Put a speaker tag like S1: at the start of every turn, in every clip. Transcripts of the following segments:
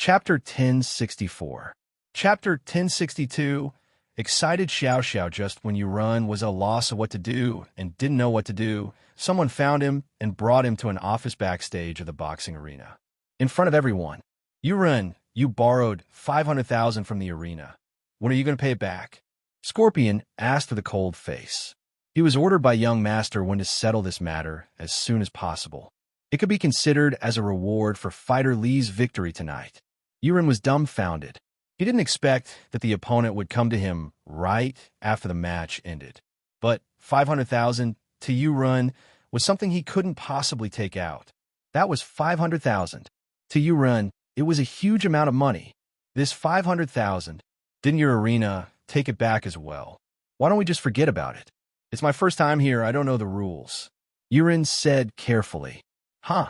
S1: Chapter 1064. Chapter 1062. Excited Xiao Xiao just when you run was at a loss of what to do and didn't know what to do. Someone found him and brought him to an office backstage of the boxing arena. In front of everyone. You run, you borrowed 500,000 from the arena. When are you going to pay it back? Scorpion asked with a cold face. He was ordered by young master when to settle this matter as soon as possible. It could be considered as a reward for fighter Li's victory tonight. Yuren was dumbfounded. He didn't expect that the opponent would come to him right after the match ended. But 500,000 to Yuren was something he couldn't possibly take out. That was 500,000. To Yuren, it was a huge amount of money. This 500,000, didn't your arena take it back as well? Why don't we just forget about it? It's my first time here, I don't know the rules. Yuren said carefully. Huh.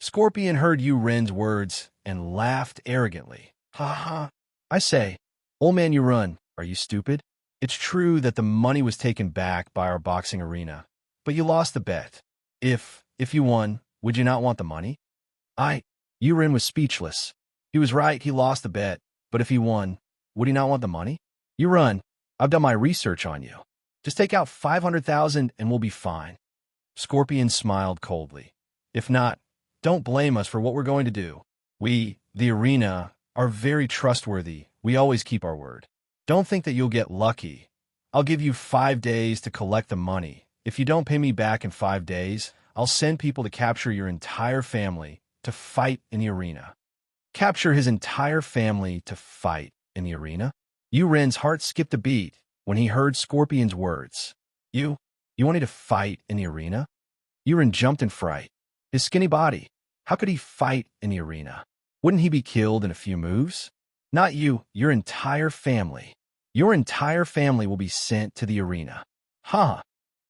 S1: Scorpion heard Yuren's words and laughed arrogantly. Ha ha. I say, old man Yuren, are you stupid? It's true that the money was taken back by our boxing arena, but you lost the bet. If you won, would you not want the money? Yuren was speechless. He was right, he lost the bet, but if he won, would he not want the money? Yuren, I've done my research on you. Just take out 500,000 and we'll be fine. Scorpion smiled coldly. If not, don't blame us for what we're going to do. We, the arena, are very trustworthy. We always keep our word. Don't think that you'll get lucky. I'll give you 5 days to collect the money. If you don't pay me back in 5 days, I'll send people to capture your entire family to fight in the arena. Capture his entire family to fight in the arena? Yuren's heart skipped a beat when he heard Scorpion's words. You wanted to fight in the arena? Yuren jumped in fright. His skinny body. How could he fight in the arena? Wouldn't he be killed in a few moves? Not you, your entire family. Your entire family will be sent to the arena. Ha!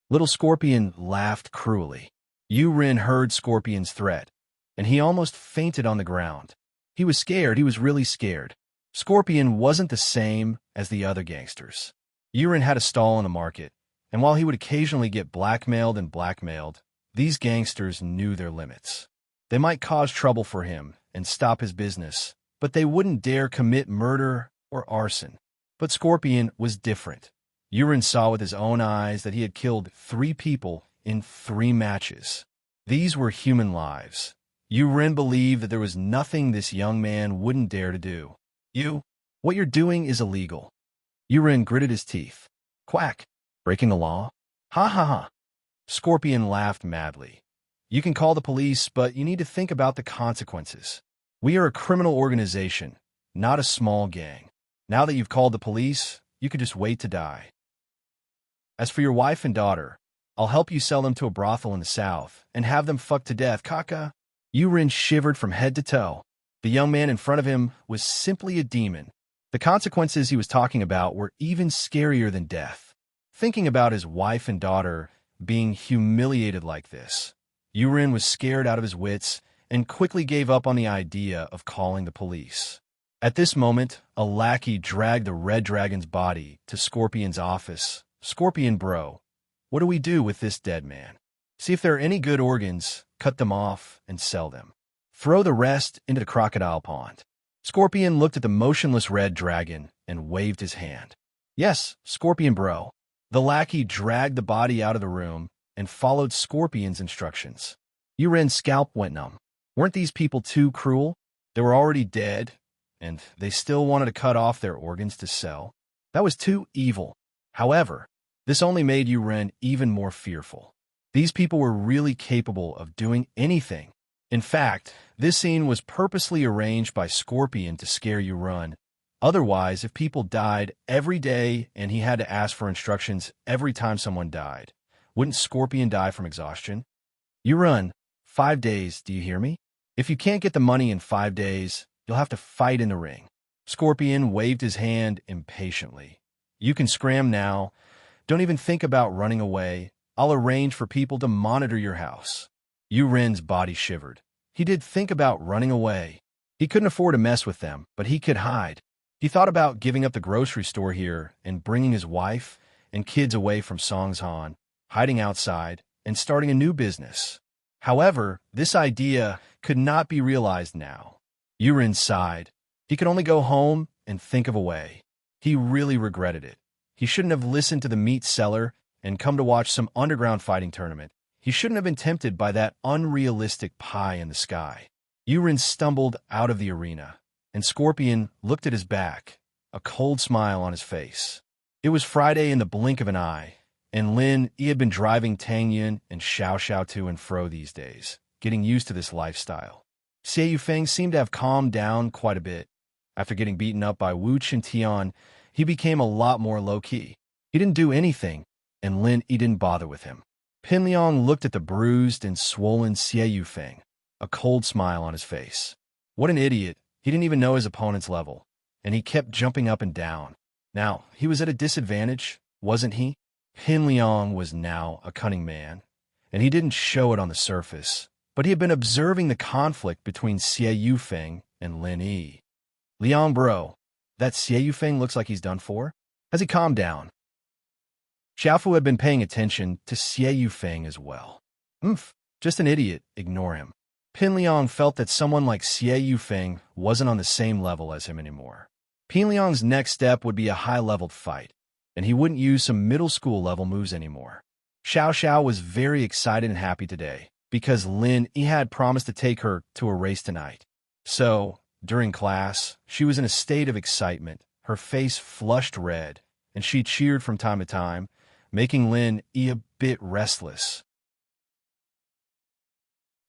S1: Little Scorpion laughed cruelly. Yuren heard Scorpion's threat, and he almost fainted on the ground. He was scared, he was really scared. Scorpion wasn't the same as the other gangsters. Yuren had a stall in the market, and while he would occasionally get blackmailed, these gangsters knew their limits. They might cause trouble for him and stop his business, but they wouldn't dare commit murder or arson. But Scorpion was different. Yuren saw with his own eyes that he had killed 3 people in 3 matches. These were human lives. Yuren believed that there was nothing this young man wouldn't dare to do. What you're doing is illegal. Yuren gritted his teeth. Quack. Breaking the law? Ha ha ha. Scorpion laughed madly. You can call the police, but you need to think about the consequences. We are a criminal organization, not a small gang. Now that you've called the police, you could just wait to die. As for your wife and daughter, I'll help you sell them to a brothel in the south and have them fucked to death, Kaka. Yuren shivered from head to toe. The young man in front of him was simply a demon. The consequences he was talking about were even scarier than death. Thinking about his wife and daughter being humiliated like this, Yuren was scared out of his wits and quickly gave up on the idea of calling the police. At this moment, a lackey dragged the Red Dragon's body to Scorpion's office. Scorpion bro, what do we do with this dead man? See if there are any good organs, cut them off, and sell them. Throw the rest into the crocodile pond. Scorpion looked at the motionless Red Dragon and waved his hand. Yes, Scorpion bro. The lackey dragged the body out of the room and followed Scorpion's instructions. Yuren's scalp went numb. Weren't these people too cruel? They were already dead, and they still wanted to cut off their organs to sell. That was too evil. However, this only made Yuren even more fearful. These people were really capable of doing anything. In fact, this scene was purposely arranged by Scorpion to scare Yuren. Otherwise, if people died every day and he had to ask for instructions every time someone died, wouldn't Scorpion die from exhaustion? Yuren, 5 days, do you hear me? If you can't get the money in 5 days, you'll have to fight in the ring. Scorpion waved his hand impatiently. You can scram now. Don't even think about running away. I'll arrange for people to monitor your house. Yuren's body shivered. He did think about running away. He couldn't afford to mess with them, but he could hide. He thought about giving up the grocery store here and bringing his wife and kids away from Songshan, hiding outside, and starting a new business. However, this idea could not be realized now. Yuren sighed. He could only go home and think of a way. He really regretted it. He shouldn't have listened to the meat seller and come to watch some underground fighting tournament. He shouldn't have been tempted by that unrealistic pie in the sky. Urin stumbled out of the arena, and Scorpion looked at his back, a cold smile on his face. It was Friday in the blink of an eye, and Lin Yi had been driving Tang Yun and Xiao Xiao to and fro these days, getting used to this lifestyle. Xie Yufeng seemed to have calmed down quite a bit. After getting beaten up by Wu Qintian, he became a lot more low-key. He didn't do anything, and Lin Yi didn't bother with him. Pin Liang looked at the bruised and swollen Xie Yufeng, a cold smile on his face. What an idiot. He didn't even know his opponent's level, and he kept jumping up and down. Now, he was at a disadvantage, wasn't he? Pin Liang was now a cunning man, and he didn't show it on the surface, but he had been observing the conflict between Xie Yufeng and Lin Yi. Liang bro, that Xie Yufeng looks like he's done for. Has he calmed down? Xiaofu had been paying attention to Xie Yufeng as well. Just an idiot, ignore him. Pin Liang felt that someone like Xie Yufeng wasn't on the same level as him anymore. Pin Liang's next step would be a high-leveled fight, and he wouldn't use some middle school level moves anymore. Xiao Xiao was very excited and happy today, because Lin Yi had promised to take her to a race tonight. So, during class, she was in a state of excitement, her face flushed red, and she cheered from time to time, making Lin Yi a bit restless.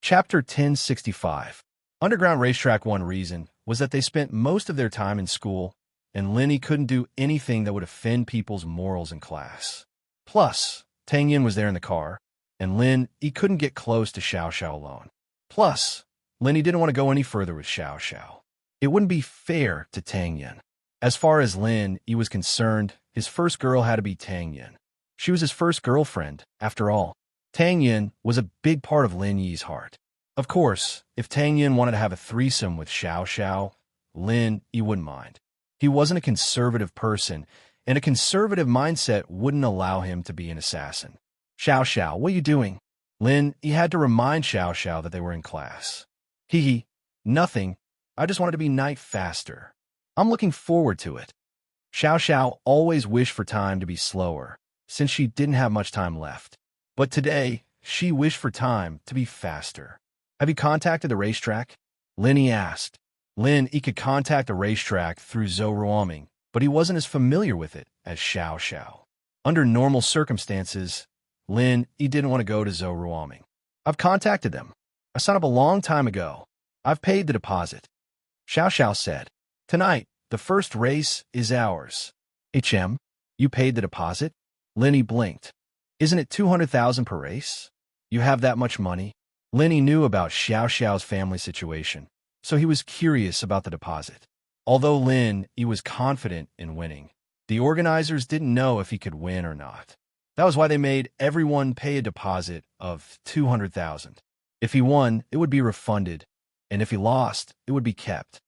S1: Chapter 1065. Underground Racetrack. One reason was that they spent most of their time in school, and Lin Yi couldn't do anything that would offend people's morals in class. Plus, Tang Yin was there in the car, and Lin Yi couldn't get close to Xiao Xiao alone. Plus, Lin Yi didn't want to go any further with Xiao Xiao. It wouldn't be fair to Tang Yin. As far as Lin Yi was concerned, his first girl had to be Tang Yin. She was his first girlfriend, after all. Tang Yin was a big part of Lin Yi's heart. Of course, if Tang Yin wanted to have a threesome with Xiao Xiao, Lin Yi wouldn't mind. He wasn't a conservative person, and a conservative mindset wouldn't allow him to be an assassin. Xiao Xiao, what are you doing? Lin Yi had to remind Xiao Xiao that they were in class. Nothing. I just wanted to be night faster. I'm looking forward to it. Xiao Xiao always wished for time to be slower, since she didn't have much time left. But today, she wished for time to be faster. Have you contacted the racetrack? Lin Yi asked. Lin Yi could contact the racetrack through Zhou Ruoming, but he wasn't as familiar with it as Xiao Xiao. Under normal circumstances, Lin Yi didn't want to go to Zhou Ruoming. I've contacted them. I signed up a long time ago. I've paid the deposit. Xiao Xiao said. Tonight, the first race is ours. You paid the deposit? Lin Yi blinked. Isn't it 200,000 per race? You have that much money? Lin Yi knew about Xiao Xiao's family situation, so he was curious about the deposit. Although Lin Yi was confident in winning, the organizers didn't know if he could win or not. That was why they made everyone pay a deposit of 200,000. If he won, it would be refunded, and if he lost, it would be kept.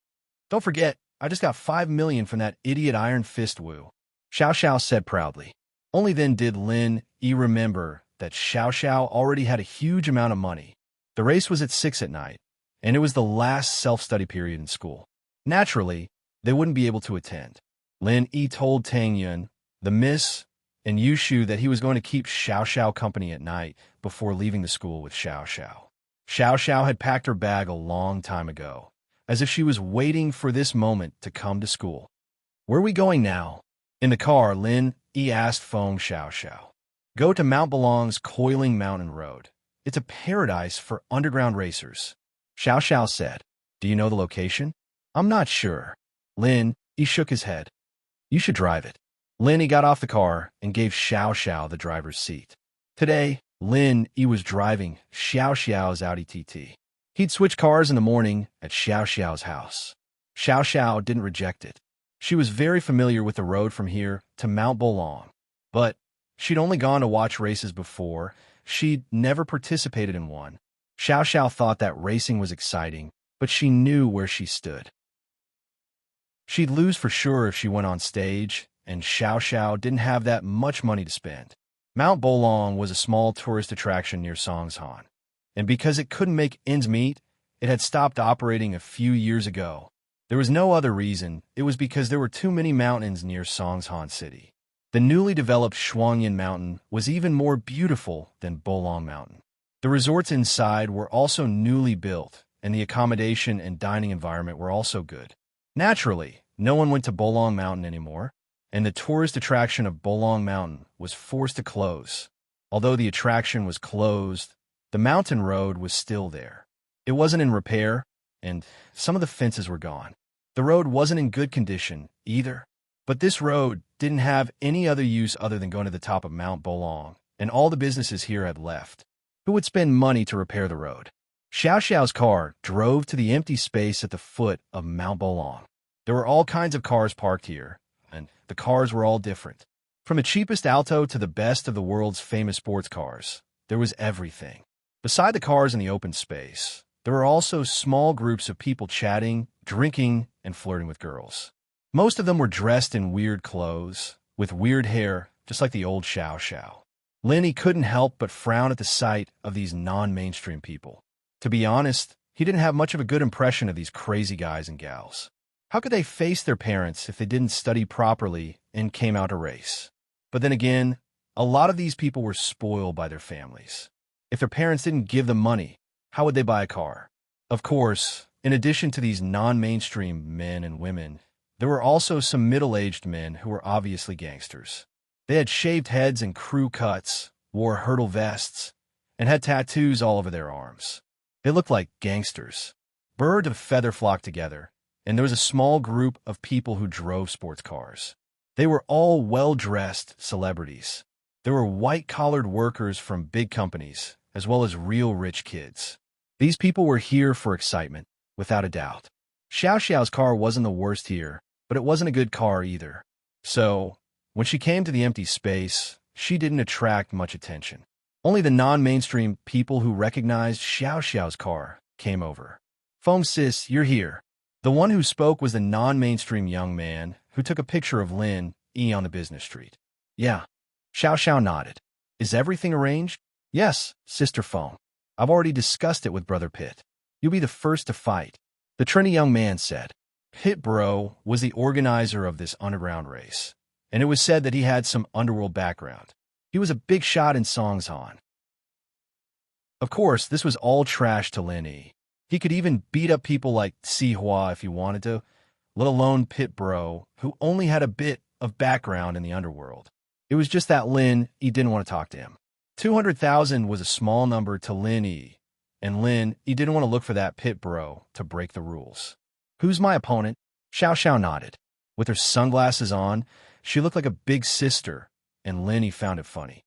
S1: Don't forget, I just got 5 million from that idiot Iron Fist Wu, Xiao Xiao said proudly. Only then did Lin Yi remember that Xiao Xiao already had a huge amount of money. The race was at 6 at night, and it was the last self-study period in school. Naturally, they wouldn't be able to attend. Lin Yi told Tang Yun, the miss, and Yushu that he was going to keep Xiao Xiao company at night before leaving the school with Xiao Xiao. Xiao Xiao had packed her bag a long time ago, as if she was waiting for this moment to come to school. Where are we going now? In the car, Lin Yi asked Feng Xiao Xiao. Go to Mount Belong's Coiling Mountain Road. It's a paradise for underground racers. Xiao Xiao said. Do you know the location? I'm not sure. Lin Yi shook his head. You should drive it. Lin Yi got off the car and gave Xiao Xiao the driver's seat. Today, Lin Yi was driving Xiao Xiao's Audi TT. He'd switch cars in the morning at Xiao Xiao's house. Xiao Xiao didn't reject it. She was very familiar with the road from here to Mount Bolong, but she'd only gone to watch races before. She'd never participated in one. Xiao Xiao thought that racing was exciting, but she knew where she stood. She'd lose for sure if she went on stage, and Xiao Xiao didn't have that much money to spend. Mount Bolong was a small tourist attraction near Songshan, and because it couldn't make ends meet, it had stopped operating a few years ago. There was no other reason. It was because there were too many mountains near Songshan City. The newly developed Shuangyan Mountain was even more beautiful than Bolong Mountain. The resorts inside were also newly built, and the accommodation and dining environment were also good. Naturally, no one went to Bolong Mountain anymore, and the tourist attraction of Bolong Mountain was forced to close. Although the attraction was closed, the mountain road was still there. It wasn't in repair, and some of the fences were gone. The road wasn't in good condition either, but this road didn't have any other use other than going to the top of Mount Bolong, and all the businesses here had left. Who would spend money to repair the road? Xiao Xiao's car drove to the empty space at the foot of Mount Bolong. There were all kinds of cars parked here, and the cars were all different. From the cheapest Alto to the best of the world's famous sports cars, there was everything. Beside the cars in the open space, there were also small groups of people chatting, drinking, and flirting with girls. Most of them were dressed in weird clothes, with weird hair, just like the old Xiao Xiao. Linny couldn't help but frown at the sight of these non-mainstream people. To be honest, he didn't have much of a good impression of these crazy guys and gals. How could they face their parents if they didn't study properly and came out to race? But then again, a lot of these people were spoiled by their families. If their parents didn't give them money, how would they buy a car? Of course, in addition to these non-mainstream men and women, there were also some middle-aged men who were obviously gangsters. They had shaved heads and crew cuts, wore hurdle vests, and had tattoos all over their arms. They looked like gangsters. Birds of a feather flocked together, and there was a small group of people who drove sports cars. They were all well-dressed celebrities. There were white-collared workers from big companies, as well as real rich kids. These people were here for excitement, without a doubt. Xiao Xiao's car wasn't the worst here, but it wasn't a good car either. So, when she came to the empty space, she didn't attract much attention. Only the non-mainstream people who recognized Xiao Xiao's car came over. "Feng sis, you're here." The one who spoke was the non-mainstream young man who took a picture of Lin Yi on the business street. "Yeah." Xiao Xiao nodded. "Is everything arranged?" "Yes, Sister Feng. I've already discussed it with Brother Pit. You'll be the first to fight," the trendy young man said. Pit Bro was the organizer of this underground race, and it was said that he had some underworld background. He was a big shot in Songshan. Of course, this was all trash to Lin Yi. He could even beat up people like Si Hua if he wanted to, let alone Pit Bro, who only had a bit of background in the underworld. It was just that Lin Yi didn't want to talk to him. 200,000 was a small number to Lin Yi, and Lin Yi didn't want to look for that Pit Bro to break the rules. "Who's my opponent?" Xiao Xiao nodded. With her sunglasses on, she looked like a big sister, and Lin Yi found it funny.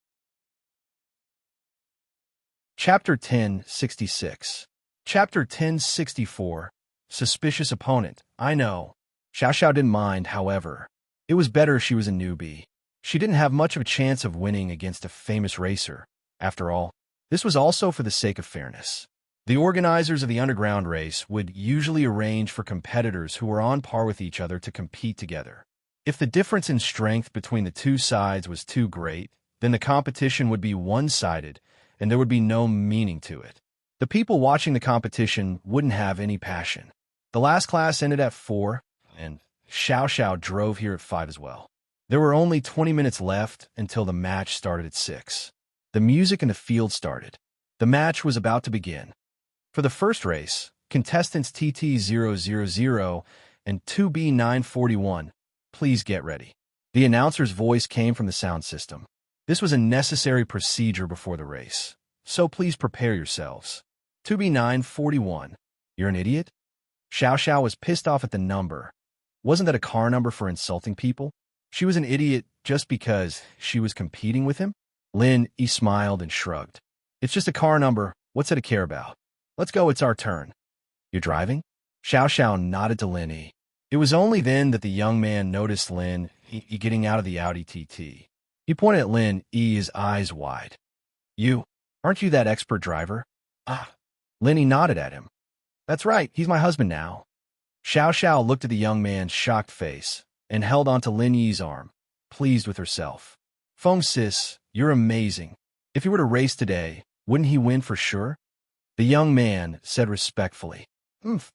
S1: Chapter 1066. Chapter 1064. Suspicious opponent. I know. Xiao Xiao didn't mind, however. It was better she was a newbie. She didn't have much of a chance of winning against a famous racer. After all, this was also for the sake of fairness. The organizers of the underground race would usually arrange for competitors who were on par with each other to compete together. If the difference in strength between the two sides was too great, then the competition would be one-sided, and there would be no meaning to it. The people watching the competition wouldn't have any passion. The last class ended at 4, and Xiao Xiao drove here at 5 as well. There were only 20 minutes left until the match started at 6. The music in the field started. The match was about to begin. For the first race, contestants TT000 and 2B941, please get ready. The announcer's voice came from the sound system. This was a necessary procedure before the race, so please prepare yourselves. 2B941, you're an idiot? Xiao Xiao was pissed off at the number. Wasn't that a car number for insulting people? She was an idiot just because she was competing with him? Lin Yi smiled and shrugged. It's just a car number. What's it to care about? Let's go, it's our turn. You're driving? Xiao Xiao nodded to Lin Yi. It was only then that the young man noticed Lin Yi getting out of the Audi TT. He pointed at Lin Yi, his eyes wide. Aren't you that expert driver? Ah. Lin Yi nodded at him. That's right, he's my husband now. Xiao Xiao looked at the young man's shocked face and held onto Lin Yi's arm, pleased with herself. Feng sis, you're amazing. If he were to race today, wouldn't he win for sure? The young man said respectfully.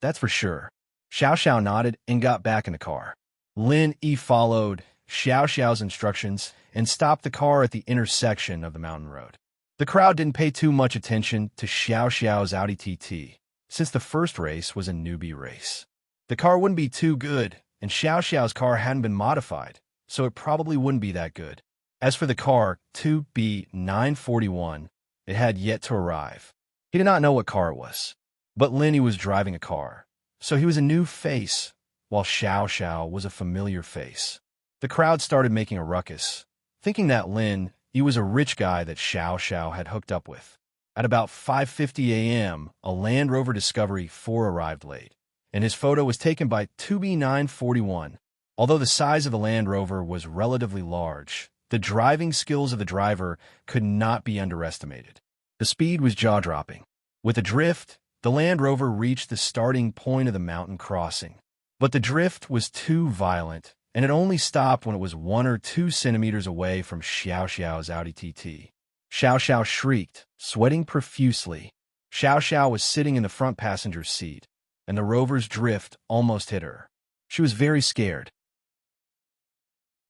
S1: That's for sure. Xiao Xiao nodded and got back in the car. Lin Yi followed Xiao Xiao's instructions and stopped the car at the intersection of the mountain road. The crowd didn't pay too much attention to Xiao Xiao's Audi TT, since the first race was a newbie race. The car wouldn't be too good, and Xiao Xiao's car hadn't been modified, so it probably wouldn't be that good. As for the car 2B941, it had yet to arrive. He did not know what car it was, but Lin was driving a car, so he was a new face, while Xiao Xiao was a familiar face. The crowd started making a ruckus, thinking that Lin was a rich guy that Xiao Xiao had hooked up with. At about 5:50 a.m., a Land Rover Discovery 4 arrived late, and his photo was taken by 2B941. Although the size of the Land Rover was relatively large, the driving skills of the driver could not be underestimated. The speed was jaw-dropping. With a drift, the Land Rover reached the starting point of the mountain crossing. But the drift was too violent, and it only stopped when it was 1 or 2 centimeters away from Xiao Xiao's Audi TT. Xiao Xiao shrieked, sweating profusely. Xiao Xiao was sitting in the front passenger's seat, and the Rover's drift almost hit her. She was very scared.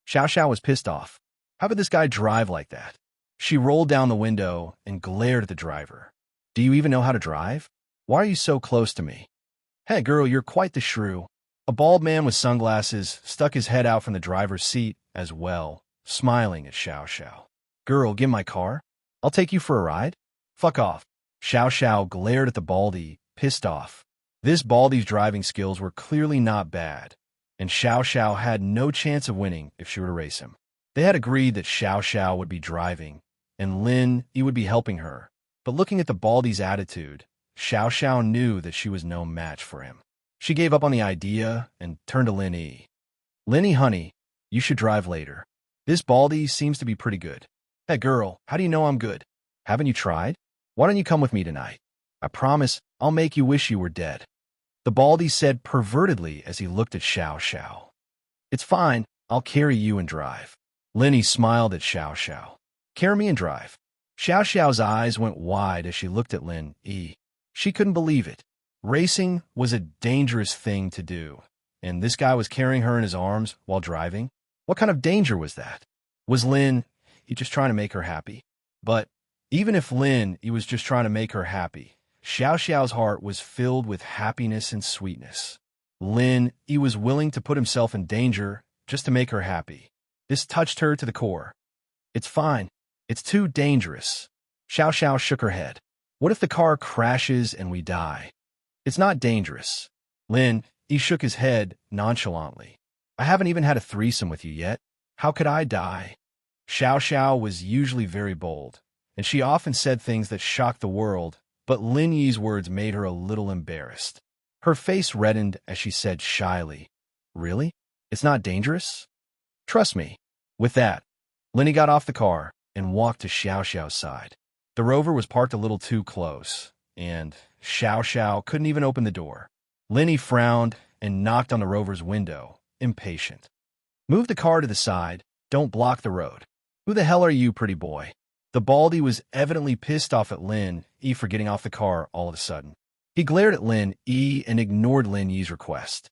S1: Xiao Xiao was pissed off. How could this guy drive like that? She rolled down the window and glared at the driver. Do you even know how to drive? Why are you so close to me? Hey girl, you're quite the shrew. A bald man with sunglasses stuck his head out from the driver's seat as well, smiling at Xiao Xiao. Girl, give my car. I'll take you for a ride. Fuck off. Xiao Xiao glared at the baldy, pissed off. This baldy's driving skills were clearly not bad, and Xiao Xiao had no chance of winning if she were to race him. They had agreed that Xiao Xiao would be driving, and Lin would be helping her, but looking at the baldy's attitude, Xiao Xiao knew that she was no match for him. She gave up on the idea and turned to Lin Yi. Lin Yi, honey, you should drive later. This baldy seems to be pretty good. Hey girl, how do you know I'm good? Haven't you tried? Why don't you come with me tonight? I promise I'll make you wish you were dead. The baldy said pervertedly as he looked at Xiao Xiao. It's fine, I'll carry you and drive. Lin Yi smiled at Xiao Xiao. Carry me and drive. Xiao Xiao's eyes went wide as she looked at Lin Yi. She couldn't believe it. Racing was a dangerous thing to do, and this guy was carrying her in his arms while driving? What kind of danger was that? Was Lin just trying to make her happy? But even if Lin was just trying to make her happy, Xiao Xiao's heart was filled with happiness and sweetness. Lin was willing to put himself in danger just to make her happy. This touched her to the core. It's fine. It's too dangerous. Xiao Xiao shook her head. What if the car crashes and we die? It's not dangerous. Lin shook his head nonchalantly. I haven't even had a threesome with you yet. How could I die? Xiao Xiao was usually very bold, and she often said things that shocked the world, but Lin Yi's words made her a little embarrassed. Her face reddened as she said shyly, Really? It's not dangerous? Trust me. With that, Lin Yi got off the car and walked to Xiao Xiao's side. The Rover was parked a little too close, and Xiao Xiao couldn't even open the door. Lin Yi frowned and knocked on the Rover's window, impatient. Move the car to the side. Don't block the road. Who the hell are you, pretty boy? The baldy was evidently pissed off at Lin Yi for getting off the car all of a sudden. He glared at Lin Yi and ignored Lin Yi's request.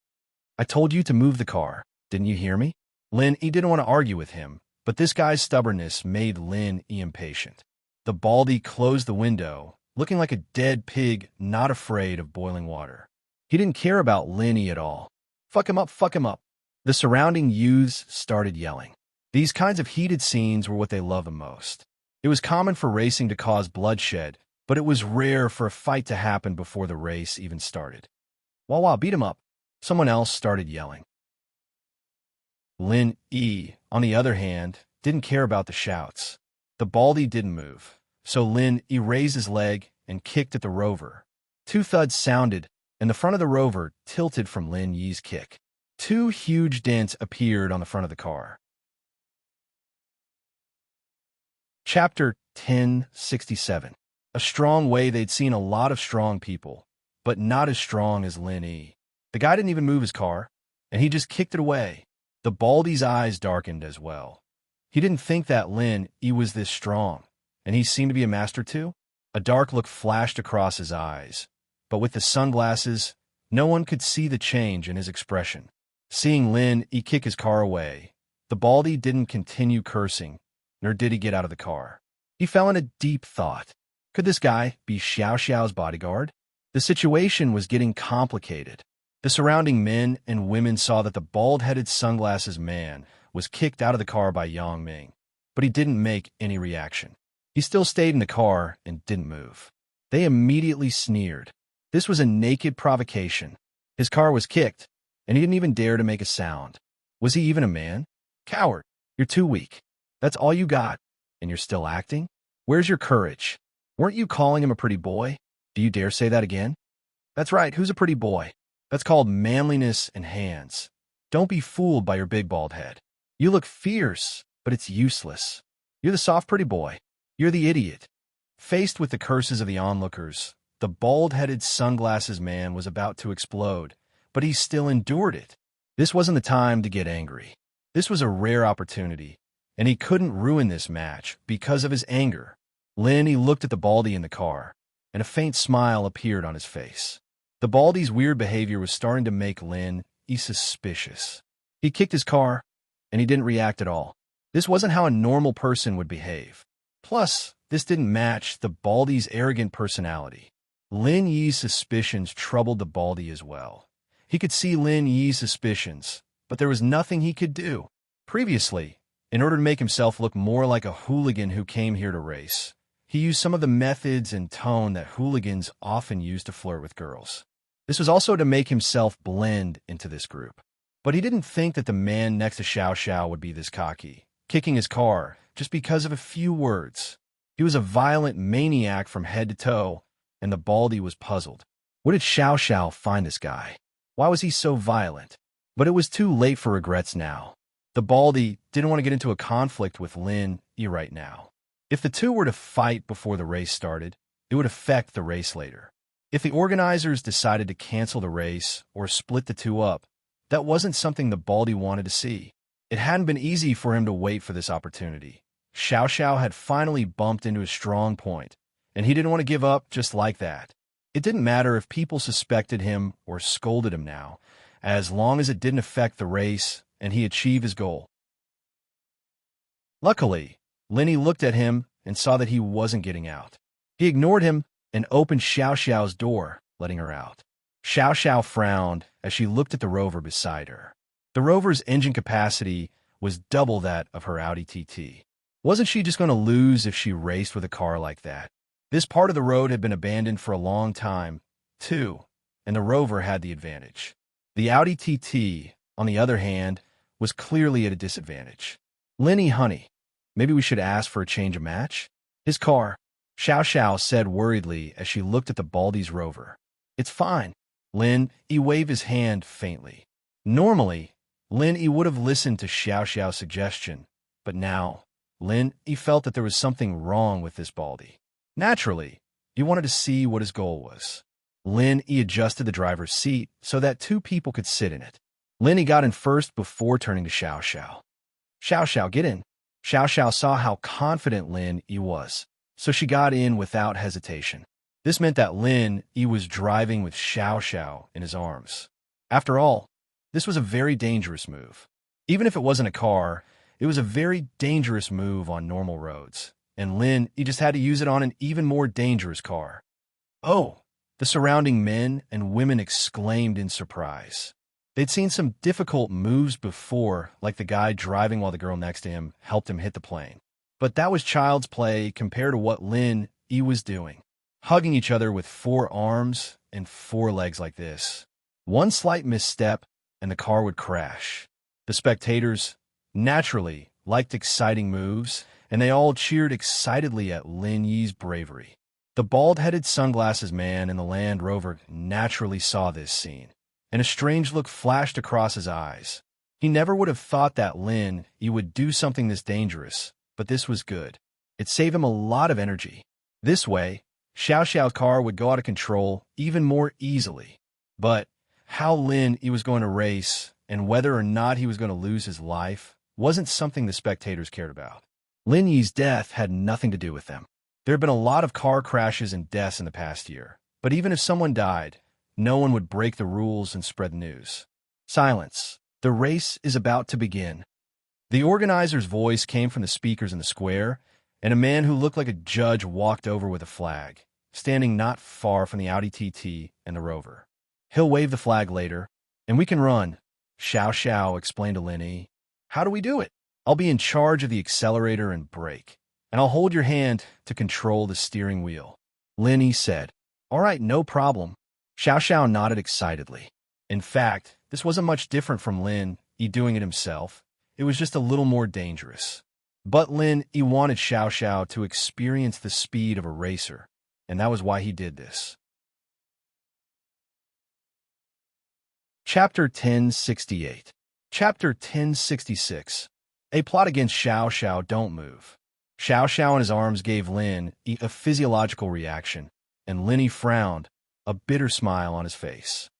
S1: I told you to move the car. Didn't you hear me? Lin Yi didn't want to argue with him, but this guy's stubbornness made Lin Yi impatient. The baldy closed the window, looking like a dead pig not afraid of boiling water. He didn't care about Lin Yi at all. Fuck him up, fuck him up. The surrounding youths started yelling. These kinds of heated scenes were what they loved the most. It was common for racing to cause bloodshed, but it was rare for a fight to happen before the race even started. Wah, beat him up. Someone else started yelling. Lin Yi, on the other hand, didn't care about the shouts. The baldy didn't move, so Lin Yi raised his leg and kicked at the Rover. 2 thuds sounded, and the front of the Rover tilted from Lin Yi's kick. 2 huge dents appeared on the front of the car. Chapter 1067. A strong way. They'd seen a lot of strong people, but not as strong as Lin Yi. The guy didn't even move his car, and he just kicked it away. The baldy's eyes darkened as well. He didn't think that Lin Yi was this strong, and he seemed to be a master too. A dark look flashed across his eyes, but with the sunglasses, No one could see the change in his expression. Seeing Lin Yi kick his car away, the Baldy didn't continue cursing, nor did he get out of the car. He fell into deep thought. Could this guy be Xiao Xiao's bodyguard? The situation was getting complicated. The surrounding men and women saw that the bald-headed sunglasses man was kicked out of the car by Yang Ming, but he didn't make any reaction. He still stayed in the car and didn't move. They immediately sneered. This was a naked provocation. His car was kicked, and he didn't even dare to make a sound. Was he even a man? Coward, you're too weak. That's all you got, and you're still acting? Where's your courage? Weren't you calling him a pretty boy? Do you dare say that again? That's right, who's a pretty boy? That's called manliness and hands. Don't be fooled by your big bald head. You look fierce, but it's useless. You're the soft pretty boy. You're the idiot. Faced with the curses of the onlookers, the bald-headed sunglasses man was about to explode, but he still endured it. This wasn't the time to get angry. This was a rare opportunity, and he couldn't ruin this match because of his anger. Lin Yi looked at the Baldy in the car, and a faint smile appeared on his face. The Baldy's weird behavior was starting to make Lin Yi suspicious. He kicked his car, and he didn't react at all. This wasn't how a normal person would behave. Plus, this didn't match the Baldy's arrogant personality. Lin Yi's suspicions troubled the Baldy as well. He could see Lin Yi's suspicions, but there was nothing he could do. Previously, in order to make himself look more like a hooligan who came here to race, he used some of the methods and tone that hooligans often use to flirt with girls. This was also to make himself blend into this group. But he didn't think that the man next to Xiao Xiao would be this cocky, kicking his car just because of a few words. He was a violent maniac from head to toe, and the Baldy was puzzled. Where did Xiao Xiao find this guy? Why was he so violent? But it was too late for regrets now. The Baldy didn't want to get into a conflict with Lin Yi right now. If the two were to fight before the race started, it would affect the race later. If the organizers decided to cancel the race or split the two up, that wasn't something the Baldy wanted to see. It hadn't been easy for him to wait for this opportunity. Xiao Xiao had finally bumped into a strong point, and he didn't want to give up just like that. It didn't matter if people suspected him or scolded him now, as long as it didn't affect the race and he achieved his goal. Luckily, Lin Yi looked at him and saw that he wasn't getting out. He ignored him and opened Xiao Xiao's door, letting her out. Xiao Xiao frowned as she looked at the Rover beside her. The Rover's engine capacity was double that of her Audi TT. Wasn't she just going to lose if she raced with a car like that? This part of the road had been abandoned for a long time, too, and the Rover had the advantage. The Audi TT, on the other hand, was clearly at a disadvantage. Lin Yi, honey, maybe we should ask for a change of match? His car, Xiao Xiao said worriedly as she looked at the Baldy's Rover. It's fine. Lin Yi waved his hand faintly. Normally, Lin Yi would have listened to Xiao Xiao's suggestion, but now, Lin Yi felt that there was something wrong with this Baldy. Naturally, he wanted to see what his goal was. Lin Yi adjusted the driver's seat so that two people could sit in it. Lin Yi got in first before turning to Xiao Xiao. Xiao Xiao, get in. Xiao Xiao saw how confident Lin Yi was, so she got in without hesitation. This meant that Lin Yi was driving with Xiao Xiao in his arms. After all, this was a very dangerous move. Even if it wasn't a car, it was a very dangerous move on normal roads, and Lin Yi just had to use it on an even more dangerous car. Oh! The surrounding men and women exclaimed in surprise. They'd seen some difficult moves before, like the guy driving while the girl next to him helped him hit the plane. But that was child's play compared to what Lin Yi was doing. Hugging each other with 4 arms and 4 legs like this. One slight misstep, and the car would crash. The spectators, naturally, liked exciting moves, and they all cheered excitedly at Lin Yi's bravery. The bald-headed sunglasses man in the Land Rover naturally saw this scene, and a strange look flashed across his eyes. He never would have thought that Lin Yi would do something this dangerous, but this was good. It saved him a lot of energy. This way, Xiao Xiao's car would go out of control even more easily. But how Lin Yi was going to race and whether or not he was going to lose his life wasn't something the spectators cared about. Lin Yi's death had nothing to do with them. There had been a lot of car crashes and deaths in the past year, but even if someone died, no one would break the rules and spread the news. Silence. The race is about to begin. The organizer's voice came from the speakers in the square, and a man who looked like a judge walked over with a flag, standing not far from the Audi TT and the Rover. He'll wave the flag later, and we can run, Xiao Xiao explained to Lin. How do we do it? I'll be in charge of the accelerator and brake, and I'll hold your hand to control the steering wheel. Lin said, All right, no problem. Xiao Xiao nodded excitedly. In fact, this wasn't much different from Lin doing it himself. It was just a little more dangerous. But Lin wanted Xiao Xiao to experience the speed of a racer, and that was why he did this. Chapter 1068. Chapter 1066. A plot against Xiao Xiao, don't move. Xiao Xiao and his arms gave Lin a physiological reaction, and Lin frowned, a bitter smile on his face.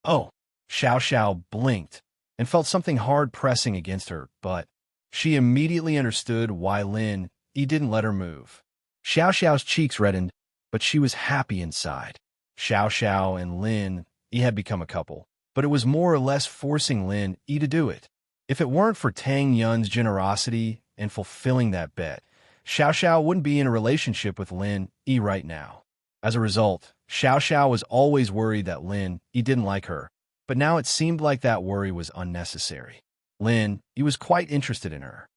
S1: Oh, Xiao Xiao blinked and felt something hard pressing against her, but she immediately understood why Lin didn't let her move. Xiao Xiao's cheeks reddened, but she was happy inside. Xiao Xiao and Lin had become a couple, but it was more or less forcing Lin to do it. If it weren't for Tang Yun's generosity and fulfilling that bet, Xiao Xiao wouldn't be in a relationship with Lin right now. As a result, Xiao Xiao was always worried that Lin didn't like her, but now it seemed like that worry was unnecessary. Lin was quite interested in her.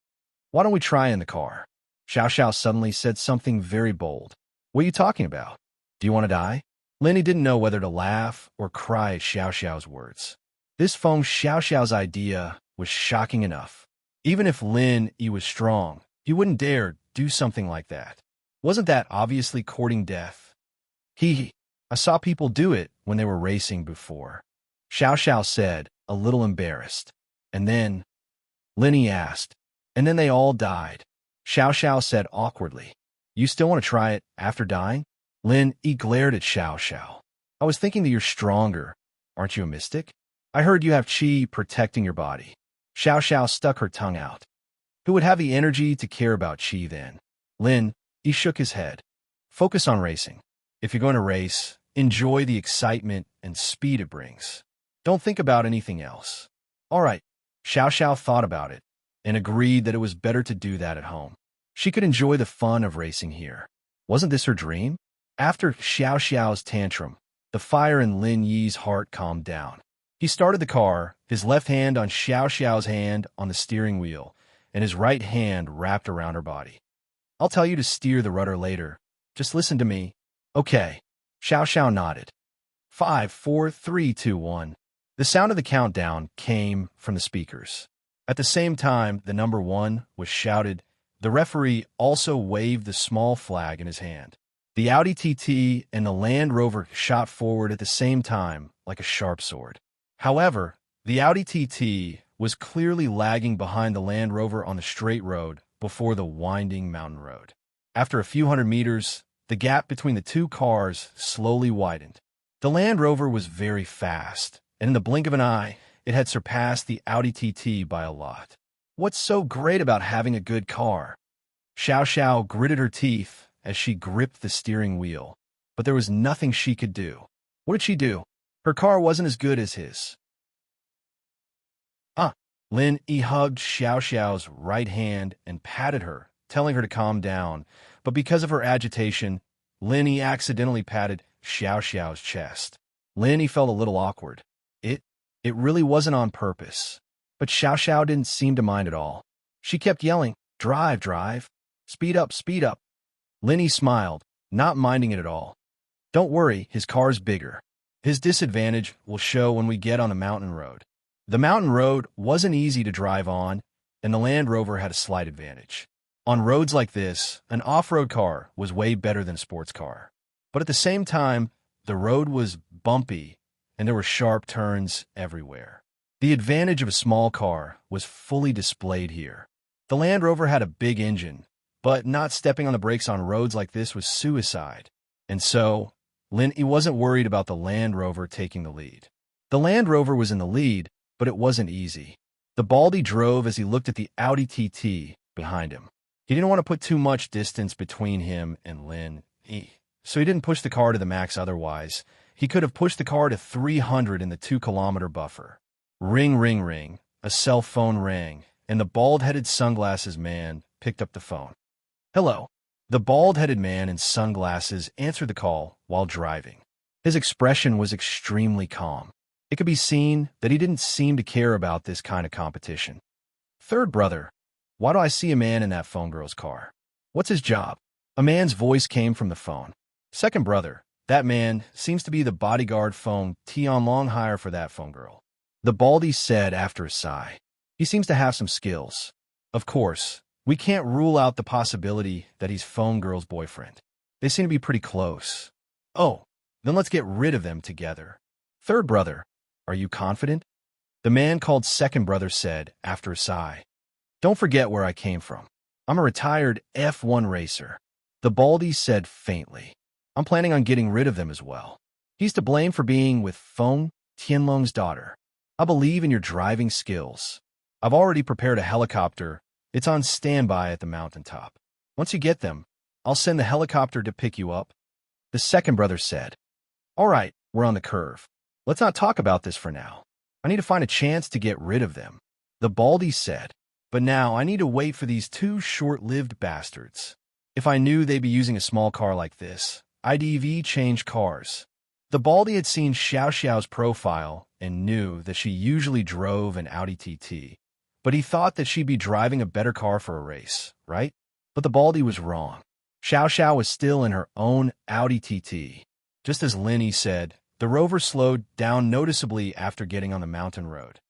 S1: Why don't we try in the car? Xiao Xiao suddenly said something very bold. What are you talking about? Do you want to die? Lin didn't know whether to laugh or cry at Xiao Xiao's words. This Feng Xiao Xiao's idea was shocking enough. Even if Lin was strong, he wouldn't dare do something like that. Wasn't that obviously courting death? I saw people do it when they were racing before. Xiao Xiao said, a little embarrassed. And then, Lin asked, and then they all died. Xiao Xiao said awkwardly, You still want to try it after dying? Lin glared at Xiao Xiao. I was thinking that you're stronger. Aren't you a mystic? I heard you have qi protecting your body. Xiao Xiao stuck her tongue out. Who would have the energy to care about qi then? Lin shook his head. Focus on racing. If you're going to race, enjoy the excitement and speed it brings. Don't think about anything else. All right. Xiao Xiao thought about it and agreed that it was better to do that at home. She could enjoy the fun of racing here. Wasn't this her dream? After Xiao Xiao's tantrum, the fire in Lin Yi's heart calmed down. He started the car, his left hand on Xiao Xiao's hand on the steering wheel, and his right hand wrapped around her body. I'll tell you to steer the rudder later. Just listen to me. Okay. Xiao Xiao nodded. 5, 4, 3, 2, 1. The sound of the countdown came from the speakers. At the same time, the number 1 was shouted. The referee also waved the small flag in his hand. The Audi TT and the Land Rover shot forward at the same time, like a sharp sword. However, the Audi TT was clearly lagging behind the Land Rover on the straight road before the winding mountain road. After a few hundred meters, the gap between the two cars slowly widened. The Land Rover was very fast, and in the blink of an eye, it had surpassed the Audi TT by a lot. What's so great about having a good car? Xiao Xiao gritted her teeth as she gripped the steering wheel, but there was nothing she could do. What did she do? Her car wasn't as good as his. Lin hugged Xiao Xiao's right hand and patted her, telling her to calm down, but because of her agitation, Lin accidentally patted Xiao Xiao's chest. Lin felt a little awkward. It really wasn't on purpose, but Xiao Xiao didn't seem to mind at all. She kept yelling, Drive, drive. Speed up, speed up. Lin smiled, not minding it at all. Don't worry, his car's bigger. His disadvantage will show when we get on the mountain road. The mountain road wasn't easy to drive on, and the Land Rover had a slight advantage. On roads like this, an off-road car was way better than a sports car. But at the same time, the road was bumpy, and there were sharp turns everywhere. The advantage of a small car was fully displayed here. The Land Rover had a big engine, but not stepping on the brakes on roads like this was suicide. And so, Lin wasn't worried about the Land Rover taking the lead. The Land Rover was in the lead, but it wasn't easy. The Baldy drove as he looked at the Audi TT behind him. He didn't want to put too much distance between him and Lin, so he didn't push the car to the max otherwise, He could have pushed the car to 300 in the 2-kilometer buffer. Ring, ring, ring. A cell phone rang, and the bald-headed sunglasses man picked up the phone. Hello. The bald-headed man in sunglasses answered the call while driving. His expression was extremely calm. It could be seen that he didn't seem to care about this kind of competition. Third brother, why do I see a man in that phone girl's car? What's his job? A man's voice came from the phone. Second brother, that man seems to be the bodyguard phone on long hire for that phone girl. The baldy said after a sigh. He seems to have some skills. Of course, we can't rule out the possibility that he's phone girl's boyfriend. They seem to be pretty close. Oh, then let's get rid of them together. Third brother, are you confident? The man called second brother said after a sigh. Don't forget where I came from. I'm a retired F1 racer. The baldy said faintly. I'm planning on getting rid of them as well. He's to blame for being with Feng Tianlong's daughter. I believe in your driving skills. I've already prepared a helicopter. It's on standby at the mountaintop. Once you get them, I'll send the helicopter to pick you up. The second brother said. All right, we're on the curve. Let's not talk about this for now. I need to find a chance to get rid of them. The baldy said. But now I need to wait for these two short-lived bastards. If I knew they'd be using a small car like this, I'd change cars. The baldy had seen Xiao Xiao's profile and knew that she usually drove an Audi TT. But he thought that she'd be driving a better car for a race, right? But the baldy was wrong. Xiao Xiao was still in her own Audi TT. Just as Linny said, the rover slowed down noticeably after getting on the mountain road.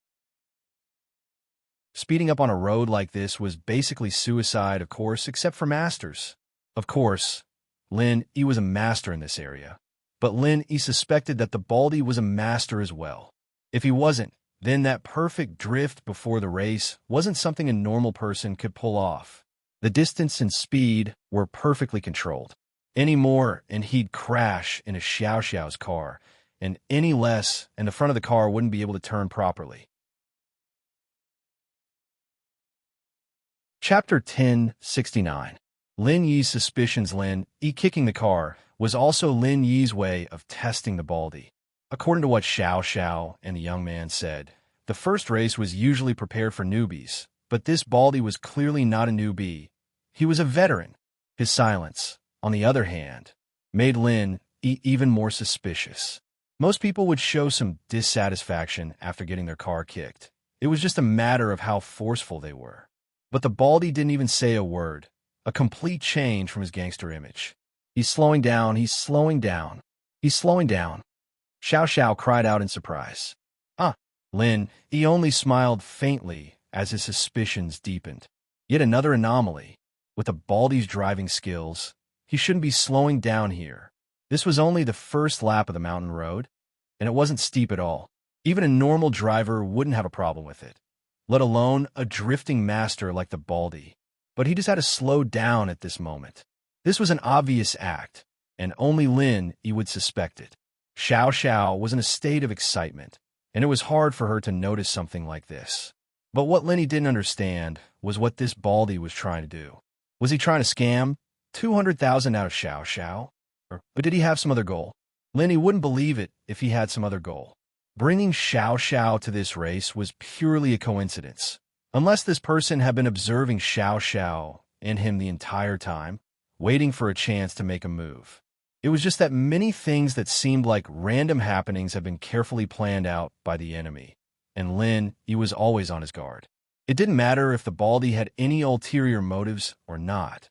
S1: Speeding up on a road like this was basically suicide, of course, except for masters. Of course, Lin Yi was a master in this area. But Lin Yi suspected that the baldy was a master as well. If he wasn't, then that perfect drift before the race wasn't something a normal person could pull off. The distance and speed were perfectly controlled. Any more and he'd crash in a Xiao Xiao's car, and any less and the front of the car wouldn't be able to turn properly. Chapter 1069. Lin Yi's suspicions. Lin Yi kicking the car was also Lin Yi's way of testing the baldy. According to what Xiao Xiao and the young man said, the first race was usually prepared for newbies, but this baldy was clearly not a newbie. He was a veteran. His silence, on the other hand, made Lin Yi even more suspicious. Most people would show some dissatisfaction after getting their car kicked. It was just a matter of how forceful they were. But the baldy didn't even say a word, a complete change from his gangster image. He's slowing down, he's slowing down, he's slowing down. Xiao Xiao cried out in surprise. Lin Yi only smiled faintly as his suspicions deepened. Yet another anomaly. With the baldy's driving skills, he shouldn't be slowing down here. This was only the first lap of the mountain road, and it wasn't steep at all. Even a normal driver wouldn't have a problem with it, let alone a drifting master like the baldy. But he just had to slow down at this moment. This was an obvious act, and only Lin Yi would suspect it. Xiao Xiao was in a state of excitement, and it was hard for her to notice something like this. But what Lin Yi didn't understand was what this baldy was trying to do. Was he trying to scam 200,000 out of Xiao Xiao? Or did he have some other goal? Lin Yi wouldn't believe it if he had some other goal. Bringing Xiao Xiao to this race was purely a coincidence. Unless this person had been observing Xiao Xiao and him the entire time, waiting for a chance to make a move. It was just that many things that seemed like random happenings had been carefully planned out by the enemy, and Lin Yi was always on his guard. It didn't matter if the baldy had any ulterior motives or not.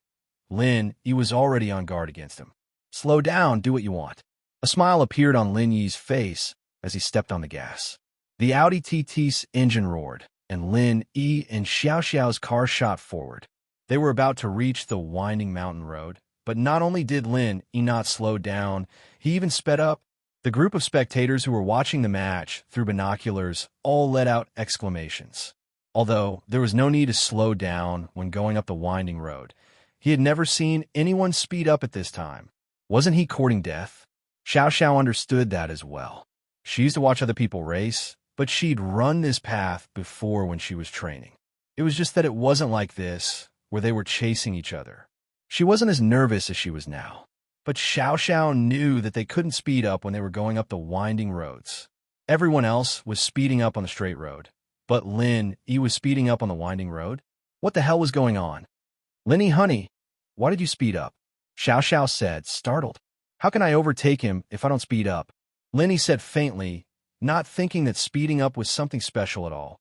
S1: Lin Yi was already on guard against him. Slow down, do what you want. A smile appeared on Lin Yi's face as he stepped on the gas. The Audi TT's engine roared, and Lin Yi and Xiao Xiao's car shot forward. They were about to reach the winding mountain road, but not only did Lin Yi not slow down, he even sped up. The group of spectators who were watching the match through binoculars all let out exclamations. Although there was no need to slow down when going up the winding road, he had never seen anyone speed up at this time. Wasn't he courting death? Xiao Xiao understood that as well. She used to watch other people race, but she'd run this path before when she was training. It was just that it wasn't like this, where they were chasing each other. She wasn't as nervous as she was now. But Xiao Xiao knew that they couldn't speed up when they were going up the winding roads. Everyone else was speeding up on the straight road, but Lin Yi was speeding up on the winding road. What the hell was going on? Lin Yi, honey, why did you speed up? Xiao Xiao said, startled. How can I overtake him if I don't speed up? Lin Yi said faintly, not thinking that speeding up was something special at all.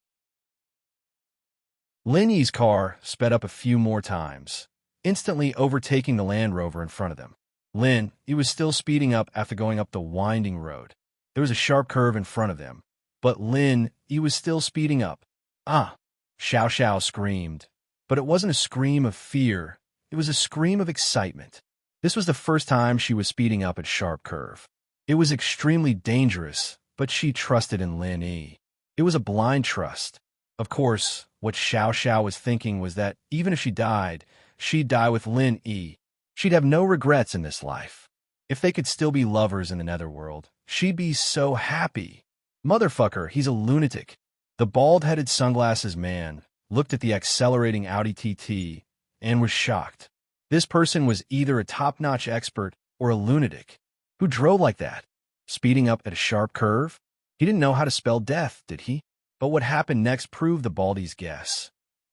S1: Lin Yi's car sped up a few more times, instantly overtaking the Land Rover in front of them. Lin Yi was still speeding up after going up the winding road. There was a sharp curve in front of them, but Lin Yi was still speeding up. Ah! Xiao Xiao screamed. But it wasn't a scream of fear, it was a scream of excitement. This was the first time she was speeding up at sharp curve. It was extremely dangerous, but she trusted in Lin Yi. It was a blind trust. Of course, what Xiao Xiao was thinking was that even if she died, she'd die with Lin Yi. She'd have no regrets in this life. If they could still be lovers in the netherworld, she'd be so happy. Motherfucker, he's a lunatic. The bald-headed sunglasses man looked at the accelerating Audi TT and was shocked. This person was either a top-notch expert or a lunatic. Who drove like that? Speeding up at a sharp curve? He didn't know how to spell death, did he? But what happened next proved the Baldy's guess.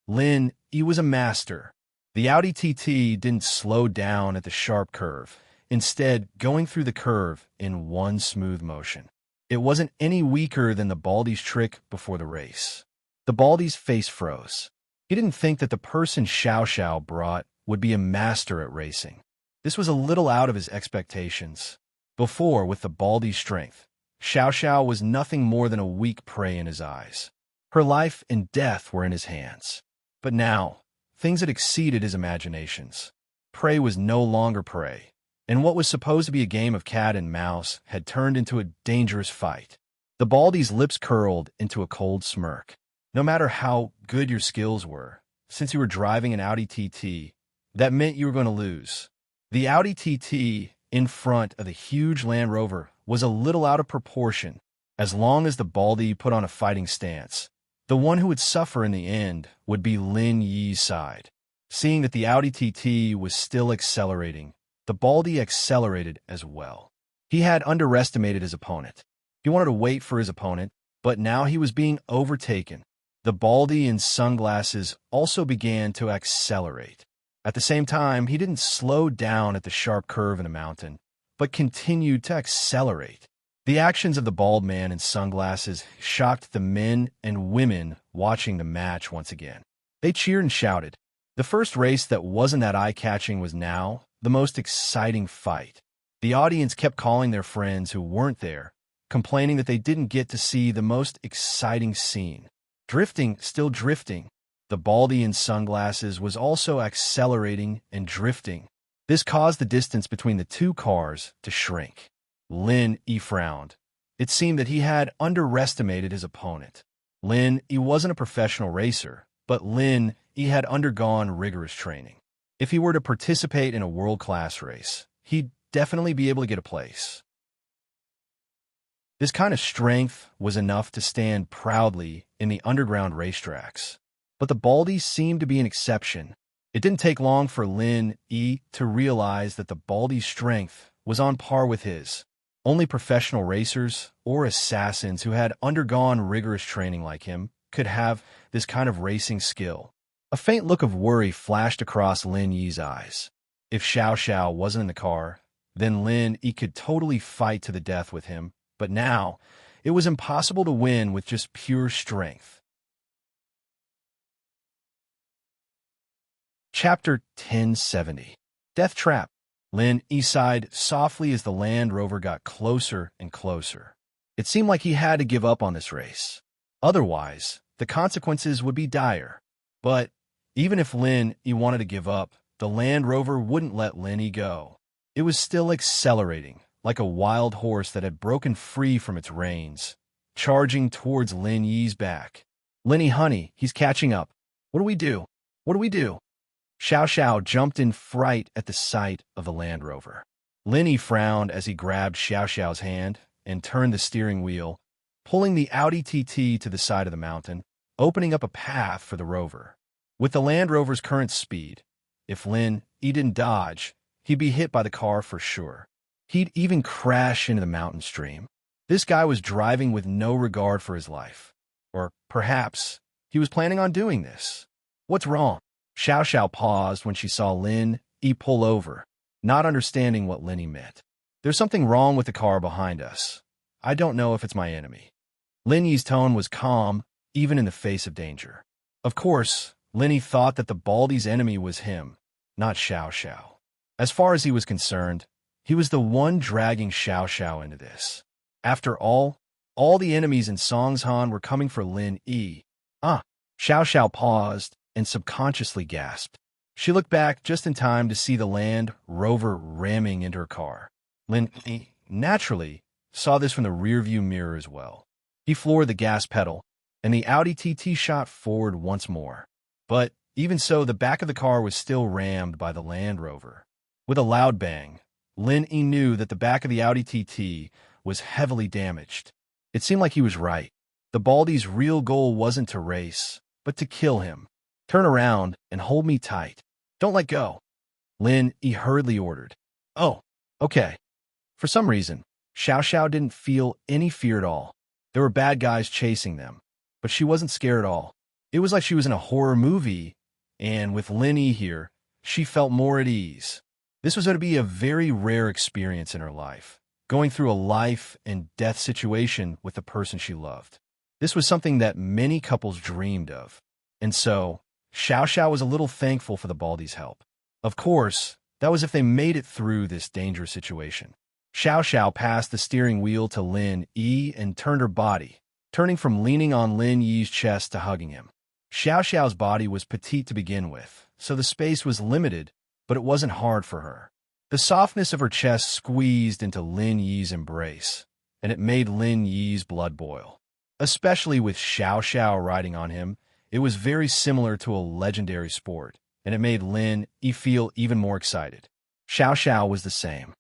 S1: Lin Yi was a master. The Audi TT didn't slow down at the sharp curve, instead going through the curve in one smooth motion. It wasn't any weaker than the Baldy's trick before the race. The Baldy's face froze. He didn't think that the person Xiao Xiao brought would be a master at racing. This was a little out of his expectations. Before, with the Baldy's strength, Xiao Xiao was nothing more than a weak prey in his eyes. Her life and death were in his hands. But now, things had exceeded his imaginations. Prey was no longer prey, and what was supposed to be a game of cat and mouse had turned into a dangerous fight. The Baldy's lips curled into a cold smirk. No matter how good your skills were, since you were driving an Audi TT, that meant you were going to lose. The Audi TT in front of the huge Land Rover was a little out of proportion. As long as the Baldy put on a fighting stance, the one who would suffer in the end would be Lin Yi's side. Seeing that the Audi TT was still accelerating, the Baldy accelerated as well. He had underestimated his opponent. He wanted to wait for his opponent, but now he was being overtaken. The Baldy in sunglasses also began to accelerate. At the same time, he didn't slow down at the sharp curve in the mountain, but continued to accelerate. The actions of the bald man in sunglasses shocked the men and women watching the match once again. They cheered and shouted. The first race that wasn't that eye-catching was now the most exciting fight. The audience kept calling their friends who weren't there, complaining that they didn't get to see the most exciting scene. Drifting, still drifting. The Baldy in sunglasses was also accelerating and drifting. This caused the distance between the two cars to shrink. Lin Yi frowned. It seemed that he had underestimated his opponent. Lin Yi wasn't a professional racer, but Lin Yi had undergone rigorous training. If he were to participate in a world-class race, he'd definitely be able to get a place. This kind of strength was enough to stand proudly in the underground racetracks. But the Baldy seemed to be an exception. It didn't take long for Lin Yi to realize that the Baldy's strength was on par with his. Only professional racers or assassins who had undergone rigorous training like him could have this kind of racing skill. A faint look of worry flashed across Lin Yi's eyes. If Xiao Xiao wasn't in the car, then Lin Yi could totally fight to the death with him, but now it was impossible to win with just pure strength. Chapter 1070. Death Trap. Lin Yi sighed softly as the Land Rover got closer and closer. It seemed like he had to give up on this race. Otherwise, the consequences would be dire. But even if Lin Yi wanted to give up, the Land Rover wouldn't let Lin Yi go. It was still accelerating, like a wild horse that had broken free from its reins, charging towards Lin Yi's back. Lin Yi, honey, he's catching up. What do we do? What do we do? Xiao Xiao jumped in fright at the sight of the Land Rover. Lin Yi frowned as he grabbed Xiao Xiao's hand and turned the steering wheel, pulling the Audi TT to the side of the mountain, opening up a path for the Rover. With the Land Rover's current speed, if Lin Yi didn't dodge, he'd be hit by the car for sure. He'd even crash into the mountain stream. This guy was driving with no regard for his life. Or perhaps he was planning on doing this. What's wrong? Xiao Xiao paused when she saw Lin Yi pull over, not understanding what Lin Yi meant. There's something wrong with the car behind us. I don't know if it's my enemy. Lin Yi's tone was calm, even in the face of danger. Of course, Lin Yi thought that the Baldy's enemy was him, not Xiao Xiao. As far as he was concerned, he was the one dragging Xiao Xiao into this. After all the enemies in Songshan were coming for Lin Yi. Xiao Xiao paused and subconsciously gasped. She looked back just in time to see the Land Rover ramming into her car. Lin Yi, naturally, saw this from the rearview mirror as well. He floored the gas pedal, and the Audi TT shot forward once more. But even so, the back of the car was still rammed by the Land Rover. With a loud bang, Lin Yi knew that the back of the Audi TT was heavily damaged. It seemed like he was right. The Baldy's real goal wasn't to race, but to kill him. Turn around and hold me tight. Don't let go. Lin Yi hurriedly ordered. Oh, okay. For some reason, Xiao Xiao didn't feel any fear at all. There were bad guys chasing them, but she wasn't scared at all. It was like she was in a horror movie, and with Lin Yi here, she felt more at ease. This was going to be a very rare experience in her life, going through a life and death situation with the person she loved. This was something that many couples dreamed of, and so Xiao Xiao was a little thankful for the Baldy's help. Of course, that was if they made it through this dangerous situation. Xiao Xiao passed the steering wheel to Lin Yi and turned her body, turning from leaning on Lin Yi's chest to hugging him. Xiao Xiao's body was petite to begin with, so the space was limited, but it wasn't hard for her. The softness of her chest squeezed into Lin Yi's embrace, and it made Lin Yi's blood boil. Especially with Xiao Xiao riding on him, it was very similar to a legendary sport, and it made Lin Yi feel even more excited. Xiao Xiao was the same.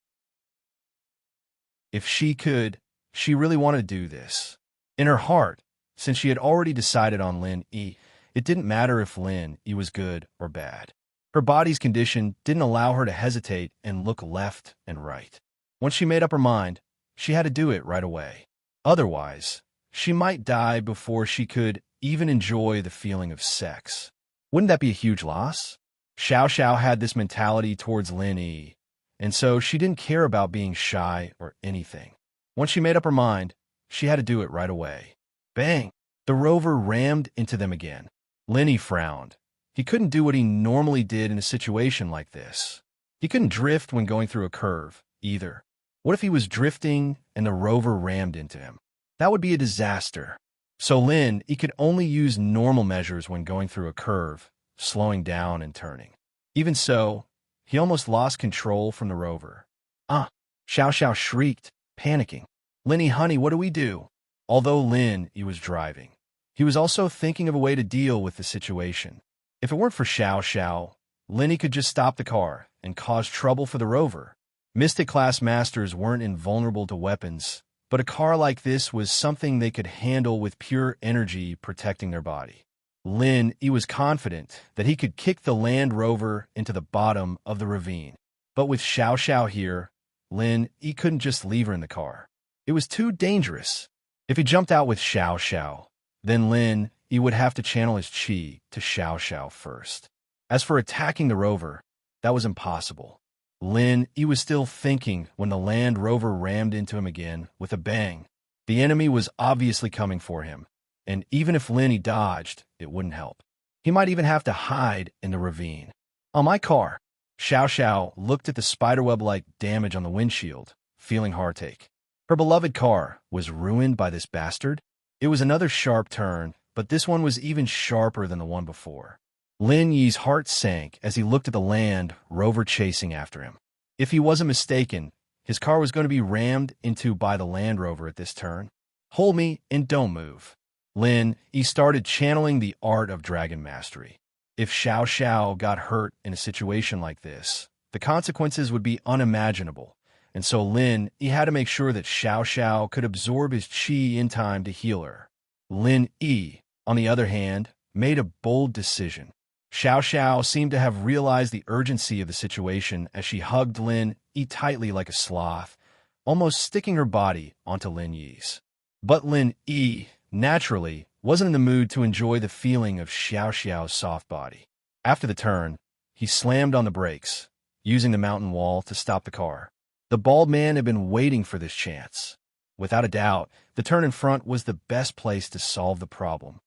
S1: If she could, she really wanted to do this. In her heart, since she had already decided on Lin Yi, it didn't matter if Lin Yi was good or bad. Her body's condition didn't allow her to hesitate and look left and right. Once she made up her mind, she had to do it right away. Otherwise, she might die before she could even enjoy the feeling of sex. Wouldn't that be a huge loss? Xiao Xiao had this mentality towards Lin Yi, and so she didn't care about being shy or anything. Once she made up her mind, she had to do it right away. Bang! The rover rammed into them again. Lin Yi frowned. He couldn't do what he normally did in a situation like this. He couldn't drift when going through a curve, either. What if he was drifting and the rover rammed into him? That would be a disaster. So Lin Yi could only use normal measures when going through a curve, slowing down and turning. Even so, he almost lost control from the rover. Xiao Xiao shrieked, panicking. Lin Yi, honey, what do we do? Although Lin Yi was driving, he was also thinking of a way to deal with the situation. If it weren't for Xiao Xiao, Lin Yi could just stop the car and cause trouble for the rover. Mystic-class masters weren't invulnerable to weapons, but a car like this was something they could handle with pure energy protecting their body. Lin Yi was confident that he could kick the Land Rover into the bottom of the ravine. But with Xiao Xiao here, Lin Yi couldn't just leave her in the car. It was too dangerous. If he jumped out with Xiao Xiao, then Lin Yi would have to channel his chi to Xiao Xiao first. As for attacking the rover, that was impossible. Lin Yi was still thinking when the Land Rover rammed into him again with a bang. The enemy was obviously coming for him, and even if Lin Yi dodged, it wouldn't help. He might even have to hide in the ravine. On my car, Xiao Xiao looked at the spiderweb-like damage on the windshield, feeling heartache. Her beloved car was ruined by this bastard. It was another sharp turn, but this one was even sharper than the one before. Lin Yi's heart sank as he looked at the Land Rover chasing after him. If he wasn't mistaken, his car was going to be rammed into by the Land Rover at this turn. Hold me and don't move. Lin Yi started channeling the art of dragon mastery. If Xiao Xiao got hurt in a situation like this, the consequences would be unimaginable, and so Lin Yi had to make sure that Xiao Xiao could absorb his chi in time to heal her. Lin Yi, on the other hand, made a bold decision. Xiao Xiao seemed to have realized the urgency of the situation as she hugged Lin Yi tightly like a sloth, almost sticking her body onto Lin Yi's. But Lin Yi, naturally, wasn't in the mood to enjoy the feeling of Xiao Xiao's soft body. After the turn, he slammed on the brakes, using the mountain wall to stop the car. The bald man had been waiting for this chance. Without a doubt, the turn in front was the best place to solve the problem.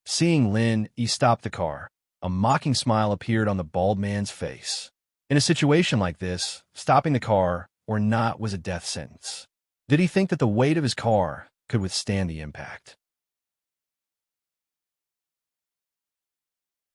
S1: Seeing Lin Yi stop the car, a mocking smile appeared on the bald man's face. In a situation like this, stopping the car or not was a death sentence. Did he think that the weight of his car could withstand the impact?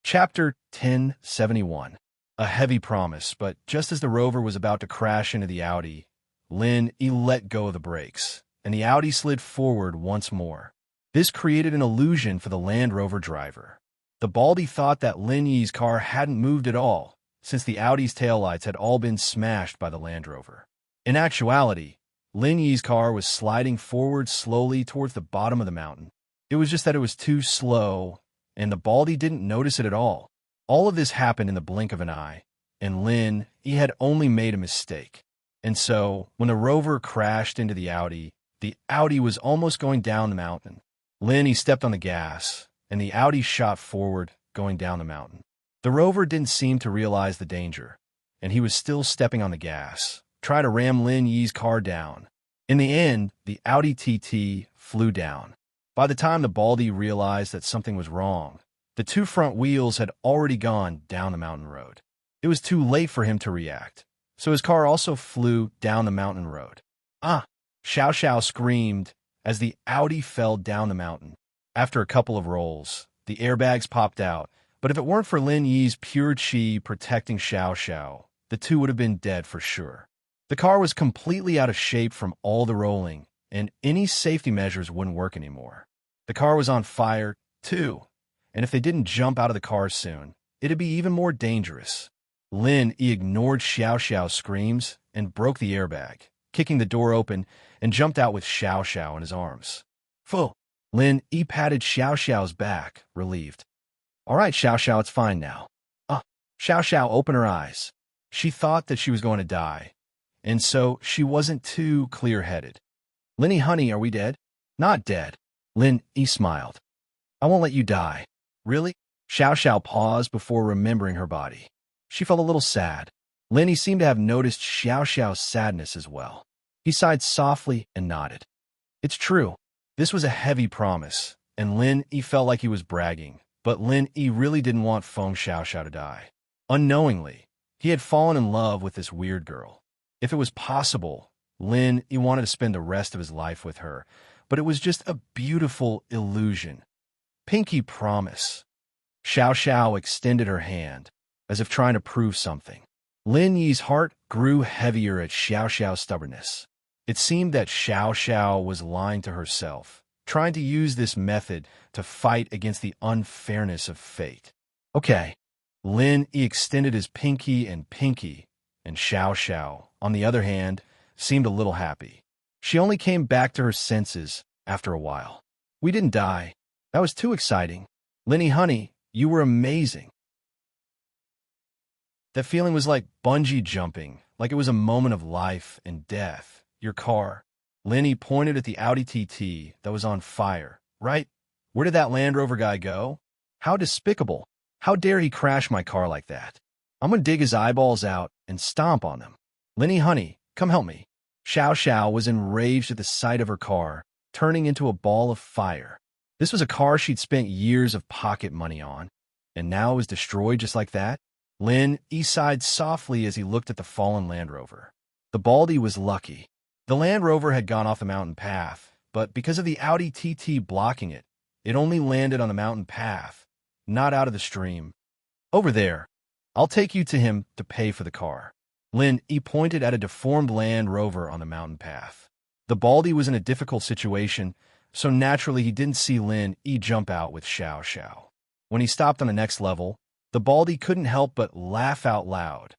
S1: Chapter 1071. A heavy promise, but just as the Rover was about to crash into the Audi, Lin Yi let go of the brakes, and the Audi slid forward once more. This created an illusion for the Land Rover driver. The Baldy thought that Lin Yi's car hadn't moved at all, since the Audi's taillights had all been smashed by the Land Rover. In actuality, Lin Yi's car was sliding forward slowly towards the bottom of the mountain. It was just that it was too slow, and the Baldy didn't notice it at all. All of this happened in the blink of an eye, and Lin Yi had only made a mistake. And so, when the Rover crashed into the Audi was almost going down the mountain. Lin Yi stepped on the gas, and the Audi shot forward, going down the mountain. The Rover didn't seem to realize the danger, and he was still stepping on the gas, trying to ram Lin Yi's car down. In the end, the Audi TT flew down. By the time the Baldy realized that something was wrong, the two front wheels had already gone down the mountain road. It was too late for him to react, so his car also flew down the mountain road. Ah! Xiao Xiao screamed as the Audi fell down the mountain. After a couple of rolls, the airbags popped out, but if it weren't for Lin Yi's pure chi protecting Xiao Xiao, the two would have been dead for sure. The car was completely out of shape from all the rolling, and any safety measures wouldn't work anymore. The car was on fire, too, and if they didn't jump out of the car soon, it'd be even more dangerous. Lin Yi ignored Xiao Xiao's screams and broke the airbag, kicking the door open, and jumped out with Xiao Xiao in his arms. Phew! Lin Yi patted Xiao Xiao's back, relieved. All right, Xiao Xiao, it's fine now. Xiao Xiao opened her eyes. She thought that she was going to die, and so she wasn't too clear-headed. Linny, honey, are we dead? Not dead. Lin Yi smiled. I won't let you die. Really? Xiao Xiao paused before remembering her body. She felt a little sad. Lin Yi seemed to have noticed Xiao Xiao's sadness as well. He sighed softly and nodded. It's true. This was a heavy promise, and Lin Yi felt like he was bragging, but Lin Yi really didn't want Feng Xiao Xiao to die. Unknowingly, he had fallen in love with this weird girl. If it was possible, Lin Yi wanted to spend the rest of his life with her, but it was just a beautiful illusion. Pinky promise. Xiao Xiao extended her hand, as if trying to prove something. Lin Yi's heart grew heavier at Xiao Xiao's stubbornness. It seemed that Xiao Xiao was lying to herself, trying to use this method to fight against the unfairness of fate. Okay. Lin Yi extended his pinky, and Xiao Xiao, on the other hand, seemed a little happy. She only came back to her senses after a while. We didn't die. That was too exciting. Linny, honey, you were amazing. That feeling was like bungee jumping, like it was a moment of life and death. Your car. Linny pointed at the Audi TT that was on fire. Right? Where did that Land Rover guy go? How despicable. How dare he crash my car like that? I'm gonna dig his eyeballs out and stomp on them. Linny, honey, come help me. Xiao Xiao was enraged at the sight of her car, turning into a ball of fire. This was a car she'd spent years of pocket money on, and now it was destroyed just like that? Lin Yi sighed softly as he looked at the fallen Land Rover. The Baldy was lucky. The Land Rover had gone off the mountain path, but because of the Audi TT blocking it, it only landed on the mountain path, not out of the stream. Over there. I'll take you to him to pay for the car. Lin Yi pointed at a deformed Land Rover on the mountain path. The Baldy was in a difficult situation, so naturally he didn't see Lin Yi jump out with Xiao Xiao. When he stopped on the next level, the Baldy couldn't help but laugh out loud.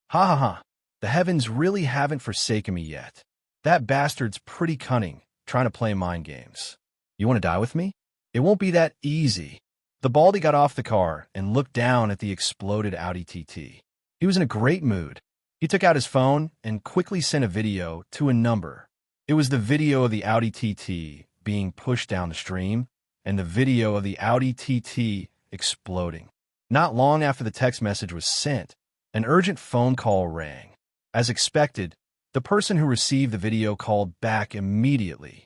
S1: Ha ha ha, the heavens really haven't forsaken me yet. That bastard's pretty cunning, trying to play mind games. You want to die with me? It won't be that easy. The baldy got off the car and looked down at the exploded Audi TT. He was in a great mood. He took out his phone and quickly sent a video to a number. It was the video of the Audi TT being pushed down the stream and the video of the Audi TT exploding. Not long after the text message was sent, an urgent phone call rang. As expected, the person who received the video called back immediately.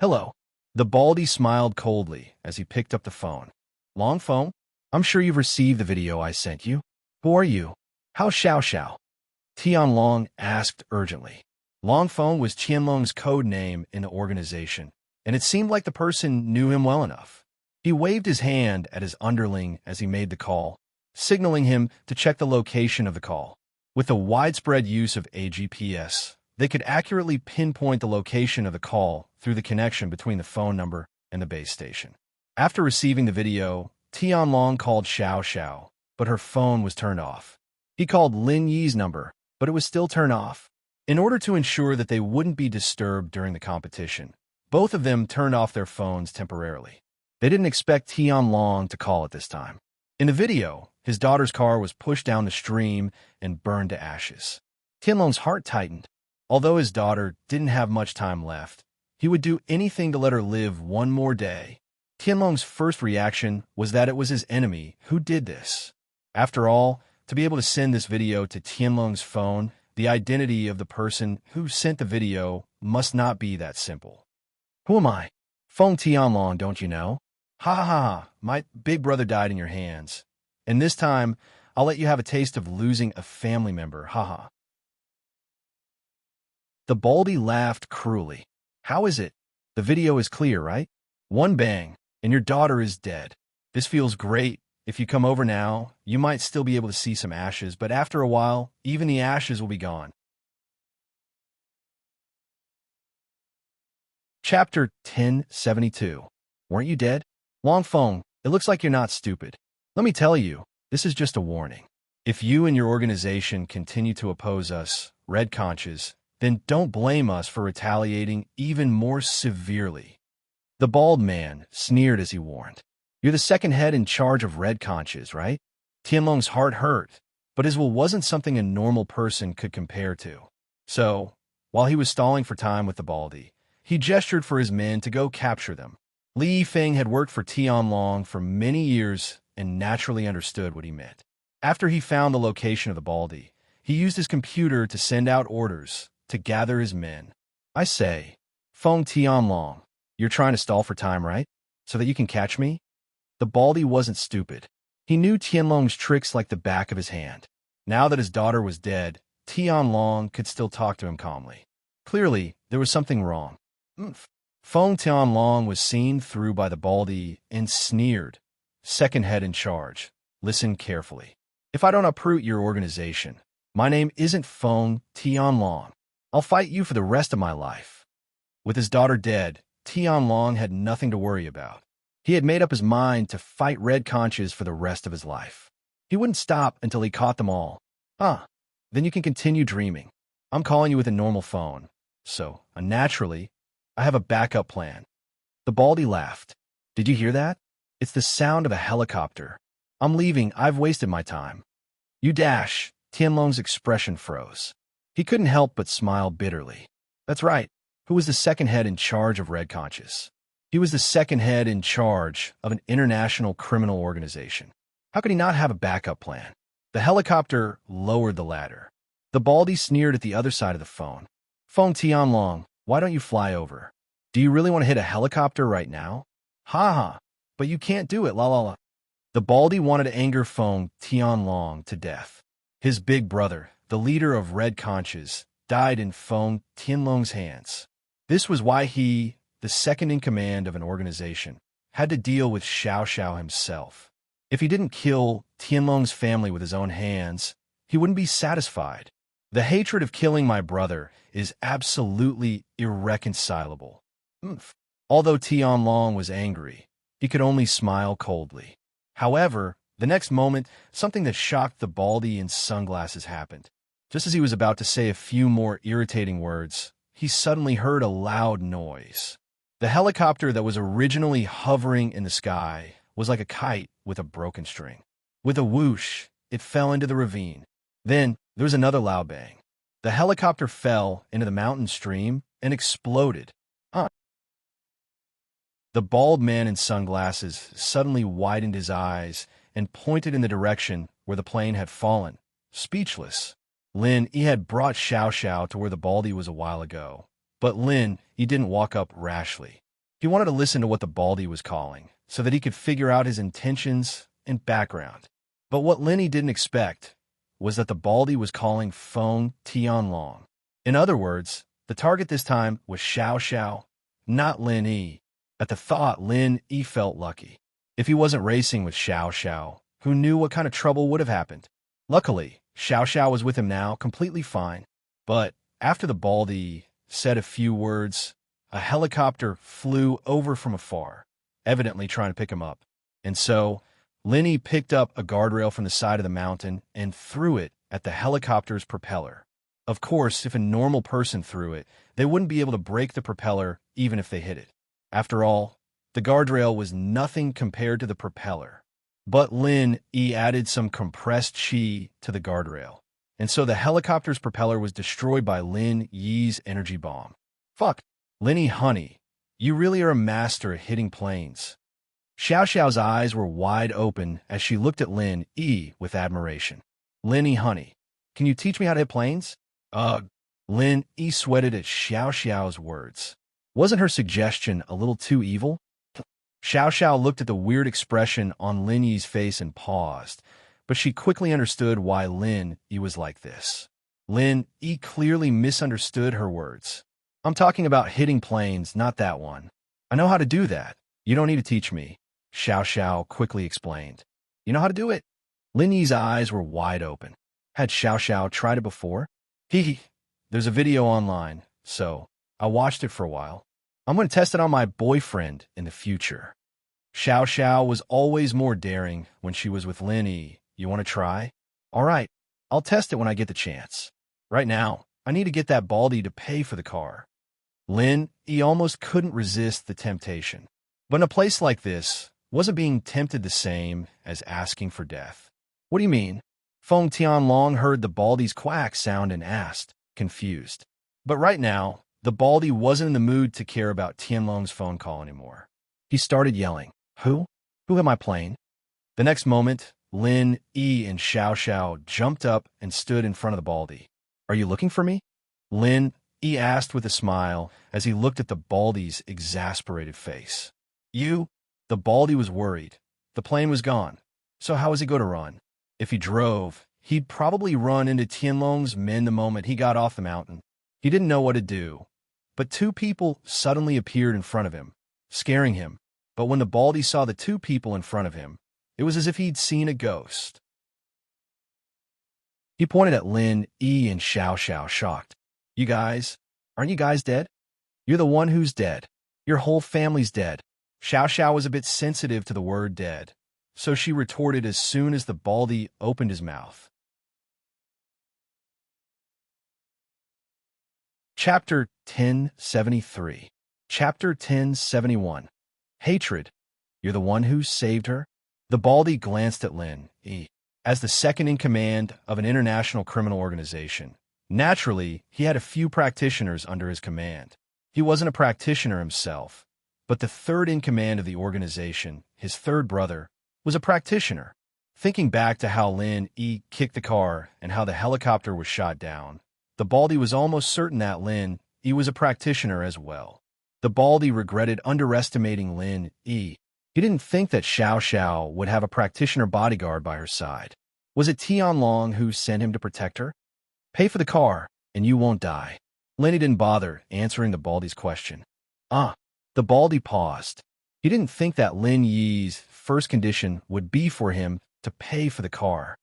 S1: "Hello." The baldy smiled coldly as he picked up the phone. "Long phone? I'm sure you've received the video I sent you. Who are you? How's Xiao Xiao?" Tianlong asked urgently. Long phone was Tianlong's code name in the organization, and it seemed like the person knew him well enough. He waved his hand at his underling as he made the call, signaling him to check the location of the call. With the widespread use of AGPS, they could accurately pinpoint the location of the call through the connection between the phone number and the base station. After receiving the video, Tianlong called Xiao Xiao, but her phone was turned off. He called Lin Yi's number, but it was still turned off. In order to ensure that they wouldn't be disturbed during the competition, both of them turned off their phones temporarily. They didn't expect Tianlong to call at this time. In the video, his daughter's car was pushed down the stream and burned to ashes. Tianlong's heart tightened. Although his daughter didn't have much time left, he would do anything to let her live one more day. Tianlong's first reaction was that it was his enemy who did this. After all, to be able to send this video to Tianlong's phone, the identity of the person who sent the video must not be that simple. "Who am I?" "Phone Tianlong, don't you know?" "Ha ha ha, my big brother died in your hands. And this time, I'll let you have a taste of losing a family member, haha." The baldy laughed cruelly. "How is it? The video is clear, right? One bang, and your daughter is dead. This feels great. If you come over now, you might still be able to see some ashes, but after a while, even the ashes will be gone." Chapter 1072. Weren't you dead? Long phone, it looks like you're not stupid. Let me tell you, this is just a warning. If you and your organization continue to oppose us, Red Conches, then don't blame us for retaliating even more severely. The bald man sneered as he warned. "You're the second head in charge of Red Conches, right?" Tianlong's heart hurt, but his will wasn't something a normal person could compare to. So, while he was stalling for time with the baldy, he gestured for his men to go capture them. Li Yifeng had worked for Tianlong for many years and naturally understood what he meant. After he found the location of the baldy, he used his computer to send out orders to gather his men. "I say, phone Tianlong, you're trying to stall for time, right? So that you can catch me?" The baldy wasn't stupid. He knew Tianlong's tricks like the back of his hand. Now that his daughter was dead, Tianlong could still talk to him calmly. Clearly, there was something wrong. Phone Tianlong was seen through by the baldy and sneered. "Second head in charge, listen carefully. If I don't uproot your organization, my name isn't Phone Tianlong. I'll fight you for the rest of my life." With his daughter dead, Tianlong had nothing to worry about. He had made up his mind to fight Red Conches for the rest of his life. He wouldn't stop until he caught them all. Then you can continue dreaming. I'm calling you with a normal phone. So, naturally, I have a backup plan." The baldy laughed. "Did you hear that? It's the sound of a helicopter. I'm leaving. I've wasted my time." "You dash." Tianlong's expression froze. He couldn't help but smile bitterly. That's right. Who was the second head in charge of Red Conches? He was the second head in charge of an international criminal organization. How could he not have a backup plan? The helicopter lowered the ladder. The baldy sneered at the other side of the phone. "Phone Tianlong, why don't you fly over? Do you really want to hit a helicopter right now?" "Ha ha, but you can't do it, la la la." The baldy wanted to anger Phone Tianlong to death. His big brother, the leader of Red Conches, died in Phone Tianlong's hands. This was why he, the second in command of an organization, had to deal with Xiao Xiao himself. If he didn't kill Tianlong's family with his own hands, he wouldn't be satisfied. The hatred of killing my brother is absolutely irreconcilable. Although Tianlong was angry, he could only smile coldly. However, the next moment, something that shocked the baldy in sunglasses happened. Just as he was about to say a few more irritating words, he suddenly heard a loud noise. The helicopter that was originally hovering in the sky was like a kite with a broken string. With a whoosh, it fell into the ravine. Then there was another loud bang. The helicopter fell into the mountain stream and exploded. The bald man in sunglasses suddenly widened his eyes and pointed in the direction where the plane had fallen, speechless. Lin Yi had brought Xiao Xiao to where the baldy was a while ago, but Lin Yi didn't walk up rashly. He wanted to listen to what the baldy was calling, so that he could figure out his intentions and background. But what Lin Yi didn't expect was that the baldy was calling Feng Tianlong. In other words, the target this time was Xiao Xiao, not Lin Yi. At the thought, Lin Yi felt lucky. If he wasn't racing with Xiao Xiao, who knew what kind of trouble would have happened? Luckily, Xiao Xiao was with him now, completely fine. But after the baldy said a few words, a helicopter flew over from afar, evidently trying to pick him up. And so, Lin Yi picked up a guardrail from the side of the mountain and threw it at the helicopter's propeller. Of course, if a normal person threw it, they wouldn't be able to break the propeller even if they hit it. After all, the guardrail was nothing compared to the propeller. But Lin Yi added some compressed chi to the guardrail, and so the helicopter's propeller was destroyed by Lin Yi's energy bomb. Fuck, Lin Yi, honey, you really are a master at hitting planes. Xiao Xiao's eyes were wide open as she looked at Lin Yi with admiration. Lin Yi, honey, can you teach me how to hit planes? Ugh. Lin Yi sweated at Xiao Xiao's words. Wasn't her suggestion a little too evil? Xiao Xiao looked at the weird expression on Lin Yi's face and paused, but she quickly understood why Lin Yi was like this. Lin Yi clearly misunderstood her words. I'm talking about hitting planes, not that one. I know how to do that. You don't need to teach me, Xiao Xiao quickly explained. You know how to do it? Lin Yi's eyes were wide open. Had Xiao Xiao tried it before? There's a video online, so I watched it for a while. I'm going to test it on my boyfriend in the future. Xiao Xiao was always more daring when she was with Lin Yi. You want to try? All right, I'll test it when I get the chance. Right now, I need to get that baldy to pay for the car. Lin Yi almost couldn't resist the temptation. But in a place like this, wasn't being tempted the same as asking for death? What do you mean? Feng Tianlong heard the baldy's quack sound and asked, confused. But right now, the baldy wasn't in the mood to care about Tianlong's phone call anymore. He started yelling, Who? Who am I playing? The next moment, Lin Yi and Xiao Xiao jumped up and stood in front of the baldy. Are you looking for me? Lin Yi asked with a smile as he looked at the baldy's exasperated face. You? The baldy was worried. The plane was gone. So how was he going to run? If he drove, he'd probably run into Tianlong's men the moment he got off the mountain. He didn't know what to do. But two people suddenly appeared in front of him, scaring him. But when the baldy saw the two people in front of him, it was as if he'd seen a ghost. He pointed at Lin Yi and Xiao Xiao, shocked. You guys, aren't you guys dead? You're the one who's dead. Your whole family's dead. Xiao Xiao was a bit sensitive to the word dead, so she retorted as soon as the baldy opened his mouth. Chapter 1073. Chapter 1071. Hatred. You're the one who saved her? The baldy glanced at Lin Yi. As the second in command of an international criminal organization, naturally, he had a few practitioners under his command. He wasn't a practitioner himself, but the third in command of the organization, his third brother, was a practitioner. Thinking back to how Lin Yi kicked the car and how the helicopter was shot down, the baldy was almost certain that Lin Yi was a practitioner as well. The baldy regretted underestimating Lin Yi. He didn't think that Xiao Xiao would have a practitioner bodyguard by her side. Was it Tianlong who sent him to protect her? Pay for the car, and you won't die. Lin Yi didn't bother answering the baldy's question. The baldy paused. He didn't think that Lin Yi's first condition would be for him to pay for the car.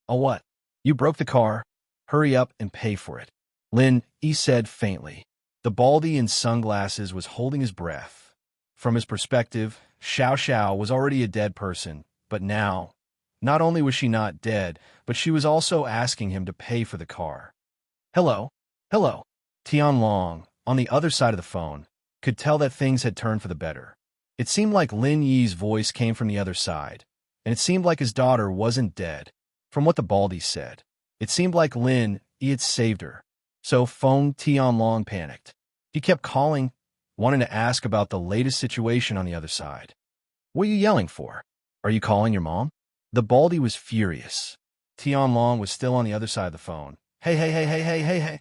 S1: Oh, what? You broke the car? Hurry up and pay for it. Lin Yi said faintly. The baldy in sunglasses was holding his breath. From his perspective, Xiao Xiao was already a dead person, but now, not only was she not dead, but she was also asking him to pay for the car. Hello. Tianlong, on the other side of the phone, could tell that things had turned for the better. It seemed like Lin Yi's voice came from the other side, and it seemed like his daughter wasn't dead. From what the Baldy said, it seemed like Lin Yi had saved her. So Feng Tianlong panicked. He kept calling, wanting to ask about the latest situation on the other side. What are you yelling for? Are you calling your mom? The Baldy was furious. Tianlong was still on the other side of the phone. Hey.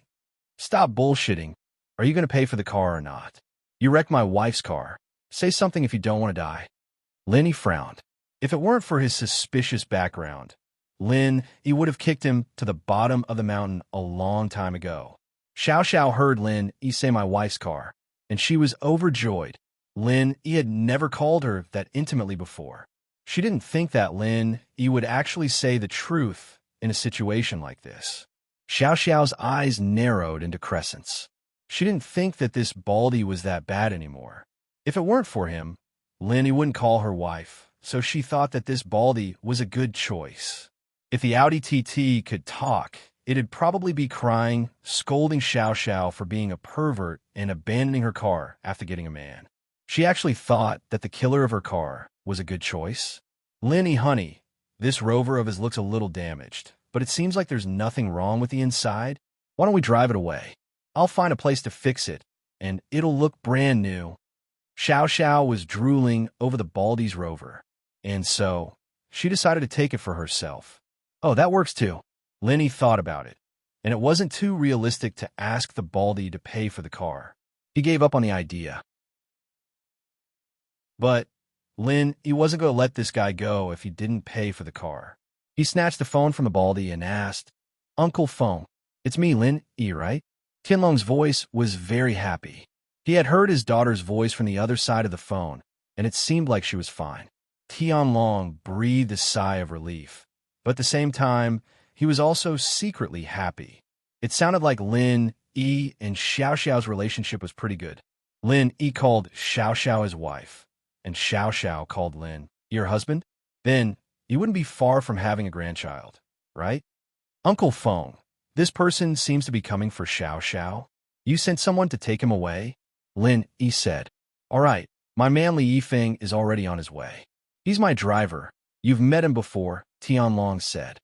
S1: Stop bullshitting. Are you going to pay for the car or not? You wrecked my wife's car. Say something if you don't want to die. Lin Yi frowned. If it weren't for his suspicious background, Lin Yi would have kicked him to the bottom of the mountain a long time ago. Xiao heard Lin Yi say my wife's car, and she was overjoyed. Lin Yi had never called her that intimately before. She didn't think that Lin Yi would actually say the truth in a situation like this. Xiao's eyes narrowed into crescents. She didn't think that this Baldy was that bad anymore. If it weren't for him, Lin Yi wouldn't call her wife, so she thought that this Baldy was a good choice. If the Audi TT could talk, it'd probably be crying, scolding Xiao for being a pervert and abandoning her car after getting a man. She actually thought that the killer of her car was a good choice. Lin Yi, honey, this Rover of his looks a little damaged, but it seems like there's nothing wrong with the inside. Why don't we drive it away? I'll find a place to fix it, and it'll look brand new. Xiao was drooling over the Baldy's Rover, and so she decided to take it for herself. Oh, that works too. Lin Yi thought about it, and it wasn't too realistic to ask the Baldy to pay for the car. He gave up on the idea. But Lin Yi wasn't going to let this guy go if he didn't pay for the car. He snatched the phone from the Baldy and asked, Uncle Feng, it's me, Lin Yi, right? Tianlong's voice was very happy. He had heard his daughter's voice from the other side of the phone, and it seemed like she was fine. Tianlong breathed a sigh of relief, but at the same time, he was also secretly happy. It sounded like Lin Yi and Xiao's relationship was pretty good. Lin Yi called Xiao his wife, and Xiao called Lin Yi her husband. Then, you wouldn't be far from having a grandchild, right? Uncle Feng, this person seems to be coming for Xiao. You sent someone to take him away? Lin Yi said. All right, my man Li Yifeng is already on his way. He's my driver. You've met him before, Tianlong said.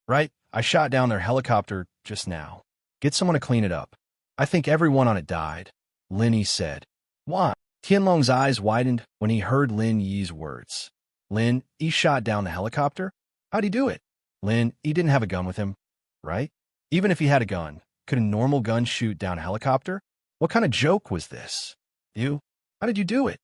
S1: Right? I shot down their helicopter just now. Get someone to clean it up. I think everyone on it died, Lin Yi said. Why? Tianlong's eyes widened when he heard Lin Yi's words. Lin Yi shot down the helicopter? How'd he do it? Lin Yi didn't have a gun with him, right? Even if he had a gun, could a normal gun shoot down a helicopter? What kind of joke was this? You? How did you do it?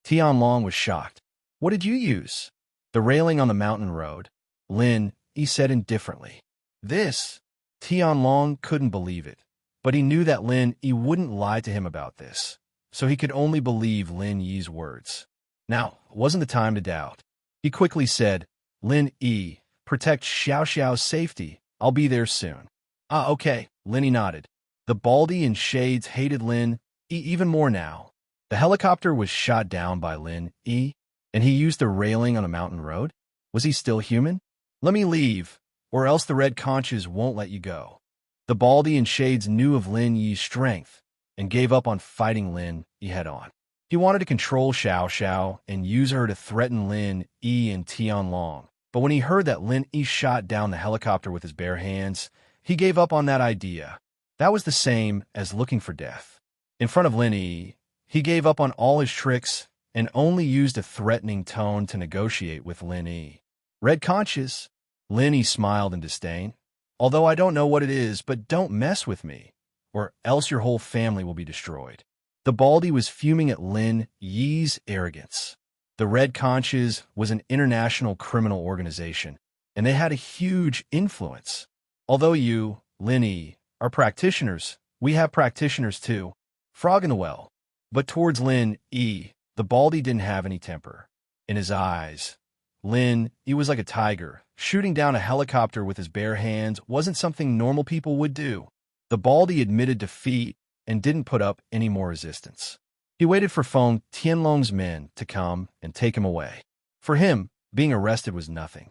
S1: Tianlong was shocked. What did you use? The railing on the mountain road, Lin Yi said indifferently. This? Tianlong couldn't believe it, but he knew that Lin Yi wouldn't lie to him about this, so he could only believe Lin Yi's words. Now, it wasn't the time to doubt. He quickly said, Lin Yi, protect Xiao's safety. I'll be there soon. Okay, Lin Yi nodded. The Baldy and Shades hated Lin Yi even more now. The helicopter was shot down by Lin Yi, and he used the railing on a mountain road? Was he still human? Let me leave, or else the red conches won't let you go. The Baldy and Shades knew of Lin Yi's strength and gave up on fighting Lin Yi head-on. He wanted to control Xiao and use her to threaten Lin Yi and Tianlong, but when he heard that Lin Yi shot down the helicopter with his bare hands, he gave up on that idea. That was the same as looking for death. In front of Lin Yi, he gave up on all his tricks and only used a threatening tone to negotiate with Lin Yi. Red conches? Lin Yi smiled in disdain. Although I don't know what it is, but don't mess with me, or else your whole family will be destroyed. The Baldy was fuming at Lin Yi's arrogance. The Red Conches was an international criminal organization, and they had a huge influence. Although you, Lin Yi, are practitioners, we have practitioners too. Frog in the well. But towards Lin Yi, the Baldy didn't have any temper. In his eyes, Lin Yi was like a tiger. Shooting down a helicopter with his bare hands wasn't something normal people would do. The Baldy admitted defeat and didn't put up any more resistance. He waited for Feng Tianlong's men to come and take him away. For him, being arrested was nothing.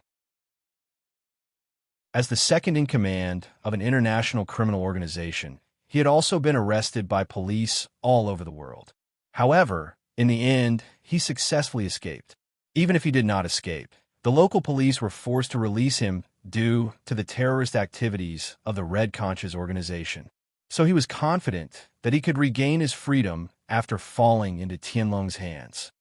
S1: As the second-in-command of an international criminal organization, he had also been arrested by police all over the world. However, In the end, he successfully escaped. Even if he did not escape, the local police were forced to release him due to the terrorist activities of the Red Conscious organization. So he was confident that he could regain his freedom after falling into Tianlong's hands.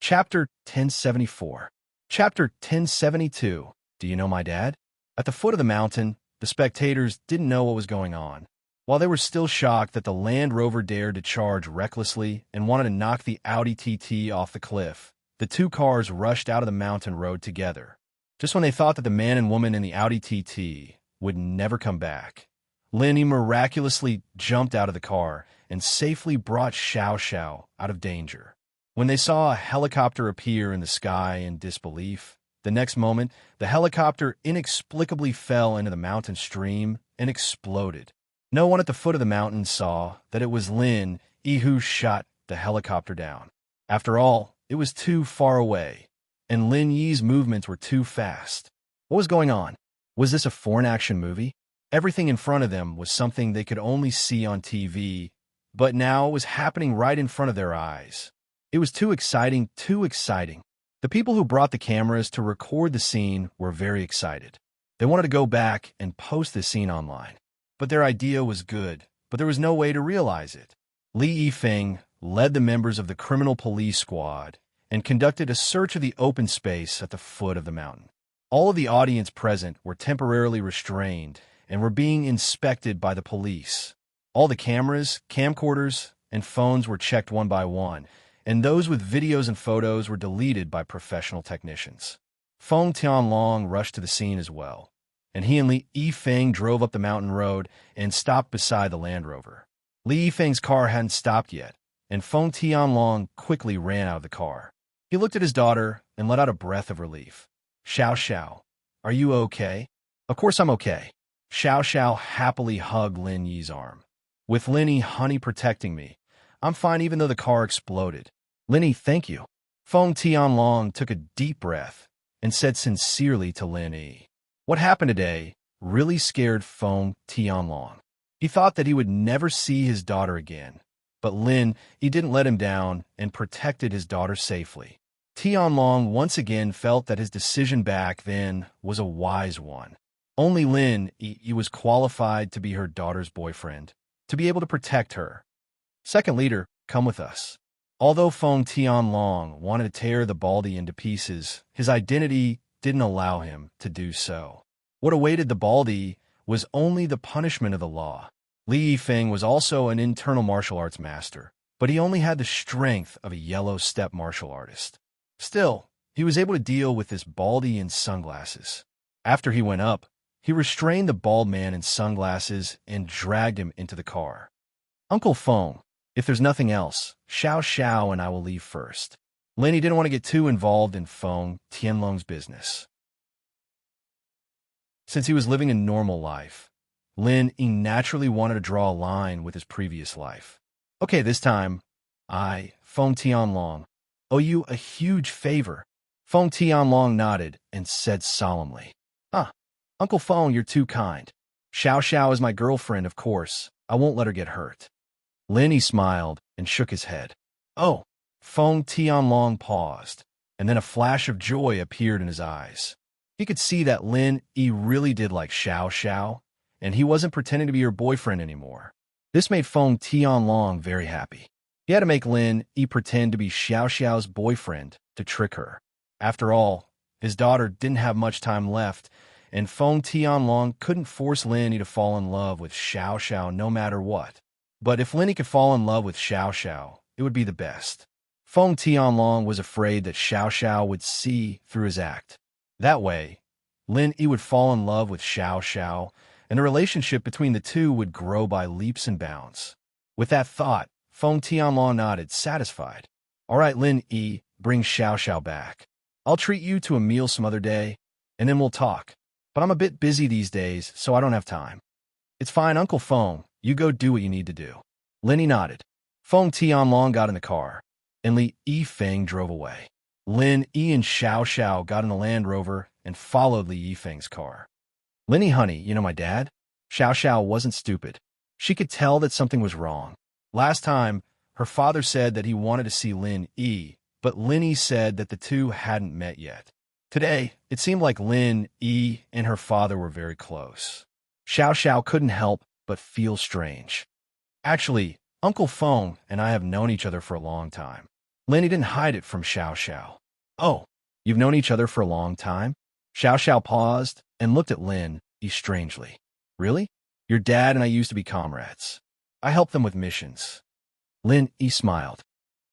S1: Chapter 1074. Chapter 1072. Do you know my dad? At the foot of the mountain, the spectators didn't know what was going on. While they were still shocked that the Land Rover dared to charge recklessly and wanted to knock the Audi TT off the cliff, the two cars rushed out of the mountain road together. Just when they thought that the man and woman in the Audi TT would never come back, Lin miraculously jumped out of the car and safely brought Xiao Xiao out of danger. When they saw a helicopter appear in the sky in disbelief, the next moment, the helicopter inexplicably fell into the mountain stream and exploded. No one at the foot of the mountain saw that it was Lin who shot the helicopter down. After all, it was too far away, and Lin Yi's movements were too fast. What was going on? Was this a foreign action movie? Everything in front of them was something they could only see on TV, but now it was happening right in front of their eyes. It was too exciting, too exciting. The people who brought the cameras to record the scene were very excited. They wanted to go back and post this scene online. But their idea was good, but there was no way to realize it. Li Yifeng led the members of the criminal police squad and conducted a search of the open space at the foot of the mountain. All of the audience present were temporarily restrained and were being inspected by the police. All the cameras, camcorders, and phones were checked one by one, and those with videos and photos were deleted by professional technicians. Feng Tianlong rushed to the scene as well, and he and Li Yifeng drove up the mountain road and stopped beside the Land Rover. Li Yifeng's car hadn't stopped yet, and Feng Tianlong quickly ran out of the car. He looked at his daughter and let out a breath of relief. Xiao Xiao, are you okay? Of course I'm okay. Xiao Xiao happily hugged Lin Yi's arm. With Lin Yi honey protecting me, I'm fine even though the car exploded. Lin Yi, thank you. Feng Tianlong took a deep breath and said sincerely to Lin Yi. What happened today really scared Feng Tianlong. He thought that he would never see his daughter again, but Lin Yi didn't let him down and protected his daughter safely. Tianlong once again felt that his decision back then was a wise one. Only Lin Yi was qualified to be her daughter's boyfriend, to be able to protect her. Second leader, come with us. Although Feng Tianlong wanted to tear the Baldy into pieces, his identity didn't allow him to do so. What awaited the Baldy was only the punishment of the law. Li Yifeng was also an internal martial arts master, but he only had the strength of a yellow step martial artist. Still, he was able to deal with this Baldy in sunglasses. After he went up, he restrained the bald man in sunglasses and dragged him into the car. Uncle Feng, if there's nothing else, Xiao Xiao and I will leave first. Lin Yi didn't want to get too involved in Feng Tianlong's business. Since he was living a normal life, Lin Yi naturally wanted to draw a line with his previous life. Okay, this time, I, Feng Tianlong, owe you a huge favor. Feng Tianlong nodded and said solemnly, Uncle Feng, you're too kind. Xiao Xiao is my girlfriend, of course. I won't let her get hurt. Lin Yi smiled and shook his head. Oh, Feng Tianlong paused, and then a flash of joy appeared in his eyes. He could see that Lin Yi really did like Xiao Xiao, and he wasn't pretending to be her boyfriend anymore. This made Feng Tianlong very happy. He had to make Lin Yi pretend to be Xiao Xiao's boyfriend to trick her. After all, his daughter didn't have much time left, and Feng Tianlong couldn't force Lin Yi to fall in love with Xiao Xiao no matter what. But if Lin Yi could fall in love with Xiao Xiao, it would be the best. Feng Tianlong was afraid that Xiao Xiao would see through his act. That way, Lin Yi would fall in love with Xiao Xiao, and the relationship between the two would grow by leaps and bounds. With that thought, Feng Tianlong nodded, satisfied. All right, Lin Yi, bring Xiao Xiao back. I'll treat you to a meal some other day, and then we'll talk. But I'm a bit busy these days, so I don't have time. It's fine, Uncle Feng. You go do what you need to do. Lin Yi nodded. Feng Tianlong got in the car, and Li Yifeng drove away. Lin Yi and Xiao Xiao got in the Land Rover and followed Li Yifeng's car. Lin Yi, honey, you know my dad? Xiao Xiao wasn't stupid. She could tell that something was wrong. Last time, her father said that he wanted to see Lin E, but Lin E said that the two hadn't met yet. Today, it seemed like Lin E and her father were very close. Xiao Xiao couldn't help but feel strange. Actually, Uncle Feng and I have known each other for a long time. Lin E didn't hide it from Xiao Xiao. Oh, you've known each other for a long time? Xiao Xiao paused and looked at Lin E strangely. Really? Your dad and I used to be comrades. I helped them with missions. Lin E smiled.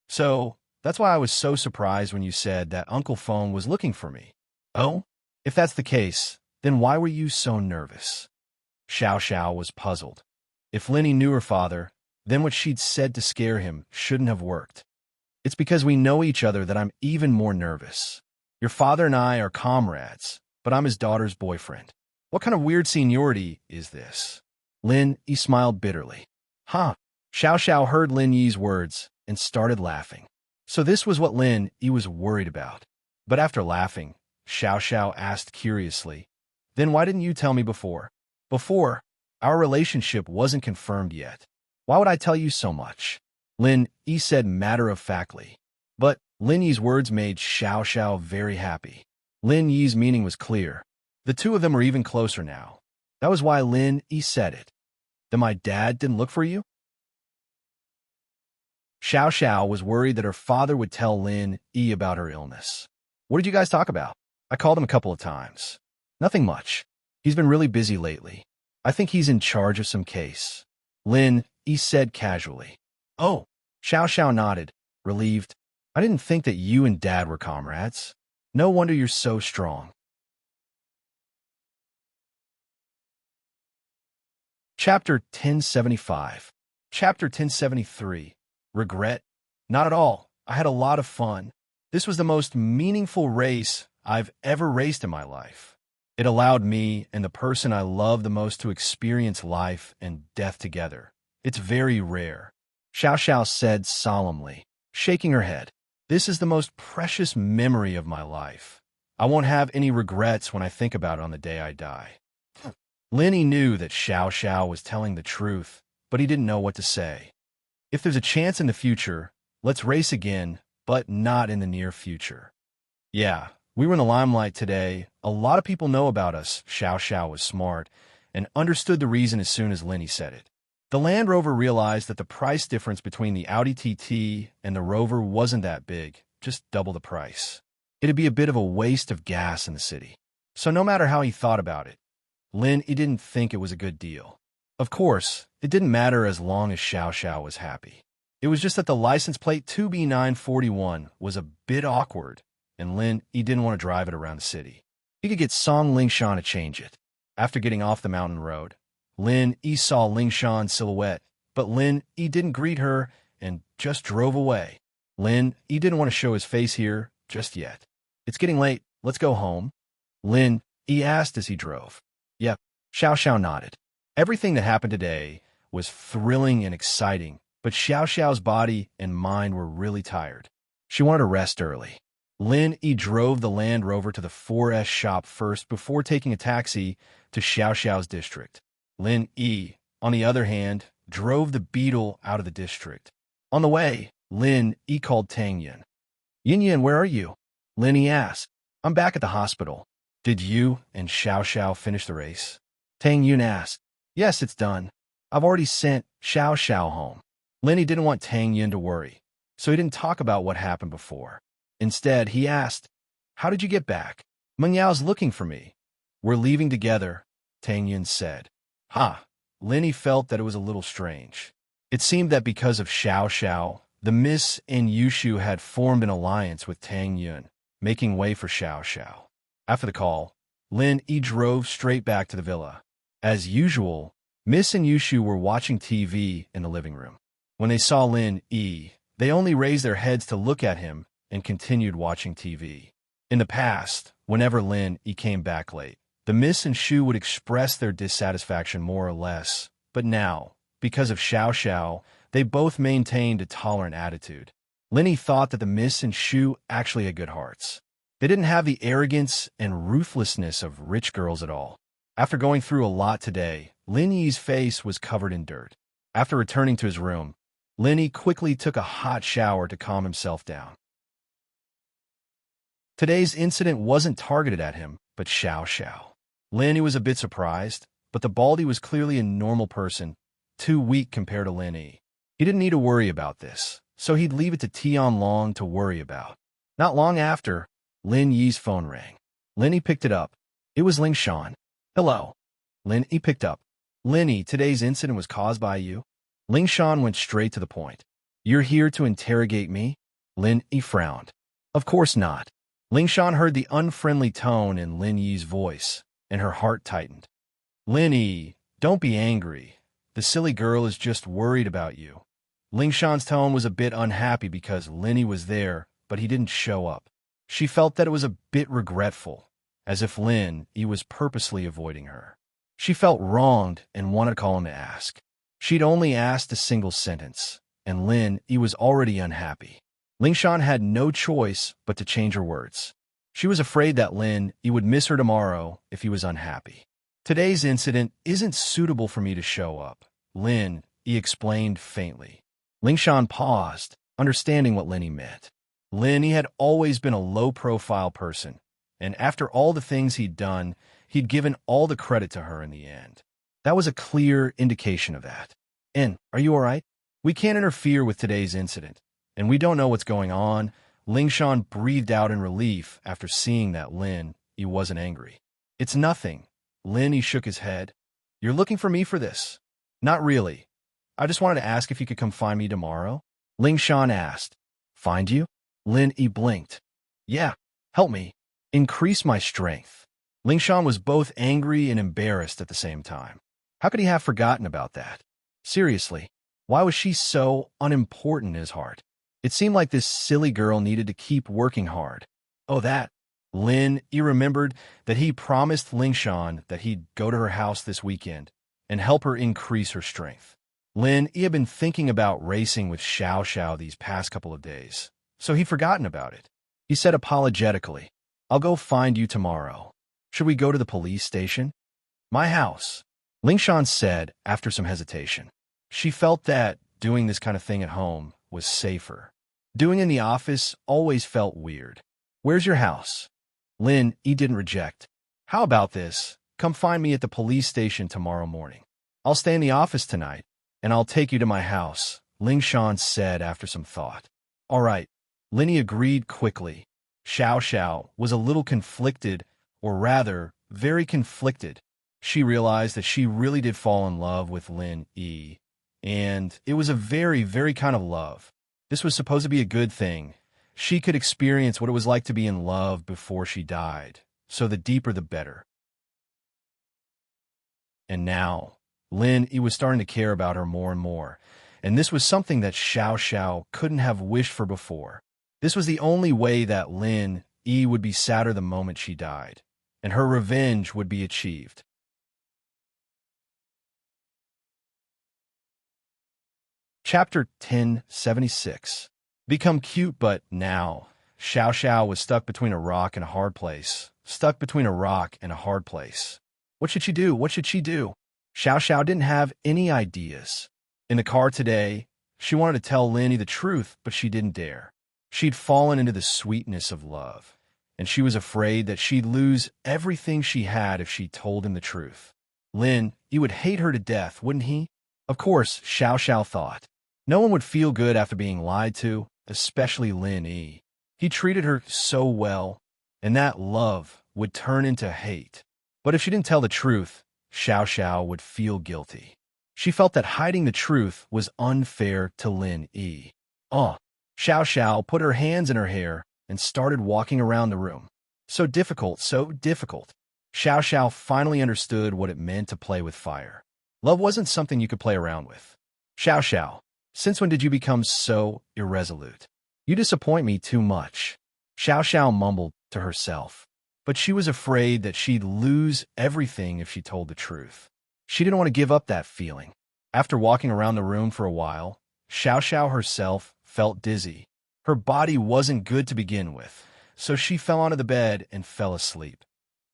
S1: So, that's why I was so surprised when you said that Uncle Feng was looking for me. Oh? If that's the case, then why were you so nervous? Xiao Xiao was puzzled. If Lin E knew her father, then what she'd said to scare him shouldn't have worked. It's because we know each other that I'm even more nervous. Your father and I are comrades, but I'm his daughter's boyfriend. What kind of weird seniority is this? Lin Yi smiled bitterly. Huh. Xiao Xiao heard Lin Yi's words and started laughing. So this was what Lin Yi was worried about. But after laughing, Xiao Xiao asked curiously, then why didn't you tell me before? Before, our relationship wasn't confirmed yet. Why would I tell you so much? Lin Yi said matter-of-factly. But Lin Yi's words made Xiao Xiao very happy. Lin Yi's meaning was clear. The two of them are even closer now. That was why Lin Yi said it. Then my dad didn't look for you? Xiao Xiao was worried that her father would tell Lin Yi about her illness. What did you guys talk about? I called him a couple of times. Nothing much. He's been really busy lately. I think he's in charge of some case. Lin Yi said casually. Oh, Xiao Xiao nodded, relieved. I didn't think that you and Dad were comrades. No wonder you're so strong. Chapter 1075. Chapter 1073. Regret? Not at all. I had a lot of fun. This was the most meaningful race I've ever raced in my life. It allowed me and the person I love the most to experience life and death together. It's very rare. Xiao Xiao said solemnly, shaking her head. This is the most precious memory of my life. I won't have any regrets when I think about it on the day I die. Lin Yi knew that Xiao Xiao was telling the truth, but he didn't know what to say. If there's a chance in the future, let's race again, but not in the near future. Yeah, we were in the limelight today. A lot of people know about us. Xiao Xiao was smart and understood the reason as soon as Lin Yi said it. The Land Rover realized that the price difference between the Audi TT and the Rover wasn't that big, just double the price. It'd be a bit of a waste of gas in the city. So no matter how he thought about it, Lin Yi didn't think it was a good deal. Of course, it didn't matter as long as Xiao Xiao was happy. It was just that the license plate 2B941 was a bit awkward, and Lin Yi didn't want to drive it around the city. He could get Song Lingshan to change it. After getting off the mountain road, Lin Yi saw Lingshan's silhouette, but Lin Yi didn't greet her and just drove away. Lin Yi didn't want to show his face here just yet. It's getting late. Let's go home. Lin Yi asked as he drove. Yep, Xiao Xiao nodded. Everything that happened today was thrilling and exciting, but Xiao Xiao's body and mind were really tired. She wanted to rest early. Lin Yi drove the Land Rover to the 4S shop first before taking a taxi to Xiao Xiao's district. Lin Yi, on the other hand, drove the Beetle out of the district. On the way, Lin Yi called Tang Yin. Yin Yin, where are you? Lin Yi asked. I'm back at the hospital. Did you and Xiao Xiao finish the race? Tang Yin asked. Yes, it's done. I've already sent Xiao Xiao home. Lin Yi didn't want Tang Yin to worry, so he didn't talk about what happened before. Instead, he asked, how did you get back? Meng Yao's looking for me. We're leaving together, Tang Yin said. Lin Yi felt that it was a little strange. It seemed that because of Xiao Xiao, the Miss and Yushu had formed an alliance with Tang Yin, making way for Xiao Xiao. After the call, Lin Yi drove straight back to the villa. As usual, Miss and Yushu were watching TV in the living room. When they saw Lin Yi, they only raised their heads to look at him and continued watching TV. In the past, whenever Lin Yi came back late, the Miss and Shu would express their dissatisfaction more or less, but now, because of Xiao Xiao, they both maintained a tolerant attitude. Lin Yi thought that the Miss and Shu actually had good hearts. They didn't have the arrogance and ruthlessness of rich girls at all. After going through a lot today, Lin Yi's face was covered in dirt. After returning to his room, Lin Yi quickly took a hot shower to calm himself down. Today's incident wasn't targeted at him, but Xiao Xiao. Lin Yi was a bit surprised, but the Baldy was clearly a normal person, too weak compared to Lin Yi. He didn't need to worry about this, so he'd leave it to Tian Long to worry about. Not long after, Lin Yi's phone rang. Lin Yi picked it up. It was Ling Shan. Hello. Lin Yi picked up. Lin Yi, today's incident was caused by you? Ling Shan went straight to the point. You're here to interrogate me? Lin Yi frowned. Of course not. Ling Shan heard the unfriendly tone in Lin Yi's voice, and her heart tightened. Lin Yi, don't be angry. The silly girl is just worried about you. Ling Shan's tone was a bit unhappy because Lin Yi was there, but he didn't show up. She felt that it was a bit regretful, as if Lin Yi was purposely avoiding her. She felt wronged and wanted to call him to ask. She'd only asked a single sentence, and Lin Yi was already unhappy. Ling Shan had no choice but to change her words. She was afraid that Lin Yi would miss her tomorrow if he was unhappy. Today's incident isn't suitable for me to show up, Lin Yi explained faintly. Ling Shan paused, understanding what Lin Yi meant. Lin Yi had always been a low-profile person, and after all the things he'd done, he'd given all the credit to her in the end. That was a clear indication of that. "En, are you all right? We can't interfere with today's incident, and we don't know what's going on." Ling Shan breathed out in relief after seeing that Lin Yi wasn't angry. "It's nothing." Lin Yi shook his head. "You're looking for me for this?" "Not really. I just wanted to ask if you could come find me tomorrow." Ling Shan asked. "Find you?" Lin Yi blinked. "Yeah, help me. Increase my strength." Ling Shan was both angry and embarrassed at the same time. How could he have forgotten about that? Seriously, why was she so unimportant in his heart? It seemed like this silly girl needed to keep working hard. Oh, that. Lin Yi remembered that he promised Ling Shan that he'd go to her house this weekend and help her increase her strength. Lin Yi had been thinking about racing with Xiao Xiao these past couple of days, so he'd forgotten about it. He said apologetically, "I'll go find you tomorrow. Should we go to the police station?" "My house," Ling Shan said after some hesitation. She felt that doing this kind of thing at home was safer. Doing in the office always felt weird. "Where's your house?" Lin Yi didn't reject. "How about this? Come find me at the police station tomorrow morning. I'll stay in the office tonight, and I'll take you to my house," Ling Shan said after some thought. "All right." Lin Yi agreed quickly. Xiao Xiao was a little conflicted, or rather, very conflicted. She realized that she really did fall in love with Lin Yi, and it was a very, very kind of love. This was supposed to be a good thing. She could experience what it was like to be in love before she died, so the deeper the better. And now, Lin Yi was starting to care about her more and more, and this was something that Xiao Xiao couldn't have wished for before. This was the only way that Lin Yi would be sadder the moment she died, and her revenge would be achieved. Chapter 1076. Become cute, but now, Xiao Xiao was stuck between a rock and a hard place. Stuck between a rock and a hard place. What should she do? What should she do? Xiao Xiao didn't have any ideas. In the car today, she wanted to tell Lin Yi the truth, but she didn't dare. She'd fallen into the sweetness of love, and she was afraid that she'd lose everything she had if she told him the truth. Lin Yi would hate her to death, wouldn't he? Of course, Xiao Xiao thought. No one would feel good after being lied to, especially Lin Yi. He treated her so well, and that love would turn into hate. But if she didn't tell the truth, Xiao Xiao would feel guilty. She felt that hiding the truth was unfair to Lin Yi. Xiao Xiao put her hands in her hair and started walking around the room. So difficult, so difficult. Xiao Xiao finally understood what it meant to play with fire. Love wasn't something you could play around with. Xiao Xiao, since when did you become so irresolute? You disappoint me too much. Xiao Xiao mumbled to herself. But she was afraid that she'd lose everything if she told the truth. She didn't want to give up that feeling. After walking around the room for a while, Xiao Xiao herself felt dizzy. Her body wasn't good to begin with, so she fell onto the bed and fell asleep.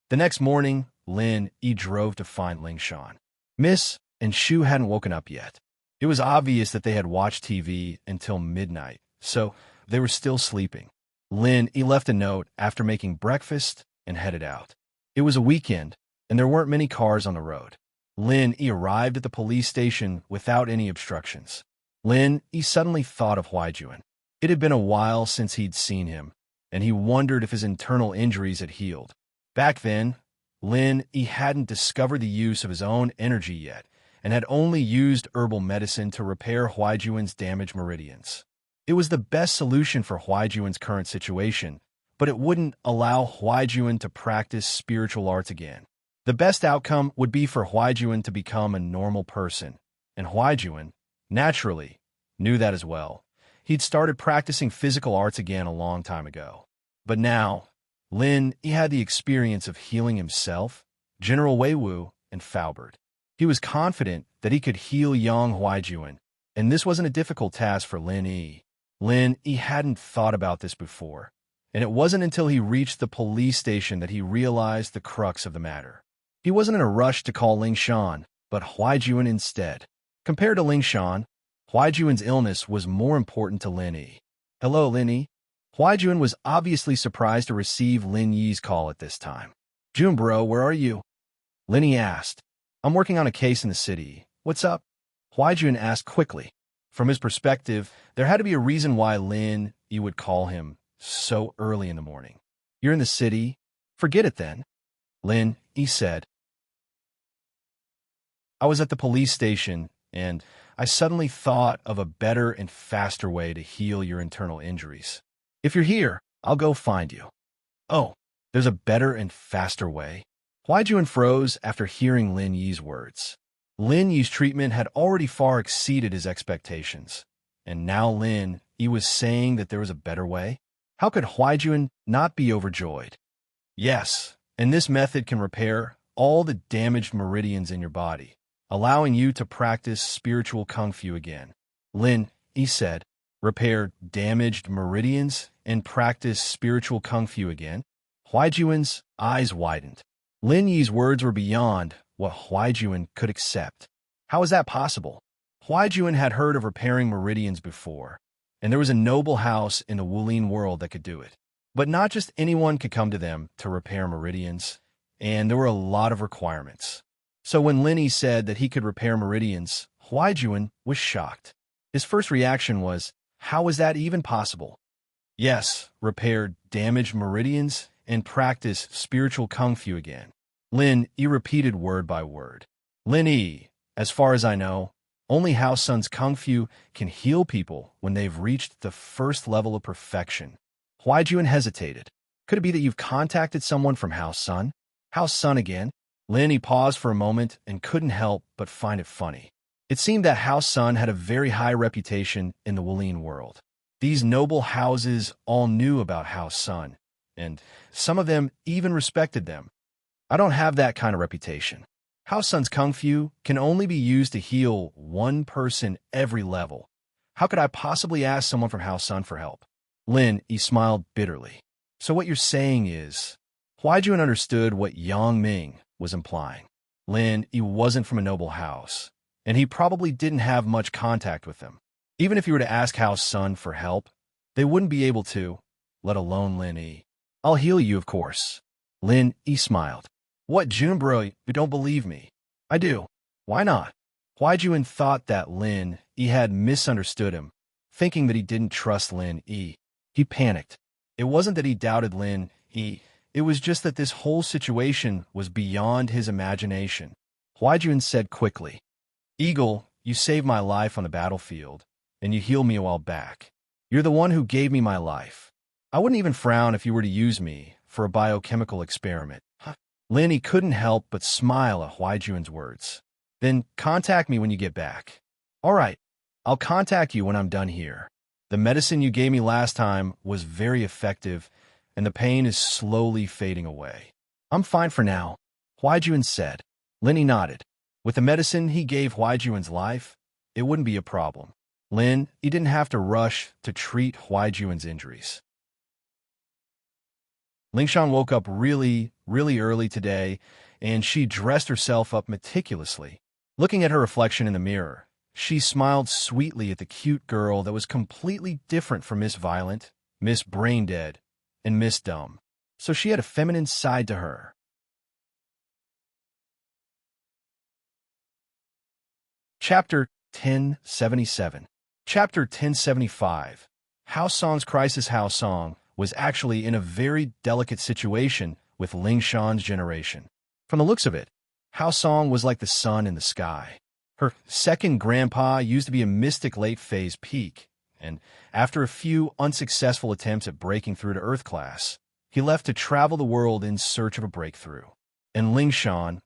S1: The next morning, Lin Yi drove to find Lingshan. Miss and Shu hadn't woken up yet. It was obvious that they had watched TV until midnight, so they were still sleeping. Lin Yi left a note after making breakfast and headed out. It was a weekend, and there weren't many cars on the road. Lin Yi arrived at the police station without any obstructions. Lin Yi suddenly thought of Huaijuan. It had been a while since he'd seen him, and he wondered if his internal injuries had healed. Back then, Lin Yi hadn't discovered the use of his own energy yet, and had only used herbal medicine to repair Huaijuan's damaged meridians. It was the best solution for Huaijuan's current situation, but it wouldn't allow Huaijuan to practice spiritual arts again. The best outcome would be for Huaijuan to become a normal person, and Huaijuan, naturally, knew that as well. He'd started practicing physical arts again a long time ago. But now, Lin Yi had the experience of healing himself, General Weiwu, and Faubert. He was confident that he could heal young Huaijuan, and this wasn't a difficult task for Lin Yi. Lin Yi hadn't thought about this before, and it wasn't until he reached the police station that he realized the crux of the matter. He wasn't in a rush to call Lingshan, but Huaijuan instead. Compared to Lingshan, Huaijuan's illness was more important to Lin Yi. "Hello, Lin Yi." Huaijuan was obviously surprised to receive Lin Yi's call at this time. "Jun bro, where are you?" Lin Yi asked. "I'm working on a case in the city. What's up?" Huaijuan asked quickly. From his perspective, there had to be a reason why Lin Yi would call him so early in the morning. "You're in the city? Forget it then," Lin Yi said. "I was at the police station, and I suddenly thought of a better and faster way to heal your internal injuries. If you're here, I'll go find you." "Oh, there's a better and faster way?" Huaijuan froze after hearing Lin Yi's words. Lin Yi's treatment had already far exceeded his expectations, and now Lin Yi was saying that there was a better way? How could Huaijuan not be overjoyed? "Yes, and this method can repair all the damaged meridians in your body, allowing you to practice spiritual kung fu again," Lin Yi said. "Repair damaged meridians and practice spiritual kung fu again?" Huaijuan's eyes widened. Lin Yi's words were beyond what Huaijuan could accept. How was that possible? Huaijuan had heard of repairing meridians before, and there was a noble house in the Wulin world that could do it. But not just anyone could come to them to repair meridians, and there were a lot of requirements. So when Lin Yi said that he could repair meridians, Huaijuan was shocked. His first reaction was, how is that even possible? "Yes, repair damaged meridians and practice spiritual kung fu again," Lin Yi repeated word by word. "Lin Yi, as far as I know, only House Sun's kung fu can heal people when they've reached the first level of perfection." Huaijuan hesitated. "Could it be that you've contacted someone from House Sun?" "House Sun again?" Lin Yi paused for a moment and couldn't help but find it funny. It seemed that House Sun had a very high reputation in the Wulin world. These noble houses all knew about House Sun, and some of them even respected them. "I don't have that kind of reputation. House Sun's kung fu can only be used to heal one person every level. How could I possibly ask someone from House Sun for help?" Lin Yi smiled bitterly. "So what you're saying is..." Huaijuan understood what Yang Ming was implying. Lin Yi wasn't from a noble house, and he probably didn't have much contact with them. Even if he were to ask House Sun for help, they wouldn't be able to, let alone Lin Yi. "I'll heal you, of course." Lin Yi smiled. "What, Junbro, you don't believe me?" "I do. Why not?" Huaijuan thought that Lin Yi had misunderstood him, thinking that he didn't trust Lin Yi. He panicked. It wasn't that he doubted Lin Yi, it was just that this whole situation was beyond his imagination. Huaijuan said quickly, "Eagle, you saved my life on the battlefield, and you healed me a while back. You're the one who gave me my life. I wouldn't even frown if you were to use me for a biochemical experiment." Lin Yi couldn't help but smile at Huaijuan's words. "Then contact me when you get back." "All right, I'll contact you when I'm done here. The medicine you gave me last time was very effective, and the pain is slowly fading away." "I'm fine for now," Huaijuan said. Lin Yi nodded. With the medicine he gave Huaijuan's life, it wouldn't be a problem. Lin Yi didn't have to rush to treat Huaijuan's injuries. Lingshan woke up really early today and she dressed herself up meticulously. Looking at her reflection in the mirror, she smiled sweetly at the cute girl that was completely different from Miss Violent, Miss Braindead, and Miss Dumb. So she had a feminine side to her. Chapter 1077. Chapter 1075. Hao Song's crisis. Hao Song was actually in a very delicate situation with Ling Shan's generation. From the looks of it, Hao Song was like the sun in the sky. Her second grandpa used to be a mystic late-phase peak, and after a few unsuccessful attempts at breaking through to Earth class, he left to travel the world in search of a breakthrough. And Ling Shan,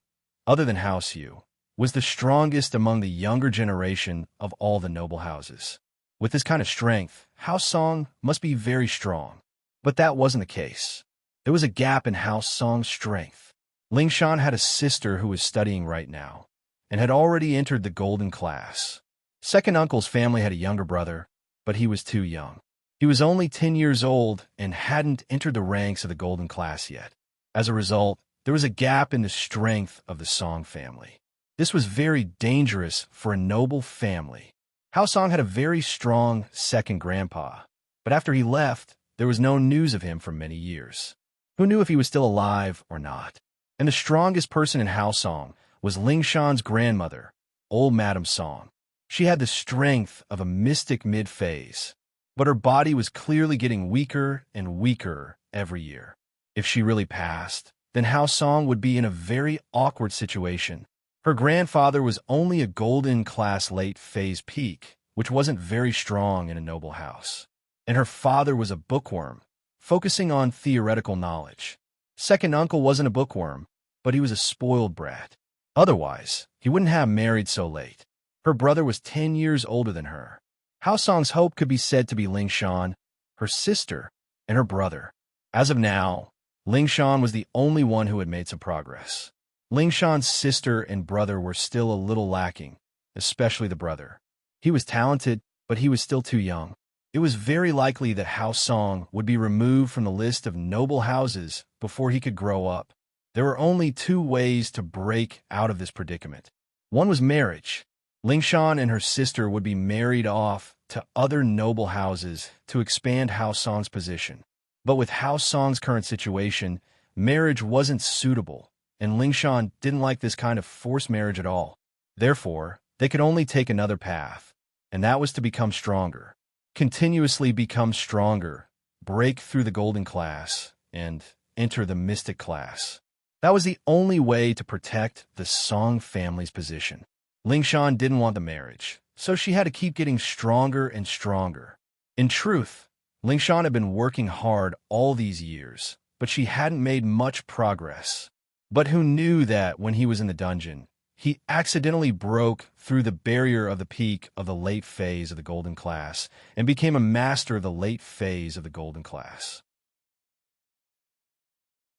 S1: other than House Yu, was the strongest among the younger generation of all the noble houses. With this kind of strength, House Song must be very strong. But that wasn't the case. There was a gap in House Song's strength. Ling Shan had a sister who was studying right now, and had already entered the golden class. Second uncle's family had a younger brother, but he was too young. He was only 10 years old and hadn't entered the ranks of the golden class yet. As a result, there was a gap in the strength of the Song family. This was very dangerous for a noble family. Hao Song had a very strong second grandpa, but after he left, there was no news of him for many years. Who knew if he was still alive or not? And the strongest person in Hao Song was Ling Shan's grandmother, old Madame Song. She had the strength of a mystic mid-phase, but her body was clearly getting weaker and weaker every year. If she really passed, then Hao Song would be in a very awkward situation. Her grandfather was only a golden class late phase peak, which wasn't very strong in a noble house. And her father was a bookworm, focusing on theoretical knowledge. Second uncle wasn't a bookworm, but he was a spoiled brat. Otherwise, he wouldn't have married so late. Her brother was 10 years older than her. Hao Song's hope could be said to be Ling Shan, her sister, and her brother. As of now, Ling Shan was the only one who had made some progress. Ling Shan's sister and brother were still a little lacking, especially the brother. He was talented, but he was still too young. It was very likely that Hao Song would be removed from the list of noble houses before he could grow up. There were only two ways to break out of this predicament. One was marriage. Ling Shan and her sister would be married off to other noble houses to expand Hao Song's position. But with Hao Song's current situation, marriage wasn't suitable, and Ling Shan didn't like this kind of forced marriage at all. Therefore, they could only take another path, and that was to become stronger. Continuously become stronger, break through the golden class, and enter the mystic class. That was the only way to protect the Song family's position. Ling Shan didn't want the marriage, so she had to keep getting stronger and stronger. In truth, Ling Shan had been working hard all these years, but she hadn't made much progress. But who knew that when he was in the dungeon, he accidentally broke through the barrier of the peak of the late phase of the golden class and became a master of the late phase of the golden class.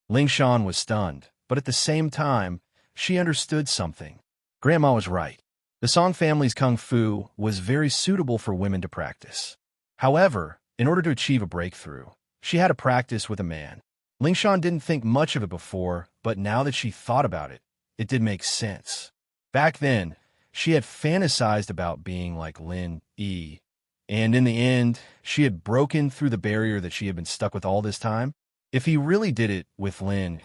S1: Ling Shan was stunned, but at the same time, she understood something. Grandma was right. The Song family's kung fu was very suitable for women to practice. However, in order to achieve a breakthrough, she had to practice with a man. Ling Shan didn't think much of it before, but now that she thought about it, it did make sense. Back then, she had fantasized about being like Lin Yi, and in the end, she had broken through the barrier that she had been stuck with all this time. If he really did it with Lin,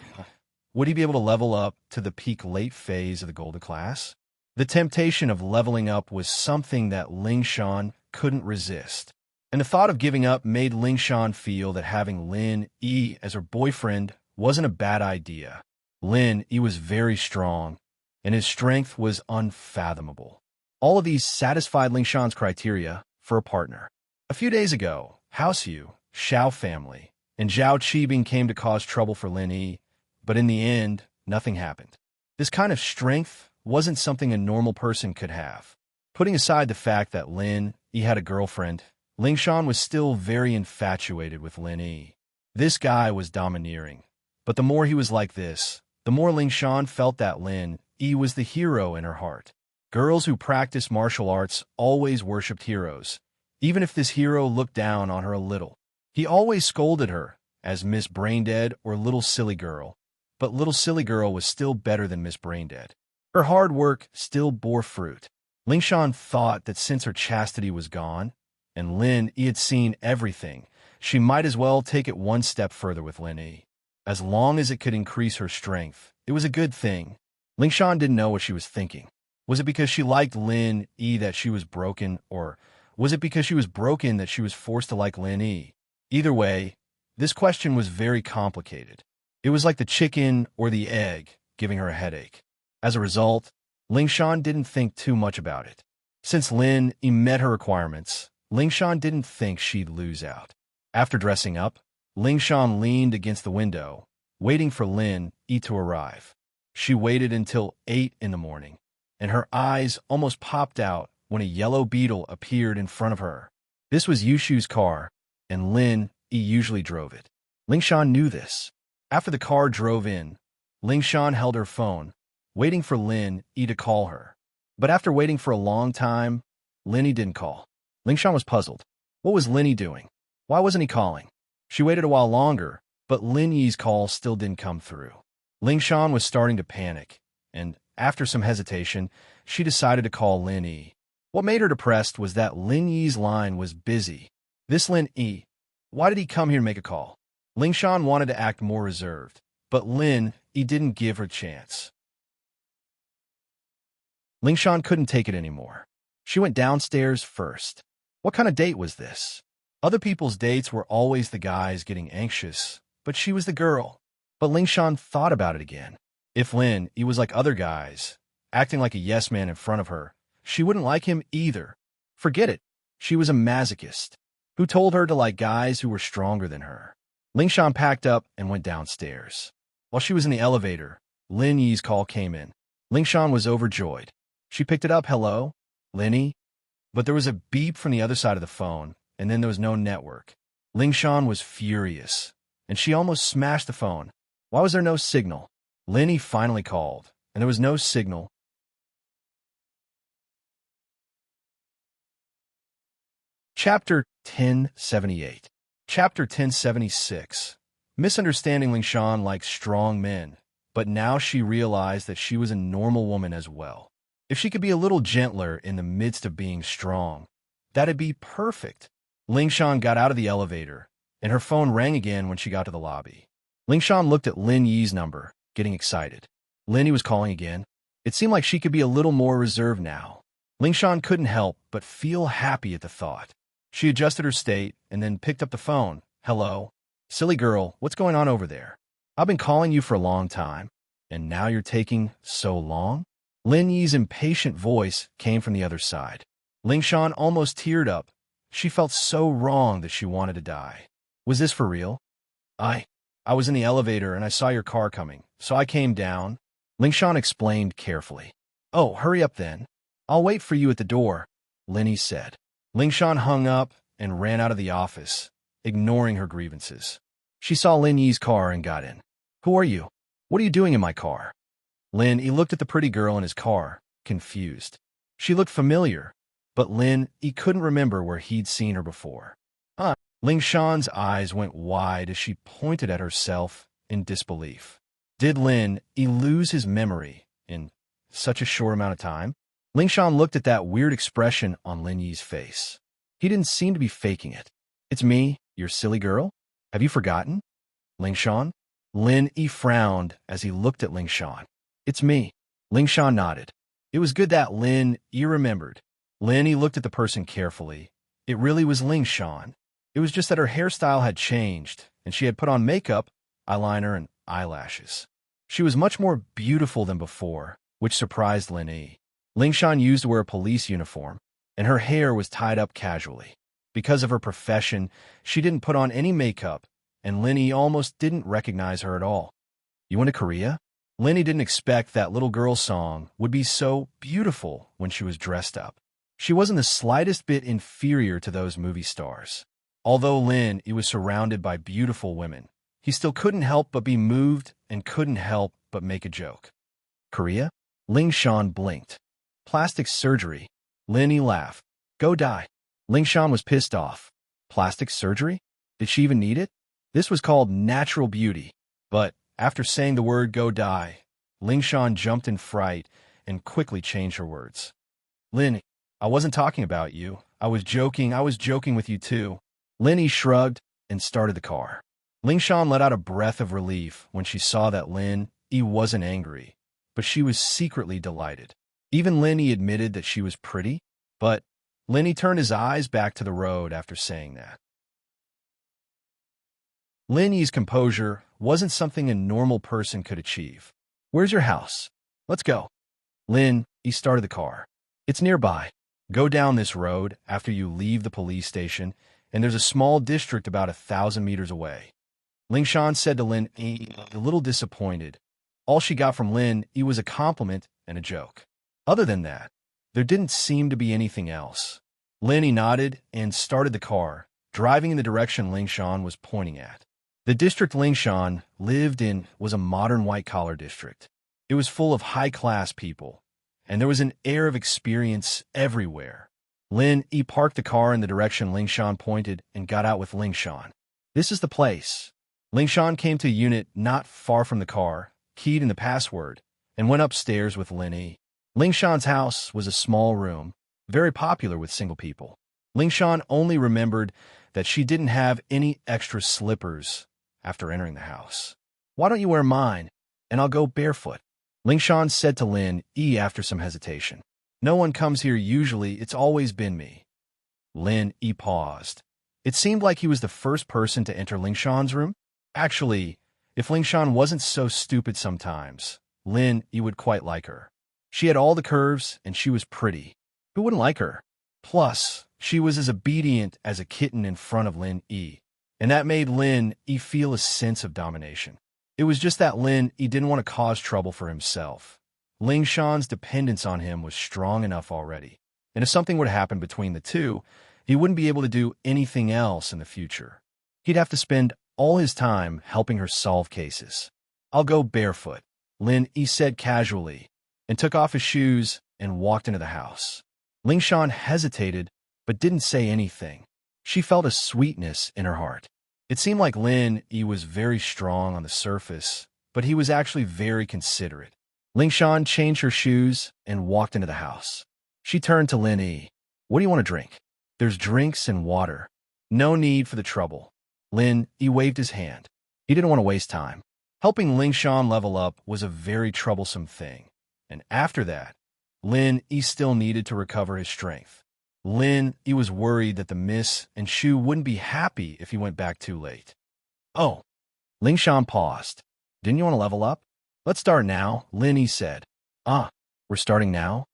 S1: would he be able to level up to the peak late phase of the golden class? The temptation of leveling up was something that Ling Shan couldn't resist. And the thought of giving up made Ling Shan feel that having Lin Yi as her boyfriend wasn't a bad idea. Lin Yi was very strong, and his strength was unfathomable. All of these satisfied Ling Shan's criteria for a partner. A few days ago, House Yu, Xiao family, and Zhao Qibing came to cause trouble for Lin Yi, but in the end, nothing happened. This kind of strength wasn't something a normal person could have. Putting aside the fact that Lin Yi had a girlfriend, Ling Shan was still very infatuated with Lin Yi. This guy was domineering, but the more he was like this, the more Ling Shan felt that Lin Yi was the hero in her heart. Girls who practice martial arts always worshipped heroes, even if this hero looked down on her a little. He always scolded her as Miss Braindead or Little Silly Girl, but little silly girl was still better than Miss Braindead. Her hard work still bore fruit. Ling Shan thought that since her chastity was gone, and Lin Yi had seen everything, she might as well take it one step further with Lin Yi. As long as it could increase her strength, it was a good thing. Ling Shan didn't know what she was thinking. Was it because she liked Lin Yi that she was broken, or was it because she was broken that she was forced to like Lin Yi? Either way, this question was very complicated. It was like the chicken or the egg giving her a headache. As a result, Ling Shan didn't think too much about it. Since Lin Yi met her requirements, Ling Shan didn't think she'd lose out. After dressing up, Ling Shan leaned against the window, waiting for Lin Yi to arrive. She waited until 8 in the morning, and her eyes almost popped out when a yellow beetle appeared in front of her. This was Yushu's car, and Lin Yi usually drove it. Ling Shan knew this. After the car drove in, Ling Shan held her phone, waiting for Lin Yi to call her. But after waiting for a long time, Lin Yi didn't call. Ling Shan was puzzled. What was Lin Yi doing? Why wasn't he calling? She waited a while longer, but Lin Yi's call still didn't come through. Ling Shan was starting to panic, and after some hesitation, she decided to call Lin Yi. What made her depressed was that Lin Yi's line was busy. This Lin Yi, why did he come here to make a call? Ling Shan wanted to act more reserved, but Lin Yi didn't give her a chance. Ling Shan couldn't take it anymore. She went downstairs first. What kind of date was this? Other people's dates were always the guys getting anxious, but she was the girl. But Ling Shan thought about it again. If Lin Yi was like other guys, acting like a yes man in front of her, she wouldn't like him either. Forget it. She was a masochist. Who told her to like guys who were stronger than her? Ling Shan packed up and went downstairs. While she was in the elevator, Lin Yi's call came in. Ling Shan was overjoyed. She picked it up. Hello? Lin Yi? But there was a beep from the other side of the phone, and then there was no network. Ling Shan was furious, and she almost smashed the phone. Why was there no signal? Lin Yi finally called, and there was no signal. Chapter 1078. Chapter 1076. Misunderstanding. Ling Shan liked strong men, but now she realized that she was a normal woman as well. If she could be a little gentler in the midst of being strong, that'd be perfect. Ling Shan got out of the elevator, and her phone rang again when she got to the lobby. Ling Shan looked at Lin Yi's number, getting excited. Lin Yi was calling again. It seemed like she could be a little more reserved now. Ling Shan couldn't help but feel happy at the thought. She adjusted her state and then picked up the phone. Hello? Silly girl, what's going on over there? I've been calling you for a long time, and now you're taking so long? Lin Yi's impatient voice came from the other side. Ling Shan almost teared up. She felt so wrong that she wanted to die. Was this for real? I was in the elevator and I saw your car coming, so I came down. Ling Shan explained carefully. Oh, hurry up then. I'll wait for you at the door, Lin Yi said. Ling Shan hung up and ran out of the office, ignoring her grievances. She saw Lin Yi's car and got in. Who are you? What are you doing in my car? Lin Yi looked at the pretty girl in his car, confused. She looked familiar, but Lin Yi couldn't remember where he'd seen her before. Ling Shan's eyes went wide as she pointed at herself in disbelief. Did Lin Yi lose his memory in such a short amount of time? Ling Shan looked at that weird expression on Lin Yi's face. He didn't seem to be faking it. It's me, your silly girl? Have you forgotten? Ling Shan? Lin Yi frowned as he looked at Ling Shan. It's me. Ling Shan nodded. It was good that Lin Yi remembered. Lin Yi looked at the person carefully. It really was Ling Shan. It was just that her hairstyle had changed, and she had put on makeup, eyeliner, and eyelashes. She was much more beautiful than before, which surprised Lin Yi. Ling Shan used to wear a police uniform, and her hair was tied up casually. Because of her profession, she didn't put on any makeup, and Lin Yi almost didn't recognize her at all. You went to Korea? Lin Yi didn't expect that little girl song would be so beautiful when she was dressed up. She wasn't the slightest bit inferior to those movie stars. Although Lin Yi was surrounded by beautiful women, he still couldn't help but be moved and couldn't help but make a joke. Korea? Ling Shan blinked. Plastic surgery? Lin Yi laughed. Go die. Ling Shan was pissed off. Plastic surgery? Did she even need it? This was called natural beauty. But After saying the word "go die," Ling Shan jumped in fright and quickly changed her words. Lin, I wasn't talking about you. I was joking with you too. Lin Yi shrugged and started the car. Ling Shan let out a breath of relief when she saw that Lin Yi wasn't angry, but she was secretly delighted. Even Lin Yi admitted that she was pretty, but Lin Yi turned his eyes back to the road after saying that. Lin Yi's composure wasn't something a normal person could achieve. Where's your house? Let's go. Lin Yi started the car. It's nearby. Go down this road after you leave the police station, and there's a small district about 1,000 meters away. Ling Shan said to Lin Yi, a little disappointed. All she got from Lin Yi was a compliment and a joke. Other than that, there didn't seem to be anything else. Lin Yi nodded and started the car, driving in the direction Ling Shan was pointing at. The district Ling Shan lived in was a modern white-collar district. It was full of high-class people, and there was an air of experience everywhere. Lin Yi parked the car in the direction Ling Shan pointed and got out with Ling Shan. This is the place. Ling Shan came to a unit not far from the car, keyed in the password, and went upstairs with Lin Yi. Ling Shan's house was a small room, very popular with single people. Ling Shan only remembered that she didn't have any extra slippers after entering the house. Why don't you wear mine, and I'll go barefoot? Ling Shan said to Lin Yi after some hesitation. No one comes here usually, it's always been me. Lin Yi paused. It seemed like he was the first person to enter Ling Shan's room. Actually, if Ling Shan wasn't so stupid sometimes, Lin Yi would quite like her. She had all the curves, and she was pretty. Who wouldn't like her? Plus, she was as obedient as a kitten in front of Lin Yi, and that made Lin Yi feel a sense of domination. It was just that Lin Yi didn't want to cause trouble for himself. Ling Shan's dependence on him was strong enough already, and if something were to happen between the two, he wouldn't be able to do anything else in the future. He'd have to spend all his time helping her solve cases. I'll go barefoot, Lin Yi said casually, and took off his shoes and walked into the house. Ling Shan hesitated, but didn't say anything. She felt a sweetness in her heart. It seemed like Lin Yi was very strong on the surface, but he was actually very considerate. Ling Shan changed her shoes and walked into the house. She turned to Lin Yi. What do you want to drink? There's drinks and water. No need for the trouble. Lin Yi waved his hand. He didn't want to waste time. Helping Ling Shan level up was a very troublesome thing, and after that, Lin Yi still needed to recover his strength. Lin Yi was worried that the Miss and Shu wouldn't be happy if he went back too late. Oh. Ling Shan paused. Didn't you want to level up? Let's start now, Lin Yi said. We're starting now?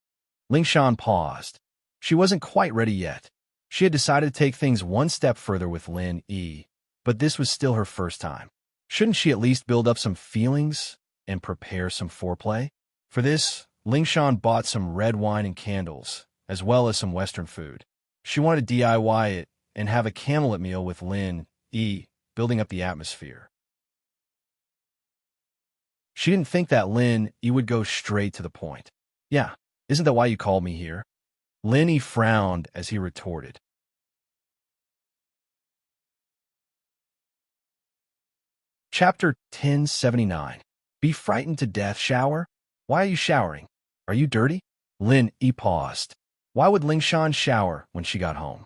S1: Ling Shan paused. She wasn't quite ready yet. She had decided to take things one step further with Lin Yi, but this was still her first time. Shouldn't she at least build up some feelings and prepare some foreplay? For this, Ling Shan bought some red wine and candles, as well as some Western food. She wanted to DIY it and have a candlelit meal with Lin Yi, building up the atmosphere. She didn't think that Lin Yi would go straight to the point. Yeah, isn't that why you called me here? Lin Yi frowned as he retorted. Chapter 1079. Be frightened to death, shower? Why are you showering? Are you dirty? Lin Yi paused. Why would Ling Shan shower when she got home?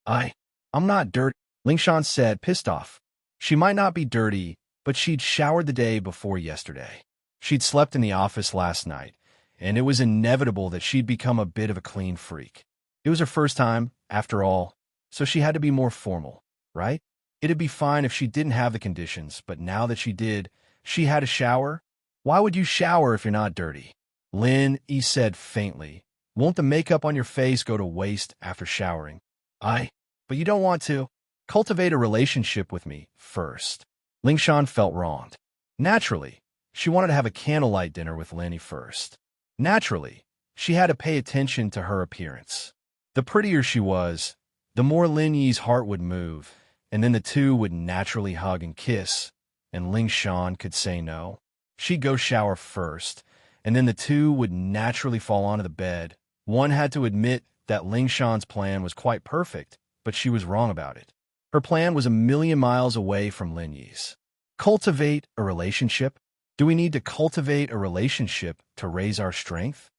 S1: I'm not dirty, Ling Shan said, pissed off. She might not be dirty, but she'd showered the day before yesterday. She'd slept in the office last night, and it was inevitable that she'd become a bit of a clean freak. It was her first time, after all, so she had to be more formal, right? It'd be fine if she didn't have the conditions, but now that she did, she had a shower. Why would you shower if you're not dirty? Lin Yi said faintly. Won't the makeup on your face go to waste after showering? But you don't want to. Cultivate a relationship with me first. Ling Shan felt wronged. Naturally, she wanted to have a candlelight dinner with Lin Yi first. Naturally, she had to pay attention to her appearance. The prettier she was, the more Lin Yi's heart would move, and then the two would naturally hug and kiss, and Ling Shan could say no. She'd go shower first, and then the two would naturally fall onto the bed. One had to admit that Ling Shan's plan was quite perfect, but she was wrong about it. Her plan was a million miles away from Lin Yi's. Cultivate a relationship? Do we need to cultivate a relationship to raise our strength?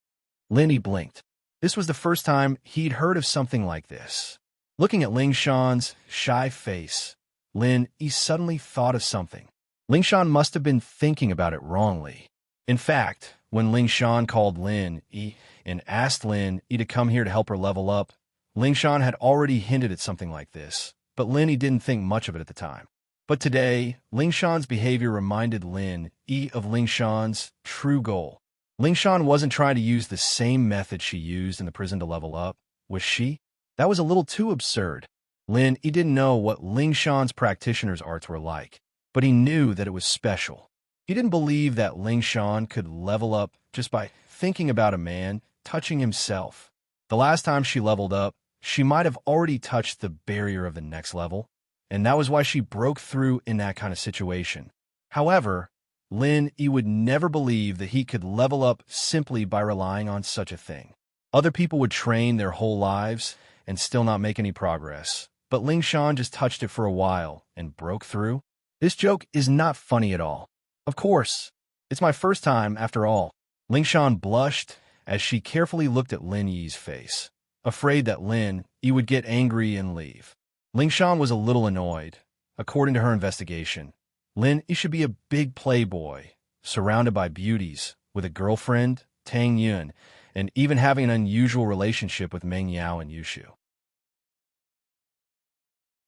S1: Lin Yi blinked. This was the first time he'd heard of something like this. Looking at Ling Shan's shy face, Lin Yi suddenly thought of something. Ling Shan must have been thinking about it wrongly. In fact, when Ling Shan called Lin Yi and asked Lin Yi to come here to help her level up, Ling Shan had already hinted at something like this, but Lin Yi didn't think much of it at the time. But today, Ling Shan's behavior reminded Lin Yi of Ling Shan's true goal. Ling Shan wasn't trying to use the same method she used in the prison to level up, was she? That was a little too absurd. Lin Yi didn't know what Ling Shan's practitioner's arts were like, but he knew that it was special. He didn't believe that Ling Shan could level up just by thinking about a man touching himself. The last time she leveled up, she might have already touched the barrier of the next level, and that was why she broke through in that kind of situation. However, Lin Yi would never believe that he could level up simply by relying on such a thing. Other people would train their whole lives and still not make any progress, but Ling Shan just touched it for a while and broke through. This joke is not funny at all. Of course, it's my first time after all. Ling Shan blushed as she carefully looked at Lin Yi's face, afraid that Lin Yi would get angry and leave. Ling Shan was a little annoyed. According to her investigation, Lin Yi should be a big playboy, surrounded by beauties, with a girlfriend, Tang Yun, and even having an unusual relationship with Meng Yao and Yushu.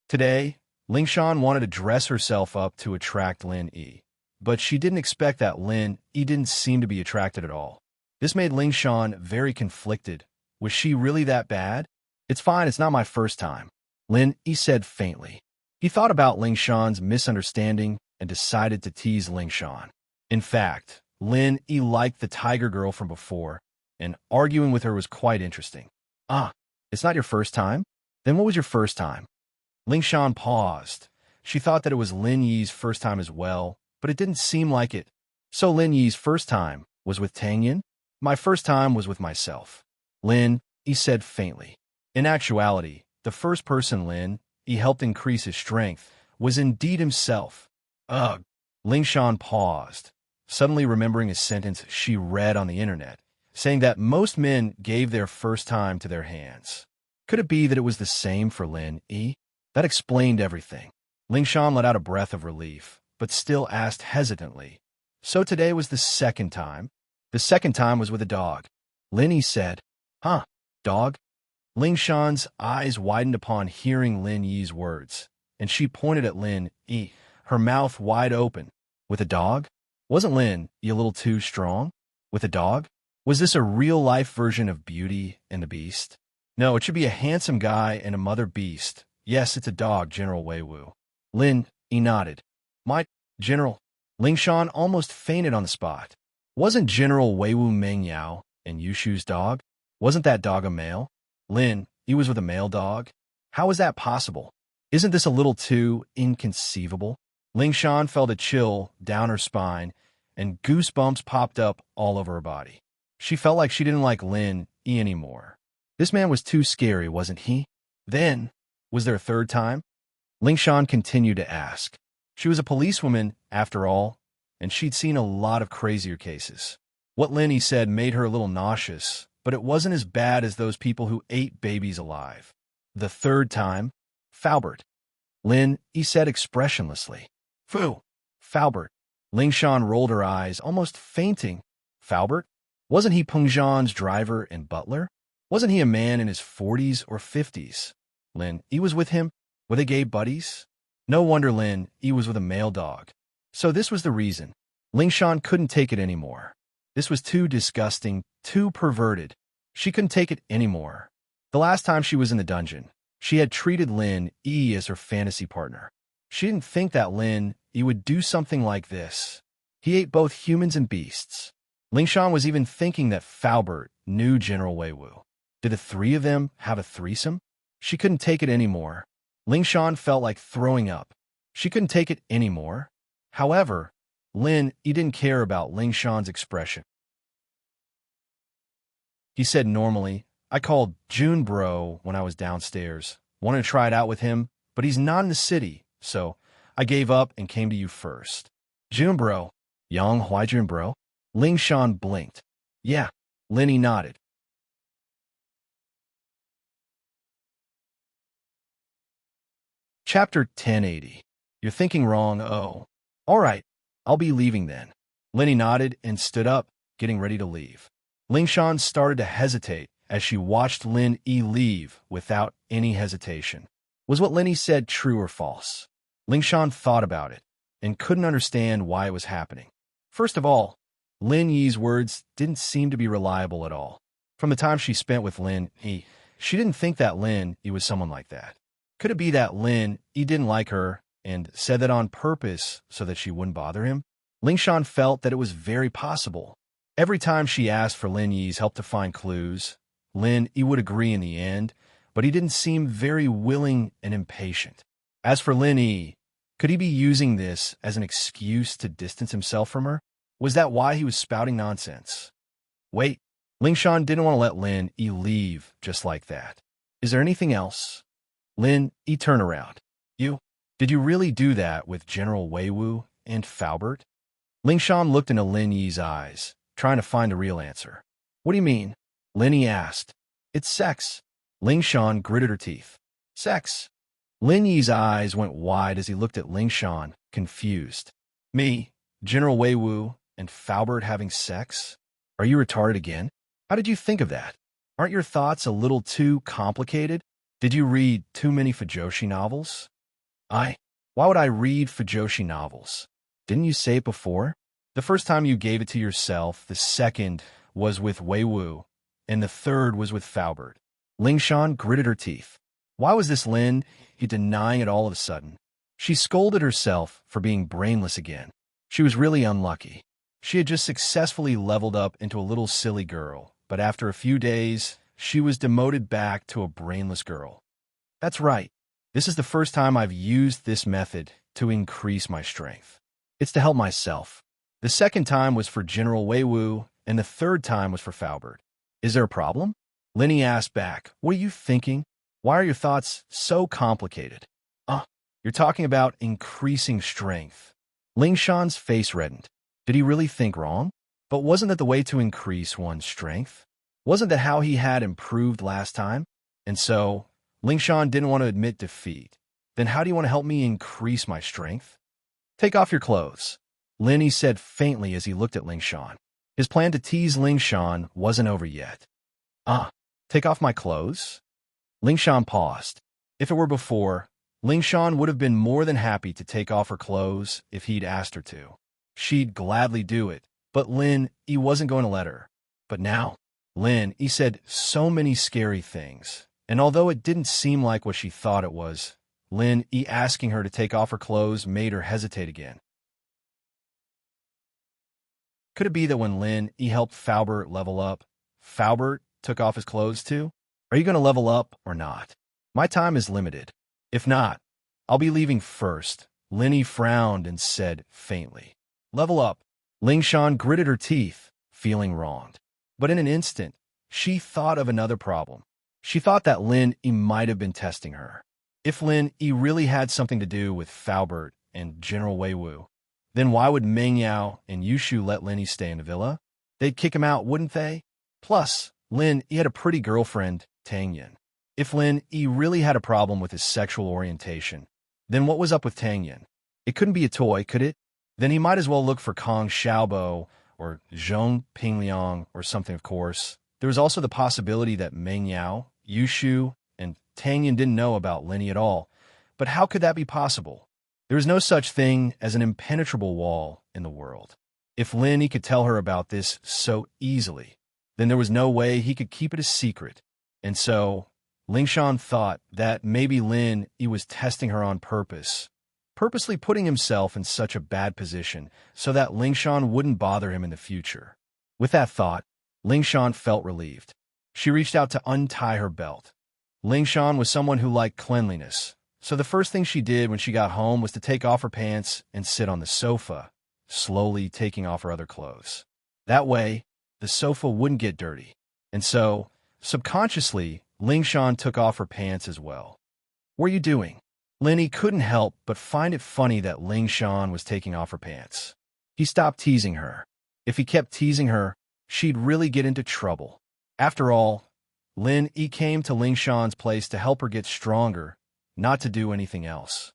S1: Today, Ling Shan wanted to dress herself up to attract Lin Yi, but she didn't expect that Lin Yi didn't seem to be attracted at all. This made Ling Shan very conflicted. Was she really that bad? It's fine, it's not my first time, Lin Yi said faintly. He thought about Ling Shan's misunderstanding and decided to tease Ling Shan. In fact, Lin Yi liked the tiger girl from before, and arguing with her was quite interesting. Ah, it's not your first time? Then what was your first time? Ling Shan paused. She thought that it was Lin Yi's first time as well, but it didn't seem like it. So Lin Yi's first time was with Tang Yin? My first time was with myself, Lin Yi said faintly. In actuality, the first person Lin Yi helped increase his strength was indeed himself. Ugh. Ling Shan paused, suddenly remembering a sentence she read on the internet, saying that most men gave their first time to their hands. Could it be that it was the same for Lin Yi? That explained everything. Ling Shan let out a breath of relief, but still asked hesitantly, so today was the second time? The second time was with a dog. Lin Yi said, huh, dog? Ling Shan's eyes widened upon hearing Lin Yi's words, and she pointed at Lin Yi, her mouth wide open. With a dog? Wasn't Lin Yi a little too strong? With a dog? Was this a real-life version of Beauty and the Beast? No, it should be a handsome guy and a mother beast. Yes, it's a dog, General Wei Wu. Lin Yi nodded. My General. Ling Shan almost fainted on the spot. Wasn't General Wei Wu Meng Yao and Yushu's dog? Wasn't that dog a male? Lin Yi was with a male dog? How is that possible? Isn't this a little too inconceivable? Ling Shan felt a chill down her spine, and goosebumps popped up all over her body. She felt like she didn't like Lin Yi anymore. This man was too scary, wasn't he? Then, was there a third time? Ling Shan continued to ask. She was a policewoman, after all, and she'd seen a lot of crazier cases. What Lin Yi said made her a little nauseous, but it wasn't as bad as those people who ate babies alive. The third time? Faubert. Lin Yi said expressionlessly. Phew! Faubert. Ling Shan rolled her eyes, almost fainting. Faubert? Wasn't he Peng Zhan's driver and butler? Wasn't he a man in his 40s or 50s? Lin Yi was with him? Were they gay buddies? No wonder Lin Yi was with a male dog. So this was the reason. Ling Shan couldn't take it anymore. This was too disgusting, too perverted. She couldn't take it anymore. The last time she was in the dungeon, she had treated Lin Yi as her fantasy partner. She didn't think that Lin Yi would do something like this. He ate both humans and beasts. Ling Shan was even thinking that Faubert knew General Wei Wu. Did the three of them have a threesome? She couldn't take it anymore. Ling Shan felt like throwing up. She couldn't take it anymore. However, Lin Yi didn't care about Ling Shan's expression. He said normally, I called June bro when I was downstairs. Wanted to try it out with him, but he's not in the city, so I gave up and came to you first. Junbro. Yang Huai Junbro? Ling Shan blinked. Yeah. Lenny nodded. Chapter 1080. You're thinking wrong, oh. All right, I'll be leaving then. Lenny nodded and stood up, getting ready to leave. Ling Shan started to hesitate as she watched Lin Yi leave without any hesitation. Was what Lenny said true or false? Ling Shan thought about it and couldn't understand why it was happening. First of all, Lin Yi's words didn't seem to be reliable at all. From the time she spent with Lin Yi, she didn't think that Lin Yi was someone like that. Could it be that Lin Yi didn't like her and said that on purpose so that she wouldn't bother him? Ling Shan felt that it was very possible. Every time she asked for Lin Yi's help to find clues, Lin Yi would agree in the end, but he didn't seem very willing and impatient. As for Lin Yi, could he be using this as an excuse to distance himself from her? Was that why he was spouting nonsense? Wait, Ling Shan didn't want to let Lin Yi leave just like that. Is there anything else? Lin Yi turned around. Did you really do that with General Wei Wu and Faubert? Ling Shan looked into Lin Yi's eyes, trying to find a real answer. What do you mean? Lin Yi asked. It's sex. Ling Shan gritted her teeth. Sex. Lin Yi's eyes went wide as he looked at Ling Shan, confused. Me, General Wei Wu, and Faubert having sex? Are you retarded again? How did you think of that? Aren't your thoughts a little too complicated? Did you read too many Fujoshi novels? Why would I read Fujoshi novels? Didn't you say it before? The first time you gave it to yourself, the second was with Wei Wu, and the third was with Faubert. Ling Shan gritted her teeth. Why was this Lin Yi denying it all of a sudden? She scolded herself for being brainless again. She was really unlucky. She had just successfully leveled up into a little silly girl, but after a few days, she was demoted back to a brainless girl. That's right. This is the first time I've used this method to increase my strength. It's to help myself. The second time was for General Wei Wu, and the third time was for Faubert. Is there a problem? Lin Yi asked back. What are you thinking? Why are your thoughts so complicated? You're talking about increasing strength. Ling Shan's face reddened. Did he really think wrong? But wasn't that the way to increase one's strength? Wasn't that how he had improved last time? And so, Ling Shan didn't want to admit defeat. Then how do you want to help me increase my strength? Take off your clothes, Lin Yi said faintly as he looked at Ling Shan. His plan to tease Ling Shan wasn't over yet. Take off my clothes? Ling Shan paused. If it were before, Ling Shan would have been more than happy to take off her clothes if he'd asked her to. She'd gladly do it, but Lin Yi wasn't going to let her. But now, Lin Yi said so many scary things. And although it didn't seem like what she thought it was, Lin Yi asking her to take off her clothes made her hesitate again. Could it be that when Lin Yi helped Faubert level up, Faubert took off his clothes too? Are you going to level up or not? My time is limited. If not, I'll be leaving first. Lin Yi frowned and said faintly. Level up. Ling Shan gritted her teeth, feeling wronged. But in an instant, she thought of another problem. She thought that Lin Yi might have been testing her. If Lin Yi really had something to do with Faubert and General Wei Wu, then why would Meng Yao and Yushu let Lin Yi stay in the villa? They'd kick him out, wouldn't they? Plus, Lin Yi had a pretty girlfriend, Tang Yin. If Lin Yi really had a problem with his sexual orientation, then what was up with Tang Yin? It couldn't be a toy, could it? Then he might as well look for Kong Xiaobo or Zhong Pingliang or something, of course. There was also the possibility that Meng Yao, Yushu, and Tang Yin didn't know about Lin Yi at all. But how could that be possible? There is no such thing as an impenetrable wall in the world. If Lin Yi could tell her about this so easily, then there was no way he could keep it a secret. And so, Ling Shan thought that maybe Lin Yi was testing her on purpose, purposely putting himself in such a bad position so that Ling Shan wouldn't bother him in the future. With that thought, Ling Shan felt relieved. She reached out to untie her belt. Ling Shan was someone who liked cleanliness, so the first thing she did when she got home was to take off her pants and sit on the sofa, slowly taking off her other clothes. That way, the sofa wouldn't get dirty. And so, subconsciously, Ling Shan took off her pants as well. What are you doing? Lin Yi couldn't help but find it funny that Ling Shan was taking off her pants. He stopped teasing her. If he kept teasing her, she'd really get into trouble. After all, Lin Yi came to Ling Shan's place to help her get stronger, not to do anything else.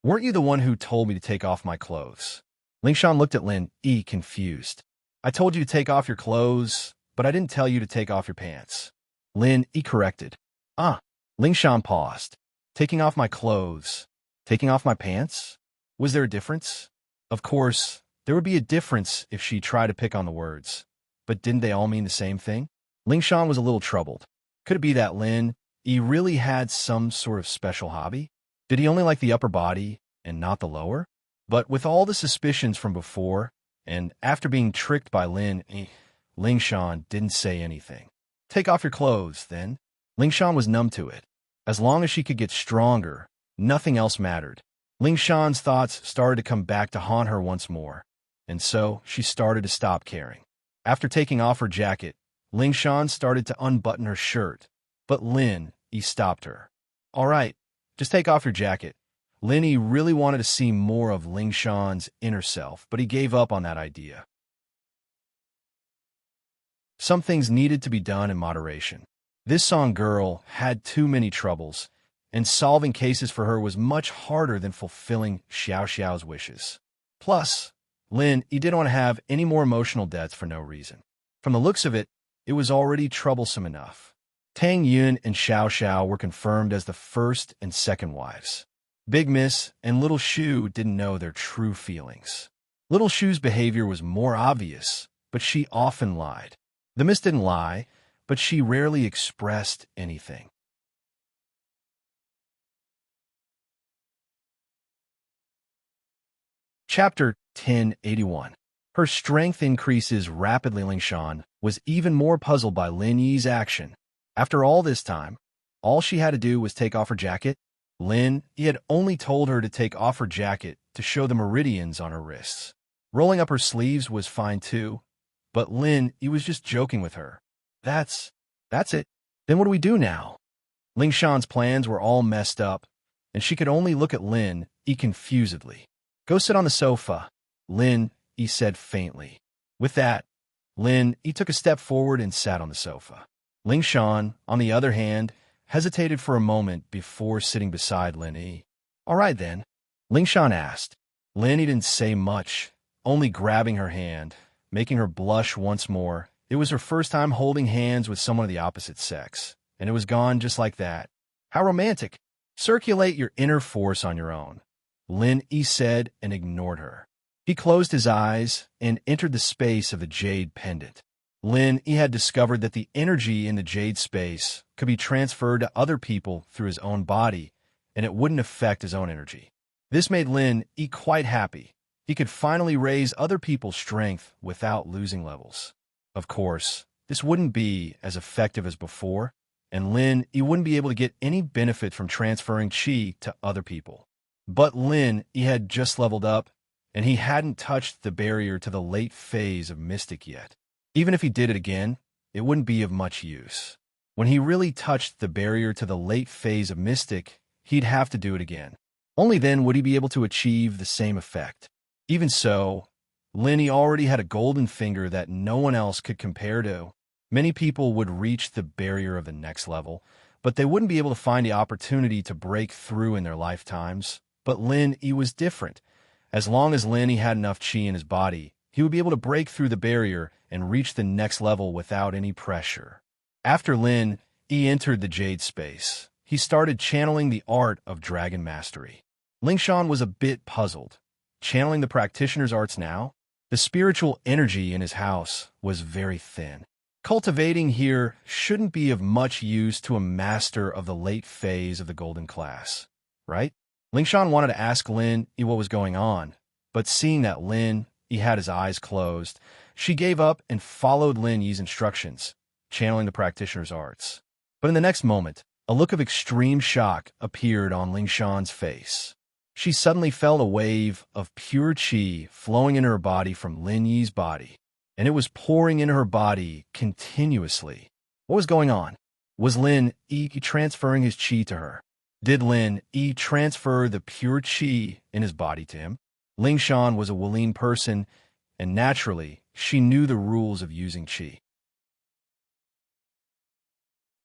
S1: Weren't you the one who told me to take off my clothes? Ling Shan looked at Lin Yi confused. I told you to take off your clothes, but I didn't tell you to take off your pants. Lin Yi corrected. Ling Shan paused. Taking off my clothes. Taking off my pants? Was there a difference? Of course, there would be a difference if she tried to pick on the words. But didn't they all mean the same thing? Ling Shan was a little troubled. Could it be that Lin Yi really had some sort of special hobby? Did he only like the upper body and not the lower? But with all the suspicions from before, and after being tricked by Lin Yi, Ling Shan didn't say anything. Take off your clothes, then. Ling Shan was numb to it. As long as she could get stronger, nothing else mattered. Ling Shan's thoughts started to come back to haunt her once more, and so she started to stop caring. After taking off her jacket, Ling Shan started to unbutton her shirt, but Lin Yi stopped her. All right, just take off your jacket. Lin Yi really wanted to see more of Ling Shan's inner self, but he gave up on that idea. Some things needed to be done in moderation. This song girl had too many troubles, and solving cases for her was much harder than fulfilling Xiao Xiao's wishes. Plus, Lin Yi didn't want to have any more emotional debts for no reason. From the looks of it, it was already troublesome enough. Tang Yun and Xiao Xiao were confirmed as the first and second wives. Big Miss and Little Shu didn't know their true feelings. Little Shu's behavior was more obvious, but she often lied. The Miss didn't lie, but she rarely expressed anything. Chapter 1081. Her strength increases rapidly. Ling Shan was even more puzzled by Lin Yi's action. After all this time, all she had to do was take off her jacket. Lin Yi had only told her to take off her jacket to show the meridians on her wrists. Rolling up her sleeves was fine too, but Lin Yi was just joking with her. That's it. Then what do we do now? Ling Shan's plans were all messed up, and she could only look at Lin Yi confusedly. Go sit on the sofa, Lin Yi said faintly. With that, Lin Yi took a step forward and sat on the sofa. Ling Shan, on the other hand, hesitated for a moment before sitting beside Lin Yi. All right then, Ling Shan asked. Lin Yi didn't say much, only grabbing her hand, making her blush once more. It was her first time holding hands with someone of the opposite sex, and it was gone just like that. How romantic. Circulate your inner force on your own, Lin Yi said and ignored her. He closed his eyes and entered the space of the jade pendant. Lin Yi had discovered that the energy in the jade space could be transferred to other people through his own body, and it wouldn't affect his own energy. This made Lin Yi quite happy. He could finally raise other people's strength without losing levels. Of course, this wouldn't be as effective as before, and Lin Yi wouldn't be able to get any benefit from transferring qi to other people. But Lin Yi had just leveled up, and he hadn't touched the barrier to the late phase of Mystic yet. Even if he did it again, it wouldn't be of much use. When he really touched the barrier to the late phase of Mystic, he'd have to do it again. Only then would he be able to achieve the same effect. Even so, Lin Yi already had a golden finger that no one else could compare to. Many people would reach the barrier of the next level, but they wouldn't be able to find the opportunity to break through in their lifetimes. But Lin Yi was different. As long as Lin Yi had enough qi in his body, he would be able to break through the barrier and reach the next level without any pressure. After Lin Yi entered the jade space, he started channeling the art of dragon mastery. Ling Shan was a bit puzzled. Channeling the practitioner's arts now? The spiritual energy in his house was very thin. Cultivating here shouldn't be of much use to a master of the late phase of the golden class, right? Ling Shan wanted to ask Lin Yi what was going on, but seeing that Lin Yi had his eyes closed, she gave up and followed Lin Yi's instructions, channeling the practitioner's arts. But in the next moment, a look of extreme shock appeared on Ling Shan's face. She suddenly felt a wave of pure qi flowing in her body from Lin Yi's body, and it was pouring into her body continuously. What was going on? Was Lin Yi transferring his qi to her? Did Lin Yi transfer the pure qi in his body to him? Ling Shan was a Wuling person, and naturally, she knew the rules of using qi.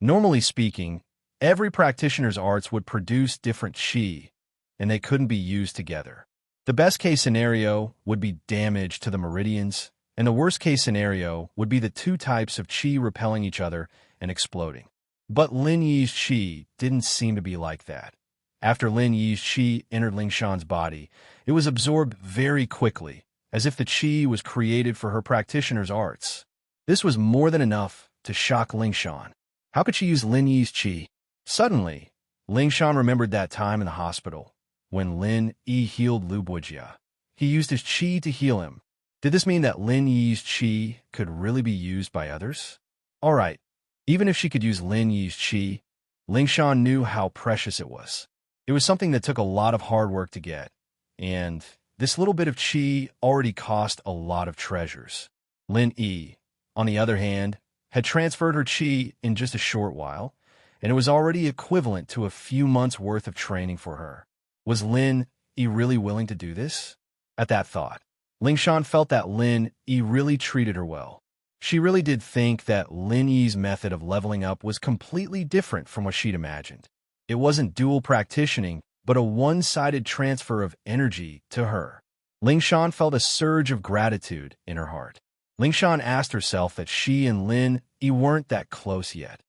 S1: Normally speaking, every practitioner's arts would produce different qi, and they couldn't be used together. The best-case scenario would be damage to the meridians, and the worst-case scenario would be the two types of qi repelling each other and exploding. But Lin Yi's qi didn't seem to be like that. After Lin Yi's qi entered Ling Shan's body, it was absorbed very quickly, as if the qi was created for her practitioner's arts. This was more than enough to shock Ling Shan. How could she use Lin Yi's qi? Suddenly, Ling Shan remembered that time in the hospital, when Lin Yi healed Lu Buijia. He used his qi to heal him. Did this mean that Lin Yi's qi could really be used by others? All right, even if she could use Lin Yi's qi, Ling Shan knew how precious it was. It was something that took a lot of hard work to get, and this little bit of qi already cost a lot of treasures. Lin Yi, on the other hand, had transferred her qi in just a short while, and it was already equivalent to a few months' worth of training for her. Was Lin Yi really willing to do this? At that thought, Ling Shan felt that Lin Yi really treated her well. She really did think that Lin Yi's method of leveling up was completely different from what she'd imagined. It wasn't dual practicing, but a one-sided transfer of energy to her. Ling Shan felt a surge of gratitude in her heart. Ling Shan asked herself that she and Lin Yi weren't that close yet.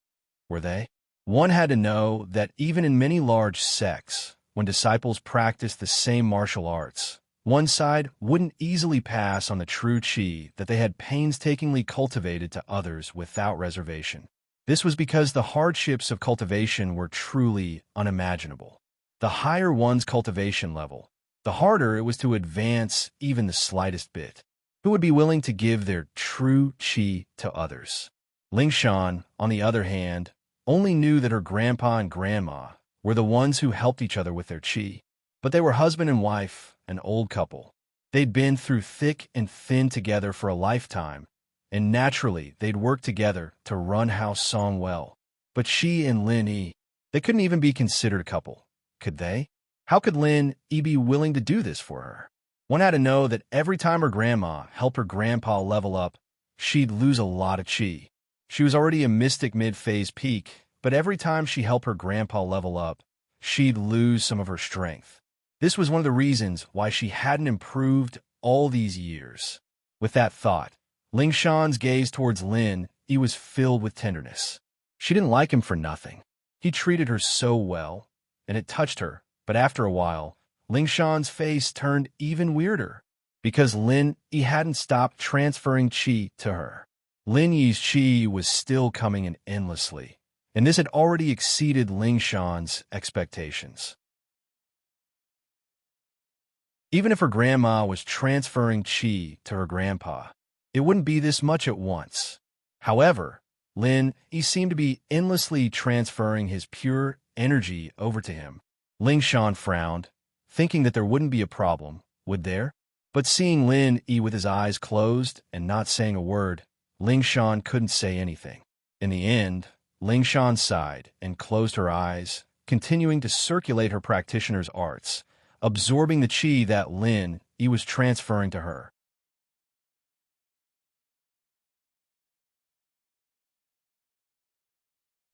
S1: Were they? One had to know that even in many large sects, when disciples practiced the same martial arts, one side wouldn't easily pass on the true qi that they had painstakingly cultivated to others without reservation. This was because the hardships of cultivation were truly unimaginable. The higher one's cultivation level, the harder it was to advance even the slightest bit. Who would be willing to give their true qi to others? Ling Shan, on the other hand, only knew that her grandpa and grandma were the ones who helped each other with their qi. But they were husband and wife, an old couple. They'd been through thick and thin together for a lifetime, and naturally they'd worked together to run House Song well. But she and Lin Yi, they couldn't even be considered a couple, could they? How could Lin Yi be willing to do this for her? One had to know that every time her grandma helped her grandpa level up, she'd lose a lot of qi. She was already a mystic mid-phase peak, but every time she helped her grandpa level up, she'd lose some of her strength. This was one of the reasons why she hadn't improved all these years. With that thought, Ling Shan's gaze towards Lin Yi was filled with tenderness. She didn't like him for nothing. He treated her so well, and it touched her, but after a while, Ling Shan's face turned even weirder, because Lin Yi hadn't stopped transferring qi to her. Lin Yi's qi was still coming in endlessly, and this had already exceeded Ling Shan's expectations. Even if her grandma was transferring qi to her grandpa, it wouldn't be this much at once. However, Lin Yi seemed to be endlessly transferring his pure energy over to him. Ling Shan frowned, thinking that there wouldn't be a problem, would there? But seeing Lin Yi with his eyes closed and not saying a word, Ling Shan couldn't say anything. In the end, Ling Shan sighed and closed her eyes, continuing to circulate her practitioner's arts, absorbing the qi that Lin Yi was transferring to her.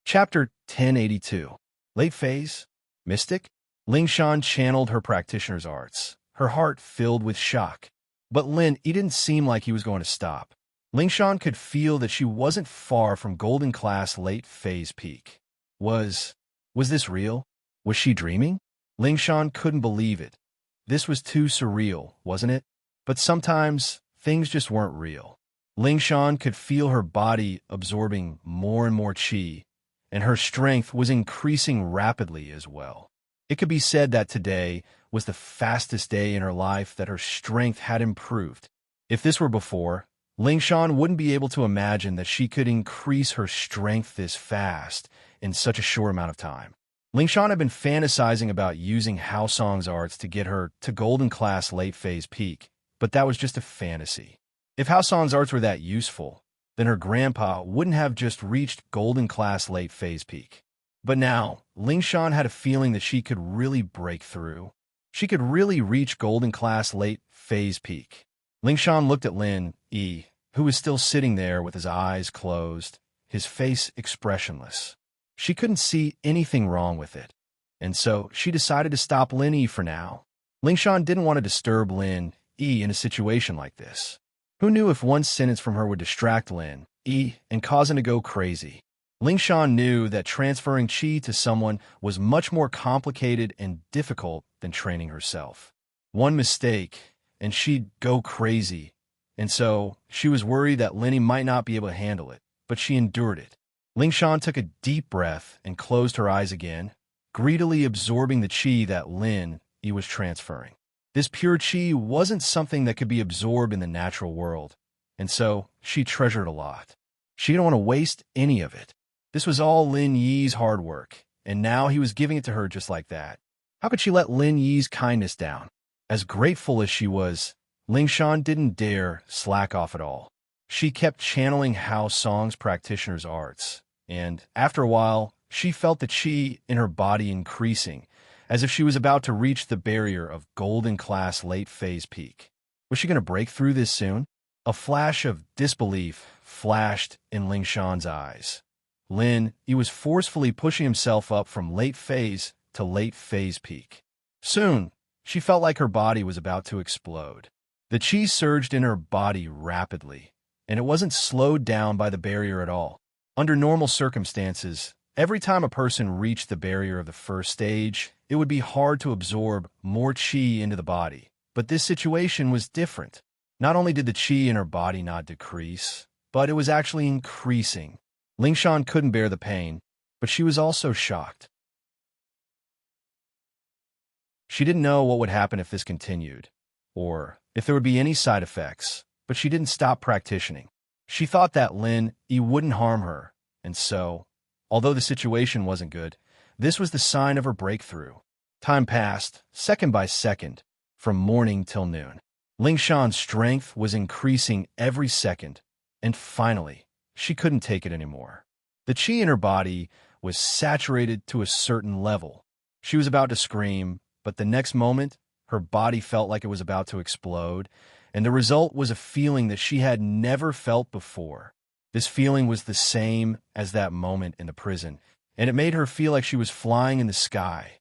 S1: Chapter 1082. Late Phase? Mystic? Ling Shan channeled her practitioner's arts, her heart filled with shock. But Lin Yi didn't seem like he was going to stop. Ling Shan could feel that she wasn't far from Golden Class Late Phase peak. Was this real? Was she dreaming? Ling Shan couldn't believe it. This was too surreal, wasn't it? But sometimes, things just weren't real. Ling Shan could feel her body absorbing more and more qi, and her strength was increasing rapidly as well. It could be said that today was the fastest day in her life that her strength had improved. If this were before, Ling Shan wouldn't be able to imagine that she could increase her strength this fast in such a short amount of time. Ling Shan had been fantasizing about using Hao Song's arts to get her to Golden Class Late Phase peak, but that was just a fantasy. If Hao Song's arts were that useful, then her grandpa wouldn't have just reached Golden Class Late Phase peak. But now, Lingshan had a feeling that she could really break through. She could really reach Golden Class late phase peak. Lingshan looked at Lin Yi, who was still sitting there with his eyes closed, his face expressionless. She couldn't see anything wrong with it, and so she decided to stop Lin Yi for now. Lingshan didn't want to disturb Lin Yi in a situation like this. Who knew if one sentence from her would distract Lin Yi and cause him to go crazy? Lingshan knew that transferring qi to someone was much more complicated and difficult than training herself. One mistake, and she'd go crazy, and so she was worried that Lin Yi might not be able to handle it, but she endured it. Lingshan took a deep breath and closed her eyes again, greedily absorbing the qi that Lin Yi was transferring. This pure qi wasn't something that could be absorbed in the natural world, and so she treasured a lot. She didn't want to waste any of it. This was all Lin Yi's hard work, and now he was giving it to her just like that. How could she let Lin Yi's kindness down? As grateful as she was, Lingshan didn't dare slack off at all. She kept channeling Hao Song's practitioner's arts, and after a while, she felt the qi in her body increasing, as if she was about to reach the barrier of Golden Class late phase peak. Was she going to break through this soon? A flash of disbelief flashed in Lingshan's eyes. Lin Yi was forcefully pushing himself up from late phase to late phase peak. Soon, she felt like her body was about to explode. The qi surged in her body rapidly, and it wasn't slowed down by the barrier at all. Under normal circumstances, every time a person reached the barrier of the first stage, it would be hard to absorb more qi into the body. But this situation was different. Not only did the qi in her body not decrease, but it was actually increasing. Lingshan couldn't bear the pain, but she was also shocked. She didn't know what would happen if this continued, or if there would be any side effects, but she didn't stop practicing. She thought that Lin Yi wouldn't harm her, and so, although the situation wasn't good, this was the sign of her breakthrough. Time passed, second by second, from morning till noon. Lingshan's strength was increasing every second, and finally, she couldn't take it anymore. The qi in her body was saturated to a certain level. She was about to scream, but the next moment, her body felt like it was about to explode, and the result was a feeling that she had never felt before. This feeling was the same as that moment in the prison, and it made her feel like she was flying in the sky.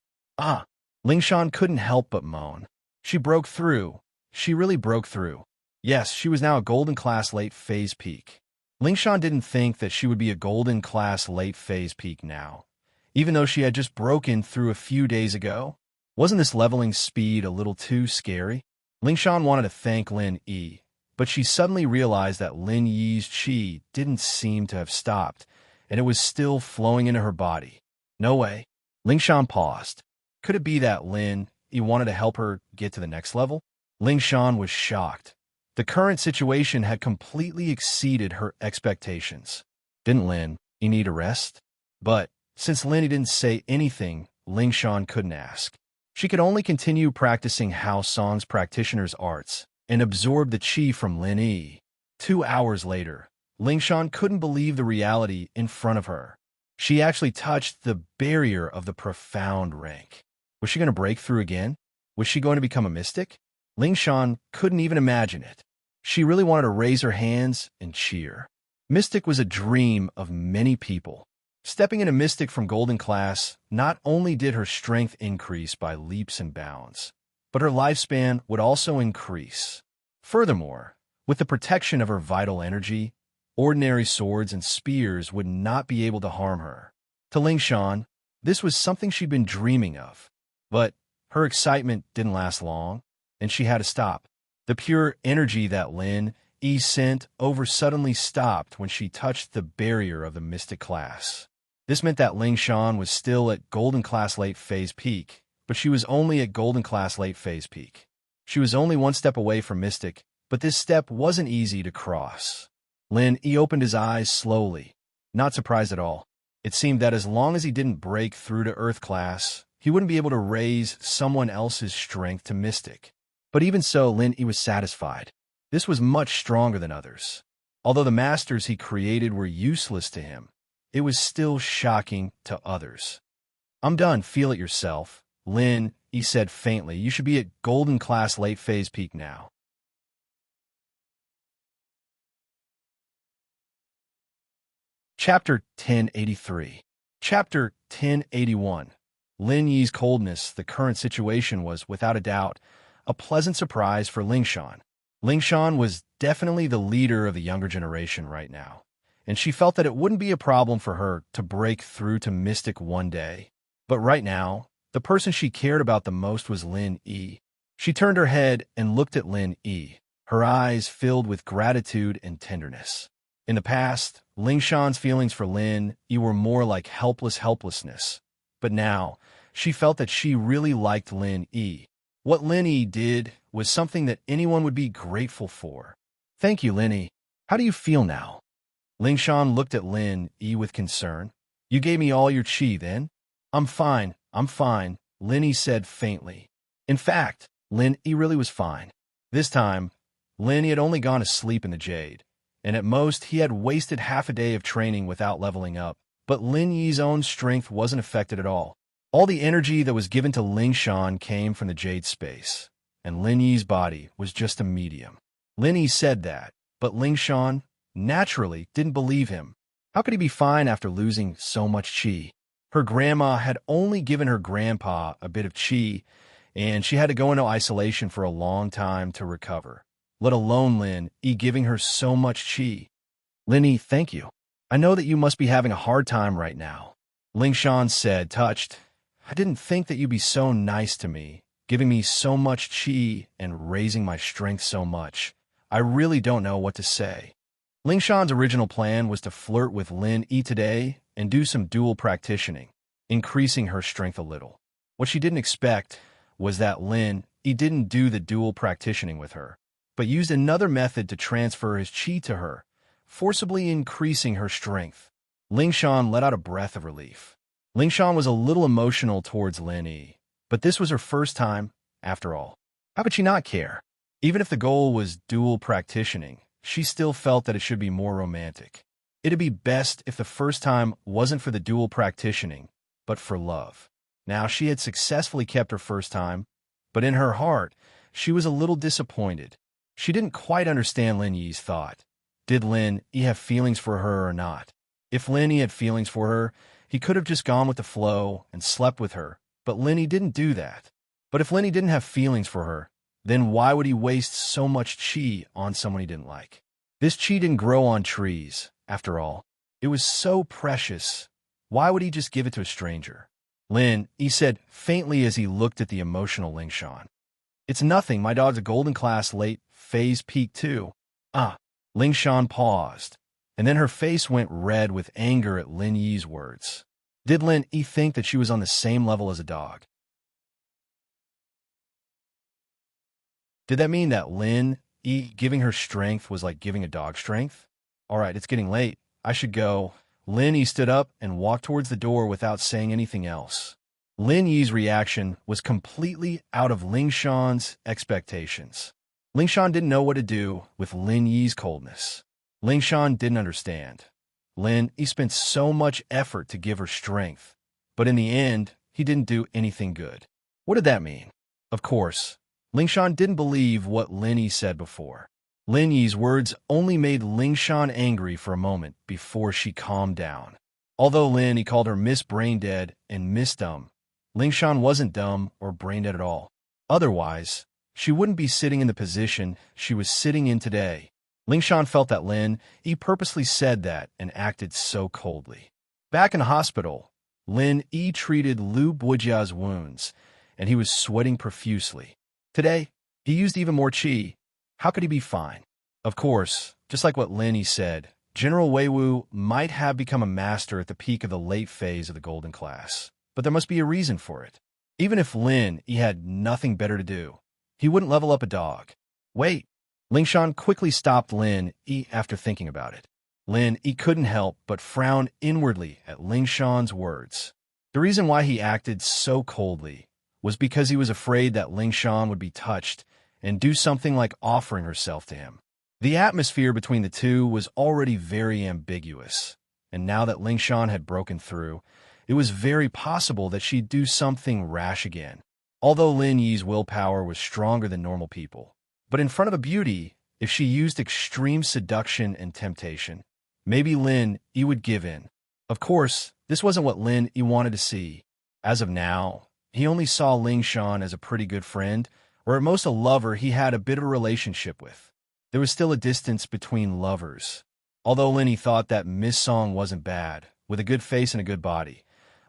S1: Lingshan couldn't help but moan. She broke through. She really broke through. Yes, she was now a Golden Class late phase peak. Lingshan didn't think that she would be a Golden Class late phase peak now, even though she had just broken through a few days ago. Wasn't this leveling speed a little too scary? Lingshan wanted to thank Lin Yi, but she suddenly realized that Lin Yi's qi didn't seem to have stopped, and it was still flowing into her body. No way. Lingshan paused. Could it be that Lin Yi wanted to help her get to the next level? Lingshan was shocked. The current situation had completely exceeded her expectations. Didn't Lin Yi need a rest? But since Lin Yi didn't say anything, Lingshan couldn't ask. She could only continue practicing Hao Song's practitioner's arts and absorb the qi from Lin Yi. 2 hours later, Lingshan couldn't believe the reality in front of her. She actually touched the barrier of the profound rank. Was she going to break through again? Was she going to become a mystic? Lingshan couldn't even imagine it. She really wanted to raise her hands and cheer. Mystic was a dream of many people. Stepping into Mystic from Golden Class, not only did her strength increase by leaps and bounds, but her lifespan would also increase. Furthermore, with the protection of her vital energy, ordinary swords and spears would not be able to harm her. To Lingshan, this was something she'd been dreaming of. But her excitement didn't last long, and she had to stop. The pure energy that Lin Yi sent over suddenly stopped when she touched the barrier of the Mystic class. This meant that Lingshan was still at Golden Class late phase peak, but she was only at Golden Class late phase peak. She was only one step away from Mystic, but this step wasn't easy to cross. Lin Yi opened his eyes slowly, not surprised at all. It seemed that as long as he didn't break through to Earth class, he wouldn't be able to raise someone else's strength to Mystic. But even so, Lin Yi was satisfied. This was much stronger than others. Although the masters he created were useless to him, it was still shocking to others. "I'm done, feel it yourself." "Lin," he said faintly, "you should be at golden class late phase peak now." Chapter 1083. Chapter 1081. Lin Yi's coldness. The current situation was, without a doubt, a pleasant surprise for Lingshan. Lingshan was definitely the leader of the younger generation right now, and she felt that it wouldn't be a problem for her to break through to Mystic one day. But right now, the person she cared about the most was Lin Yi. She turned her head and looked at Lin Yi, her eyes filled with gratitude and tenderness. In the past, Lingshan's feelings for Lin Yi were more like helplessness. But now, she felt that she really liked Lin Yi. What Lin Yi did was something that anyone would be grateful for. "Thank you, Lin Yi. How do you feel now?" Lingshan looked at Lin Yi with concern. "You gave me all your qi, then?" I'm fine, Lin Yi said faintly. In fact, Lin Yi really was fine. This time, Lin Yi had only gone to sleep in the Jade, and at most he had wasted half a day of training without leveling up. But Lin Yi's own strength wasn't affected at all. All the energy that was given to Lingshan came from the Jade space, and Lin Yi's body was just a medium. Lin Yi said that, but Lingshan, naturally, didn't believe him. How could he be fine after losing so much qi? Her grandma had only given her grandpa a bit of qi, and she had to go into isolation for a long time to recover, let alone Lin Yi giving her so much qi. "Lin Yi, thank you. I know that you must be having a hard time right now," Lingshan said, touched. "I didn't think that you'd be so nice to me, giving me so much qi and raising my strength so much. I really don't know what to say." Lingshan's original plan was to flirt with Lin Yi today and do some dual practicing, increasing her strength a little. What she didn't expect was that Lin Yi didn't do the dual practicing with her, but used another method to transfer his qi to her, forcibly increasing her strength. Lingshan let out a breath of relief. Lingshan was a little emotional towards Lin Yi, but this was her first time, after all. How could she not care? Even if the goal was dual practicing, she still felt that it should be more romantic. It'd be best if the first time wasn't for the dual practicing, but for love. Now, she had successfully kept her first time, but in her heart, she was a little disappointed. She didn't quite understand Lin Yi's thought. Did Lin Yi have feelings for her or not? If Lin Yi had feelings for her, he could have just gone with the flow and slept with her, but Lin Yi didn't do that. But if Lin Yi didn't have feelings for her, then why would he waste so much qi on someone he didn't like? This qi didn't grow on trees, after all. It was so precious. Why would he just give it to a stranger? "Lin," he said faintly as he looked at the emotional Lingshan. "It's nothing, my dog's a golden class late phase peak too." "Ah." Lingshan paused, and then her face went red with anger at Lin Yi's words. Did Lin Yi think that she was on the same level as a dog? Did that mean that Lin Yi giving her strength was like giving a dog strength? "All right, it's getting late. I should go." Lin Yi stood up and walked towards the door without saying anything else. Lin Yi's reaction was completely out of Lingshan's expectations. Lingshan didn't know what to do with Lin Yi's coldness. Lingshan didn't understand. Lin Yi spent so much effort to give her strength, but in the end, he didn't do anything good. What did that mean? Of course, Lingshan didn't believe what Lin Yi said before. Lin Yi's words only made Lingshan angry for a moment before she calmed down. Although Lin Yi called her Miss Brain Dead and Miss Dumb, Lingshan wasn't dumb or brain dead at all. Otherwise, she wouldn't be sitting in the position she was sitting in today. Lingshan felt that Lin Yi purposely said that and acted so coldly. Back in the hospital, Lin Yi treated Lu Bujia's wounds, and he was sweating profusely. Today, he used even more qi. How could he be fine? Of course, just like what Lin Yi said, General Weiwu might have become a master at the peak of the late phase of the golden class, but there must be a reason for it. Even if Lin Yi had nothing better to do, he wouldn't level up a dog. Wait. Lingshan quickly stopped Lin Yi after thinking about it. Lin Yi couldn't help but frown inwardly at Lingshan's words. The reason why he acted so coldly was because he was afraid that Lingshan would be touched and do something like offering herself to him. The atmosphere between the two was already very ambiguous, and now that Ling Shan had broken through, it was very possible that she'd do something rash again. Although Lin Yi's willpower was stronger than normal people. But in front of a beauty, if she used extreme seduction and temptation, maybe Lin Yi would give in. Of course, this wasn't what Lin Yi wanted to see. As of now, he only saw Ling Shan as a pretty good friend, or at most a lover he had a bit of a relationship with. There was still a distance between lovers. Although Lin Yi thought that Miss Song wasn't bad, with a good face and a good body,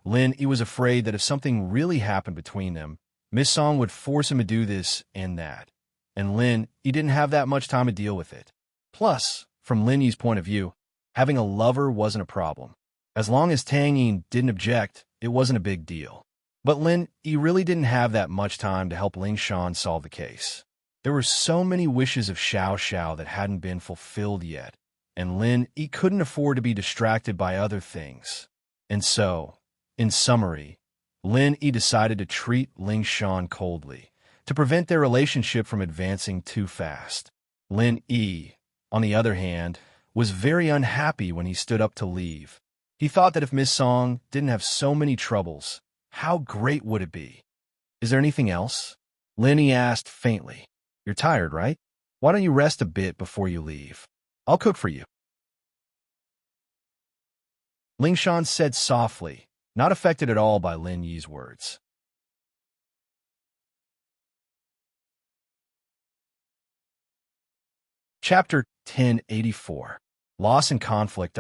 S1: Lin Yi was afraid that if something really happened between them, Miss Song would force him to do this and that. And Lin Yi didn't have that much time to deal with it. Plus, from Lin Yi's point of view, having a lover wasn't a problem. As long as Tang Yin didn't object, it wasn't a big deal. But Lin Yi really didn't have that much time to help Ling Shan solve the case. There were so many wishes of Xiao Xiao that hadn't been fulfilled yet, and Lin Yi couldn't afford to be distracted by other things. And so, in summary, Lin Yi decided to treat Ling Shan coldly, to prevent their relationship from advancing too fast. Lin Yi, on the other hand, was very unhappy when he stood up to leave. He thought that if Miss Song didn't have so many troubles, how great would it be? Is there anything else? Lin Yi asked faintly. You're tired, right? Why don't you rest a bit before you leave? I'll cook for you. Ling Shan said softly, not affected at all by Lin Yi's words. Chapter 1084. Loss and Conflict.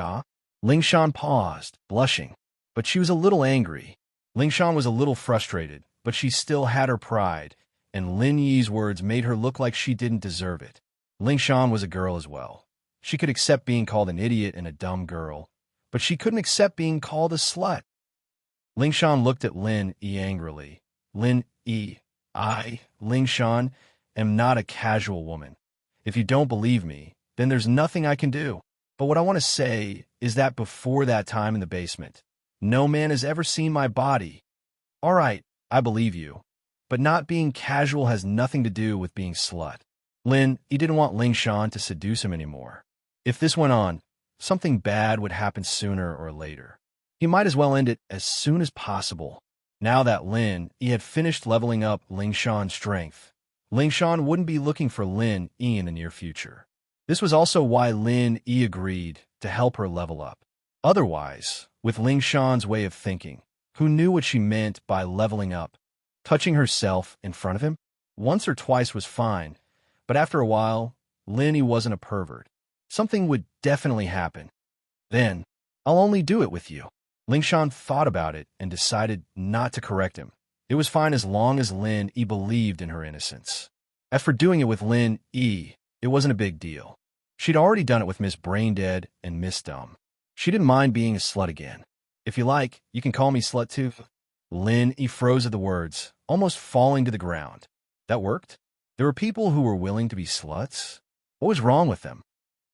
S1: Ling Shan paused, blushing, but she was a little angry. Ling Shan was a little frustrated, but she still had her pride, and Lin Yi's words made her look like she didn't deserve it. Ling Shan was a girl as well. She could accept being called an idiot and a dumb girl, but she couldn't accept being called a slut. Ling Shan looked at Lin Yi angrily. Lin Yi, Ling Shan, am not a casual woman. If you don't believe me, then there's nothing I can do. But what I want to say is that before that time in the basement, no man has ever seen my body. All right, I believe you. But not being casual has nothing to do with being slut. Lin Yi didn't want Ling Shan to seduce him anymore. If this went on, something bad would happen sooner or later. He might as well end it as soon as possible. Now that Lin Yi had finished leveling up Ling Shan's strength, Ling Shan wouldn't be looking for Lin Yi in the near future. This was also why Lin Yi agreed to help her level up. Otherwise, with Ling Shan's way of thinking, who knew what she meant by leveling up, touching herself in front of him? Once or twice was fine, but after a while, Lin Yi wasn't a pervert. Something would definitely happen. Then, I'll only do it with you. Ling Shan thought about it and decided not to correct him. It was fine as long as Lin Yi believed in her innocence. As for doing it with Lin Yi, it wasn't a big deal. She'd already done it with Miss Braindead and Miss Dumb. She didn't mind being a slut again. If you like, you can call me slut too. Lin Yi froze at the words, almost falling to the ground. That worked? There were people who were willing to be sluts? What was wrong with them?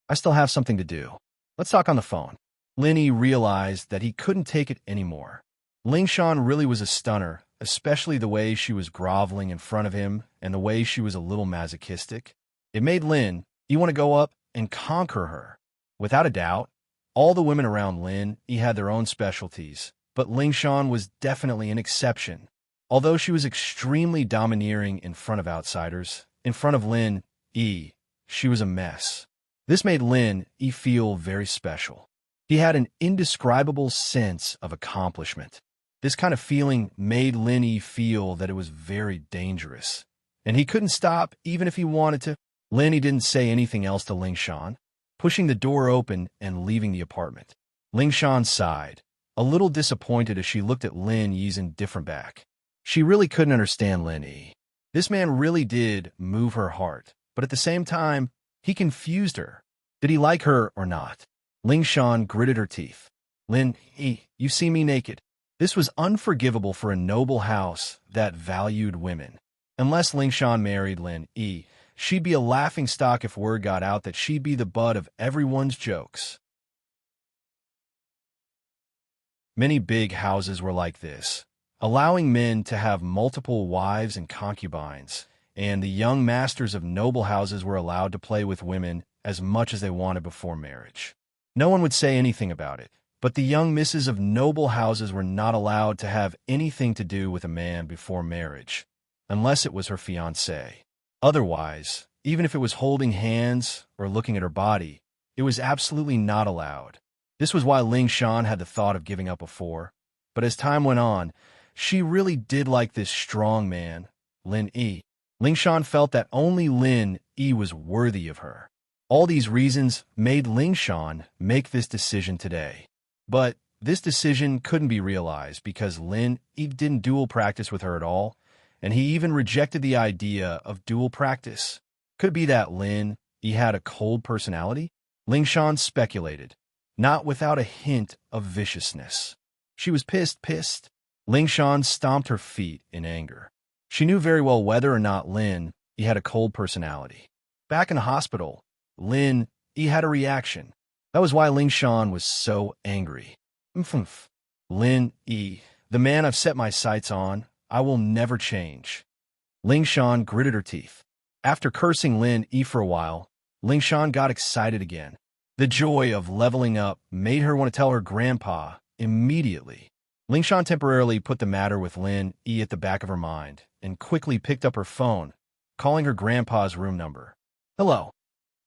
S1: I still have something to do. Let's talk on the phone. Lin Yi realized that he couldn't take it anymore. Ling Shan really was a stunner, especially the way she was groveling in front of him and the way she was a little masochistic. It made Lin Yi want to go up and conquer her. Without a doubt, all the women around Lin Yi had their own specialties, but Ling Shan was definitely an exception. Although she was extremely domineering in front of outsiders, in front of Lin Yi, she was a mess. This made Lin Yi feel very special. He had an indescribable sense of accomplishment. This kind of feeling made Lin Yi feel that it was very dangerous, and he couldn't stop even if he wanted to. Lin Yi didn't say anything else to Ling Shan, pushing the door open and leaving the apartment. Ling Shan sighed, a little disappointed as she looked at Lin Yi's indifferent back. She really couldn't understand Lin Yi. This man really did move her heart, but at the same time, he confused her. Did he like her or not? Ling Shan gritted her teeth. Lin Yi, you see me naked. This was unforgivable for a noble house that valued women. Unless Ling Shan married Lin Yi, she'd be a laughingstock if word got out that she'd be the butt of everyone's jokes. Many big houses were like this, allowing men to have multiple wives and concubines, and the young masters of noble houses were allowed to play with women as much as they wanted before marriage. No one would say anything about it, But the young misses of noble houses were not allowed to have anything to do with a man before marriage, unless it was her fiancé. Otherwise, even if it was holding hands or looking at her body, it was absolutely not allowed. This was why Ling Shan had the thought of giving up before. But as time went on, she really did like this strong man, Lin Yi. Ling Shan felt that only Lin Yi was worthy of her. All these reasons made Ling Shan make this decision today. But this decision couldn't be realized because Lin Yi didn't dual practice with her at all, and he even rejected the idea of dual practice. Could it be that Lin Yi had a cold personality? Ling Shan speculated, not without a hint of viciousness. She was pissed. Ling Shan stomped her feet in anger. She knew very well whether or not Lin Yi had a cold personality. Back in the hospital, Lin Yi had a reaction. That was why Ling Shan was so angry. Lin Yi, the man I've set my sights on, I will never change. Ling Shan gritted her teeth. After cursing Lin Yi for a while, Ling Shan got excited again. The joy of leveling up made her want to tell her grandpa immediately. Ling Shan temporarily put the matter with Lin Yi at the back of her mind and quickly picked up her phone, calling her grandpa's room number. Hello.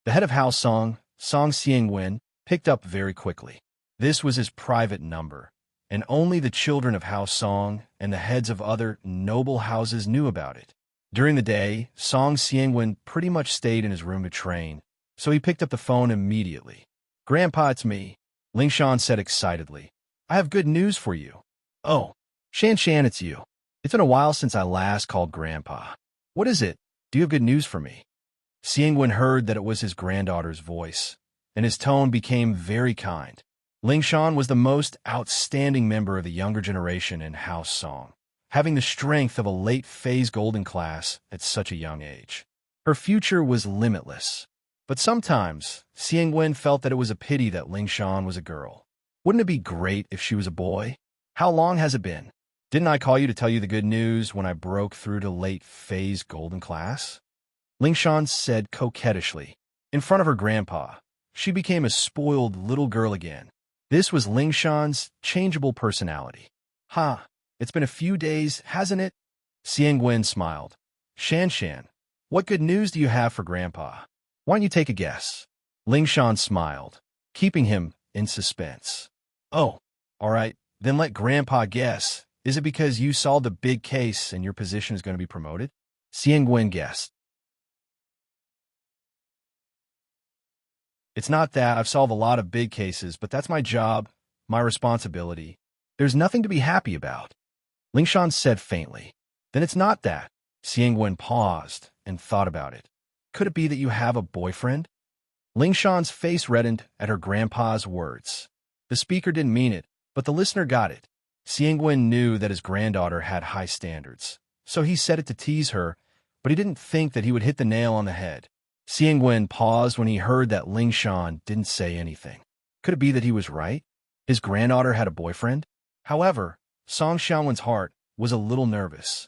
S1: The head of House Song Xiangwen, picked up very quickly. This was his private number, and only the children of House Song and the heads of other noble houses knew about it. During the day, Song Xiangwen pretty much stayed in his room to train, so he picked up the phone immediately. Grandpa, it's me, Ling Shan said excitedly. I have good news for you. Oh, Shan, it's you. It's been a while since I last called Grandpa. What is it? Do you have good news for me? Xiangwen heard that it was his granddaughter's voice, and his tone became very kind. Ling Shan was the most outstanding member of the younger generation in House Song, having the strength of a late phase golden class at such a young age. Her future was limitless. But sometimes, Xiangwen felt that it was a pity that Ling Shan was a girl. Wouldn't it be great if she was a boy? How long has it been? Didn't I call you to tell you the good news when I broke through to late phase golden class? Ling Shan said coquettishly. In front of her grandpa, she became a spoiled little girl again. This was Ling Shan's changeable personality. It's been a few days, hasn't it? Xiangwen smiled. Shan, what good news do you have for Grandpa? Why don't you take a guess? Ling Shan smiled, keeping him in suspense. Oh, all right, then let Grandpa guess. Is it because you solved the big case and your position is going to be promoted? Xiangwen guessed. It's not that. I've solved a lot of big cases, but that's my job, my responsibility. There's nothing to be happy about. Ling Shan said faintly. Then it's not that. Xiangwen paused and thought about it. Could it be that you have a boyfriend? Ling Shan's face reddened at her grandpa's words. The speaker didn't mean it, but the listener got it. Xiangwen knew that his granddaughter had high standards, so he said it to tease her, but he didn't think that he would hit the nail on the head. Xiangwen paused when he heard that Ling Shan didn't say anything. Could it be that he was right? His granddaughter had a boyfriend? However, Song Xiangwen's heart was a little nervous.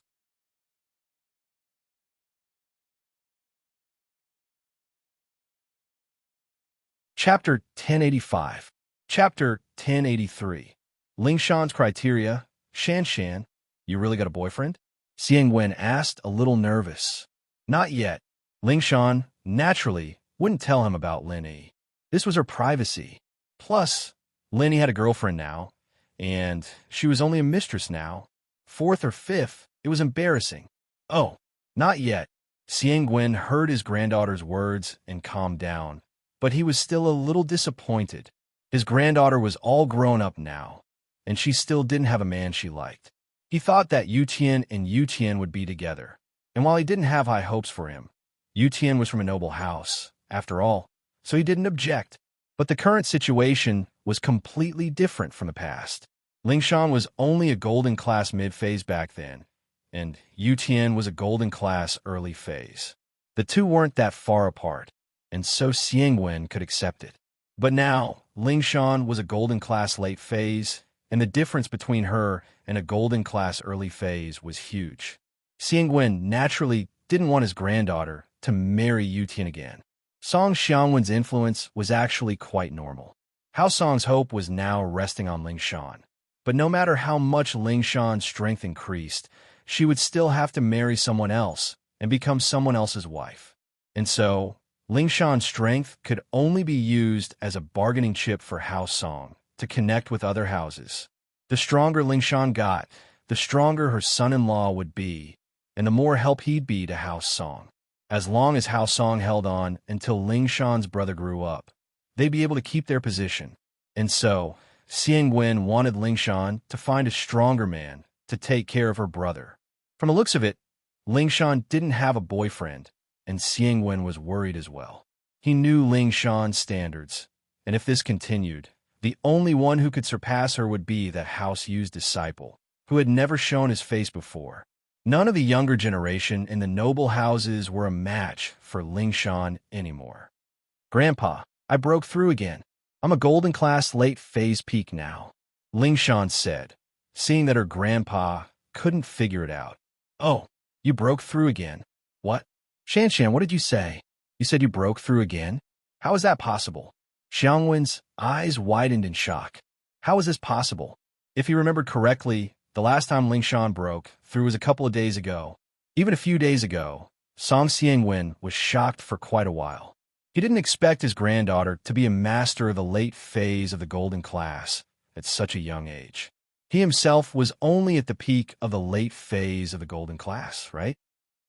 S1: Chapter 1085. Chapter 1083. Ling Shan's criteria. Shan, you really got a boyfriend? Xiangwen asked, a little nervous. Not yet. Ling Shan, naturally, wouldn't tell him about Lin Yi. This was her privacy. Plus, Lin Yi had a girlfriend now, and she was only a mistress now. Fourth or fifth, it was embarrassing. Oh, not yet. Xiangwen heard his granddaughter's words and calmed down, but he was still a little disappointed. His granddaughter was all grown up now, and she still didn't have a man she liked. He thought that Yutian and Yutian would be together, and while he didn't have high hopes for him, Yutian was from a noble house, after all, so he didn't object. But the current situation was completely different from the past. Ling Shan was only a golden class mid-phase back then, and Yutian was a golden class early phase. The two weren't that far apart, and so Xiangwen could accept it. But now, Ling Shan was a golden class late phase, and the difference between her and a golden class early phase was huge. Xiangwen naturally didn't want his granddaughter to marry Yutian again. Song Xiangwen's influence was actually quite normal. Hao Song's hope was now resting on Ling Shan. But no matter how much Ling Shan's strength increased, she would still have to marry someone else and become someone else's wife. And so, Ling Shan's strength could only be used as a bargaining chip for Hao Song to connect with other houses. The stronger Ling Shan got, the stronger her son-in-law would be, and the more help he'd be to Hao Song. As long as Hao Song held on until Ling Shan's brother grew up, they'd be able to keep their position. And so, Xiang Wen wanted Ling Shan to find a stronger man to take care of her brother. From the looks of it, Ling Shan didn't have a boyfriend, and Xiang Wen was worried as well. He knew Ling Shan's standards, and if this continued, the only one who could surpass her would be the House Yu's disciple, who had never shown his face before. None of the younger generation in the noble houses were a match for Ling Shan anymore. "Grandpa, I broke through again. I'm a golden class late phase peak now," Ling Shan said, seeing that her grandpa couldn't figure it out. "Oh, you broke through again? What? Shan, what did you say? You said you broke through again? How is that possible?" Xiangwen's eyes widened in shock. How is this possible? If he remembered correctly, the last time Ling Shan broke through was a couple of days ago. Even a few days ago, Song Xiangwen was shocked for quite a while. He didn't expect his granddaughter to be a master of the late phase of the golden class at such a young age. He himself was only at the peak of the late phase of the golden class, right?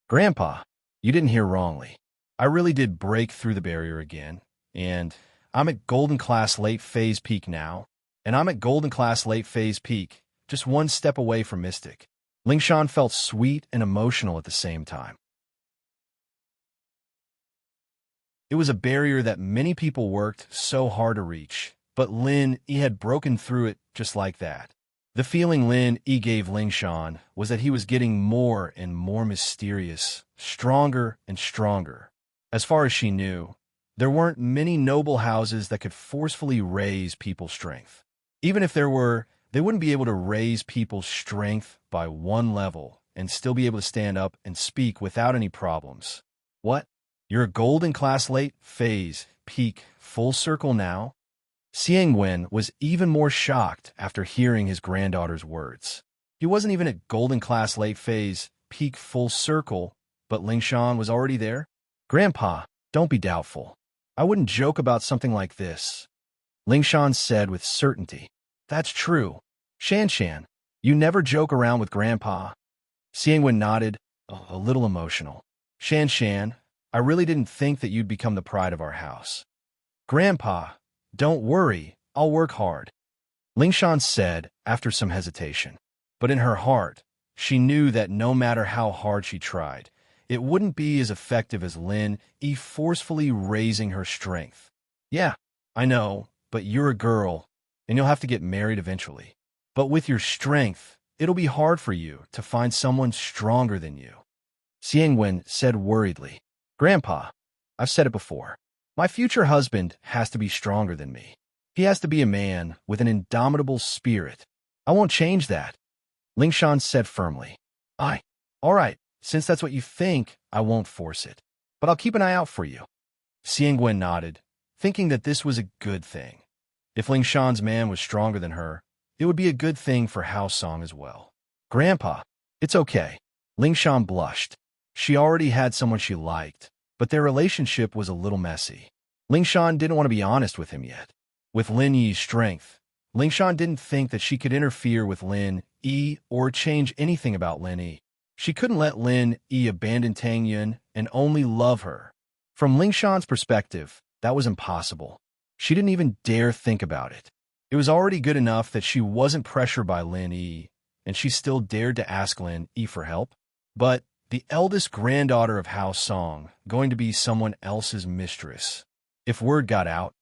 S1: "Grandpa, you didn't hear wrongly. I really did break through the barrier again, and I'm at golden class late phase peak now, and I'm at golden class late phase peak, just one step away from Mystic." Ling Shan felt sweet and emotional at the same time. It was a barrier that many people worked so hard to reach, but Lin Yi had broken through it just like that. The feeling Lin Yi gave Ling Shan was that he was getting more and more mysterious, stronger and stronger. As far as she knew, there weren't many noble houses that could forcefully raise people's strength. Even if there were, they wouldn't be able to raise people's strength by one level and still be able to stand up and speak without any problems. "What? You're a golden class late phase, peak, full circle now?" Xiang Wen was even more shocked after hearing his granddaughter's words. He wasn't even at golden class late phase, peak, full circle, but Ling Shan was already there? "Grandpa, don't be doubtful. I wouldn't joke about something like this," Ling Shan said with certainty. "That's true. Shan, you never joke around with Grandpa." Xiang Wen nodded, a little emotional. Shan, I really didn't think that you'd become the pride of our house." "Grandpa, don't worry, I'll work hard," Ling Shan said after some hesitation. But in her heart, she knew that no matter how hard she tried, it wouldn't be as effective as Lin Yi forcefully raising her strength. "Yeah, I know, but you're a girl, and you'll have to get married eventually. But with your strength, it'll be hard for you to find someone stronger than you," Xiang Wen said worriedly. "Grandpa, I've said it before. My future husband has to be stronger than me. He has to be a man with an indomitable spirit. I won't change that," Ling Shan said firmly. All right, since that's what you think, I won't force it. But I'll keep an eye out for you." Xiang Wen nodded, thinking that this was a good thing. If Ling Shan's man was stronger than her, it would be a good thing for Hao Song as well. "Grandpa, it's okay." Ling Shan blushed. She already had someone she liked, but their relationship was a little messy. Ling Shan didn't want to be honest with him yet. With Lin Yi's strength, Ling Shan didn't think that she could interfere with Lin Yi or change anything about Lin Yi. She couldn't let Lin Yi abandon Tang Yun and only love her. From Ling Shan's perspective, that was impossible. She didn't even dare think about it. It was already good enough that she wasn't pressured by Lin Yi, and she still dared to ask Lin Yi for help. But the eldest granddaughter of Hao Song going to be someone else's mistress. If word got out,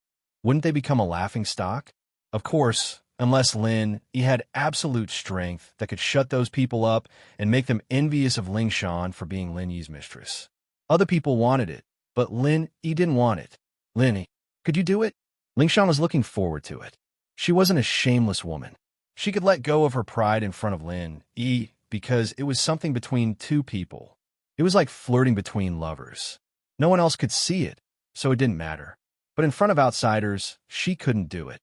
S1: wouldn't they become a laughingstock? Of course, unless Lin Yi had absolute strength that could shut those people up and make them envious of Ling Shan for being Lin Yi's mistress. Other people wanted it, but Lin Yi didn't want it. "Lin Yi, could you do it?" Ling Shan was looking forward to it. She wasn't a shameless woman. She could let go of her pride in front of Lin Yi because it was something between two people. It was like flirting between lovers. No one else could see it, so it didn't matter. But in front of outsiders, she couldn't do it.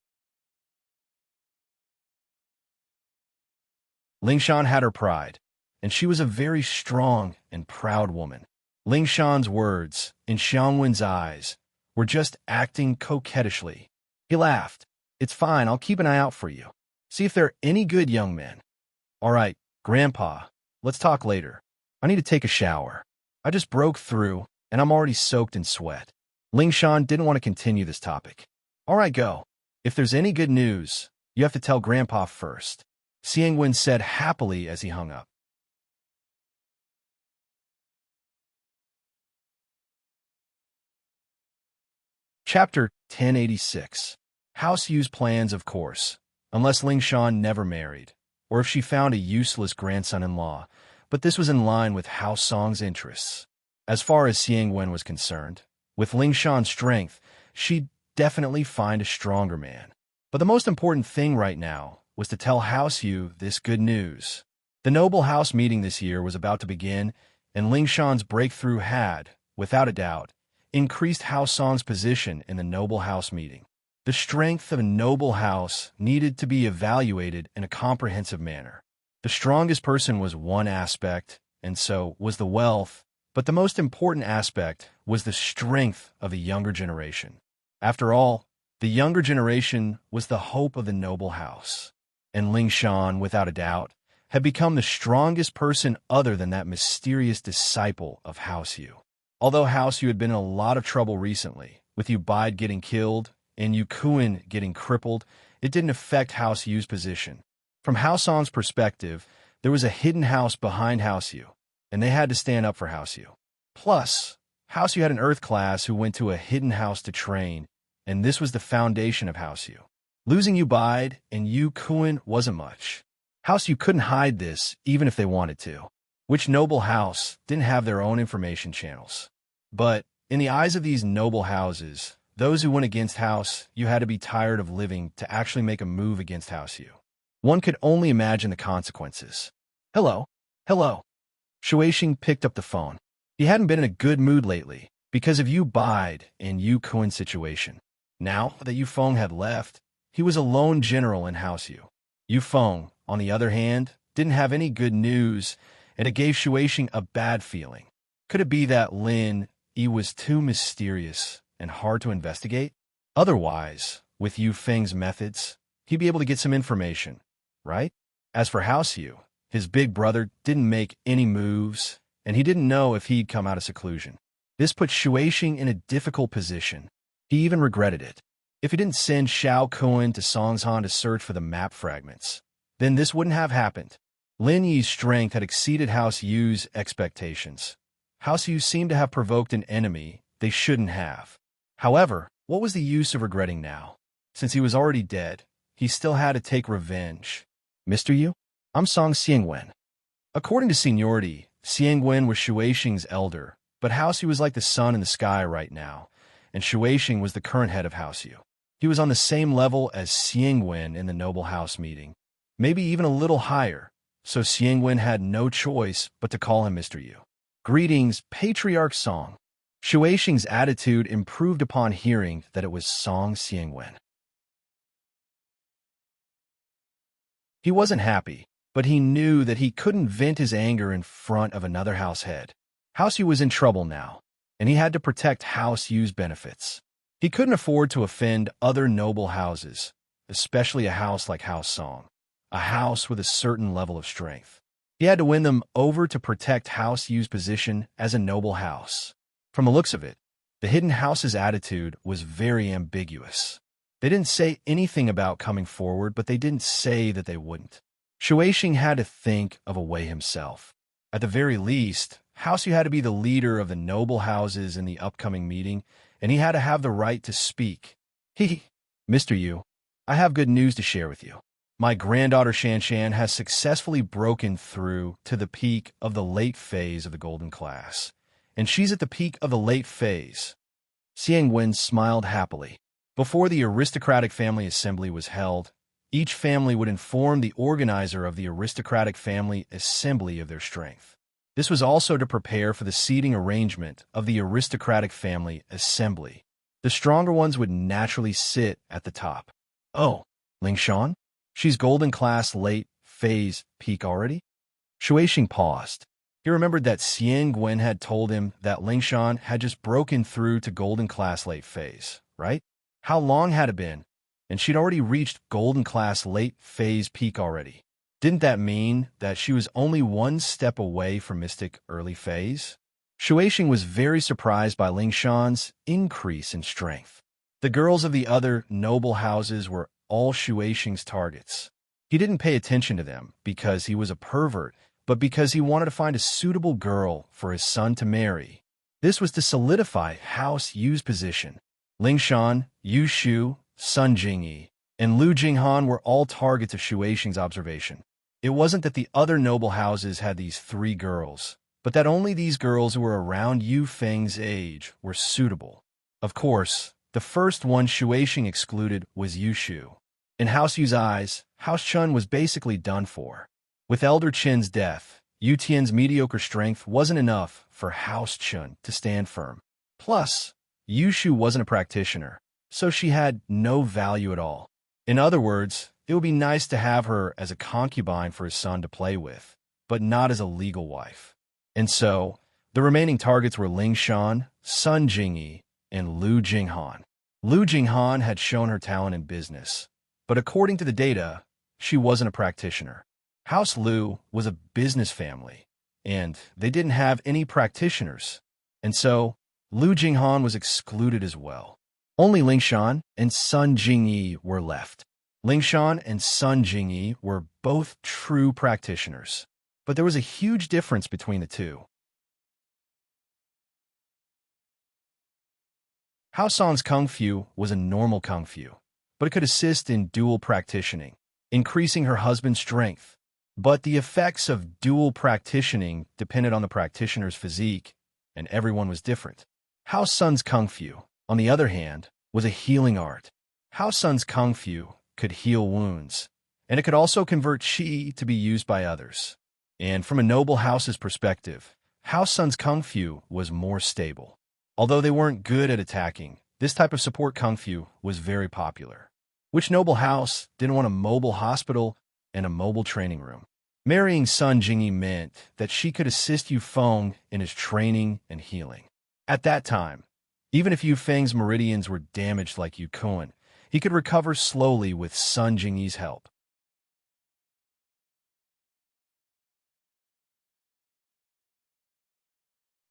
S1: Ling Shan had her pride, and she was a very strong and proud woman. Ling Shan's words, in Xiangwen's eyes, were just acting coquettishly. He laughed. "It's fine, I'll keep an eye out for you. See if there are any good young men." "All right, Grandpa, let's talk later. I need to take a shower. I just broke through, and I'm already soaked in sweat." Ling Shan didn't want to continue this topic. "All right, go. If there's any good news, you have to tell Grandpa first," Xiangwen said happily as he hung up. Chapter 1086. House Yu's plans, of course, unless Ling Shan never married, or if she found a useless grandson-in-law, but this was in line with House Song's interests. As far as Xiangwen was concerned, with Ling Shan's strength, she'd definitely find a stronger man. But the most important thing right now was to tell House Yu this good news. The Noble House meeting this year was about to begin, and Ling Shan's breakthrough had, without a doubt, increased House Song's position in the Noble House meeting. The strength of a noble house needed to be evaluated in a comprehensive manner. The strongest person was one aspect, and so was the wealth, but the most important aspect was the strength of the younger generation. After all, the younger generation was the hope of the noble house, and Ling Shan, without a doubt, had become the strongest person other than that mysterious disciple of House Yu. Although House Yu had been in a lot of trouble recently, with Yu Bide getting killed and Yu Kuan getting crippled, it didn't affect House Yu's position. From House Song's perspective, there was a hidden house behind House Yu, and they had to stand up for House Yu. Plus, House Yu had an Earth class who went to a hidden house to train, and this was the foundation of House Yu. Losing Yu Bide and Yu Kuan wasn't much. House Yu couldn't hide this even if they wanted to. Which noble house didn't have their own information channels? But, in the eyes of these noble houses, those who went against House Yu had to be tired of living to actually make a move against House Yu. One could only imagine the consequences. "Hello. Hello." Shueishing picked up the phone. He hadn't been in a good mood lately because of Yu Bide and Yu Kuan's situation. Now that Yu Feng had left, he was a lone general in House Yu. Yu Feng, on the other hand, didn't have any good news, and it gave Shueishing a bad feeling. Could it be that Lin Yi was too mysterious and hard to investigate? Otherwise, with Yu Feng's methods, he'd be able to get some information, right? As for House Yu, his big brother didn't make any moves, and he didn't know if he'd come out of seclusion. This put Shueishing in a difficult position. He even regretted it. If he didn't send Xiao Kuan to Songshan to search for the map fragments, then this wouldn't have happened. Lin Yi's strength had exceeded House Yu's expectations. House Yu seemed to have provoked an enemy they shouldn't have. However, what was the use of regretting now? Since he was already dead, he still had to take revenge. "Mr. Yu, I'm Song Xiangwen." According to seniority, Xiangwen was Shueishing's elder, but House Yu was like the sun in the sky right now, and Shueishing was the current head of House Yu. He was on the same level as Xiangwen in the Noble House meeting, maybe even a little higher, so Xiangwen had no choice but to call him Mr. Yu. "Greetings, Patriarch Song." Shueishing's attitude improved upon hearing that it was Song Xiangwen. He wasn't happy, but he knew that he couldn't vent his anger in front of another house head. House Yu was in trouble now, and he had to protect House Yu's benefits. He couldn't afford to offend other noble houses, especially a house like House Song, a house with a certain level of strength. He had to win them over to protect House Yu's position as a noble house. From the looks of it, the hidden house's attitude was very ambiguous. They didn't say anything about coming forward, but they didn't say that they wouldn't. Shueishing had to think of a way himself. At the very least, House Yu had to be the leader of the noble houses in the upcoming meeting, and he had to have the right to speak. "Mr. Yu, I have good news to share with you. My granddaughter Shanshan has successfully broken through to the peak of the late phase of the Golden Class, and she's at the peak of the late phase." Xiangwen smiled happily. Before the aristocratic family assembly was held, each family would inform the organizer of the aristocratic family assembly of their strength. This was also to prepare for the seating arrangement of the aristocratic family assembly. The stronger ones would naturally sit at the top. "Oh, Ling Shan? She's Golden Class late phase peak already? Shueishing paused. He remembered that Xian Guan had told him that Lingshan had just broken through to Golden Class late phase, right? How long had it been? And she'd already reached Golden Class late phase peak already. Didn't that mean that she was only one step away from Mystic early phase? Shueishing was very surprised by Lingshan's increase in strength. The girls of the other noble houses were all Shueishing's targets. He didn't pay attention to them because he was a pervert, but because he wanted to find a suitable girl for his son to marry. This was to solidify House Yu's position. Lingshan, Yu Shu, Sun Jingyi, and Lu Jinghan were all targets of Shueishing's observation. It wasn't that the other noble houses had these 3 girls, but that only these girls who were around Yu Feng's age were suitable. Of course, the first one Shueishing excluded was Yu Shu. In House Yu's eyes, House Chun was basically done for. With Elder Qin's death, Yu Tian's mediocre strength wasn't enough for House Chun to stand firm. Plus, Yu Shu wasn't a practitioner, so she had no value at all. In other words, it would be nice to have her as a concubine for his son to play with, but not as a legal wife. And so, the remaining targets were Lingshan, Sun Jingyi, and Lu Jinghan. Lu Jinghan had shown her talent in business, but according to the data, she wasn't a practitioner. House Lu was a business family, and they didn't have any practitioners, and so Lu Jinghan was excluded as well. Only Lingshan and Sun Jingyi were left. Lingshan and Sun Jingyi were both true practitioners, but there was a huge difference between the two. Hao San's Kung Fu was a normal Kung Fu, but it could assist in dual practitioning, increasing her husband's strength. But the effects of dual practitioning depended on the practitioner's physique, and everyone was different. Hao San's Kung Fu, on the other hand, was a healing art. Hao San's Kung Fu could heal wounds, and it could also convert qi to be used by others. And from a noble house's perspective, Hao San's Kung Fu was more stable. Although they weren't good at attacking, this type of support Kung Fu was very popular. Which noble house didn't want a mobile hospital and a mobile training room? Marrying Sun Jingyi meant that she could assist Yu Feng in his training and healing. At that time, even if Yu Feng's meridians were damaged like Yu Kuan, he could recover slowly with Sun Jingyi's help.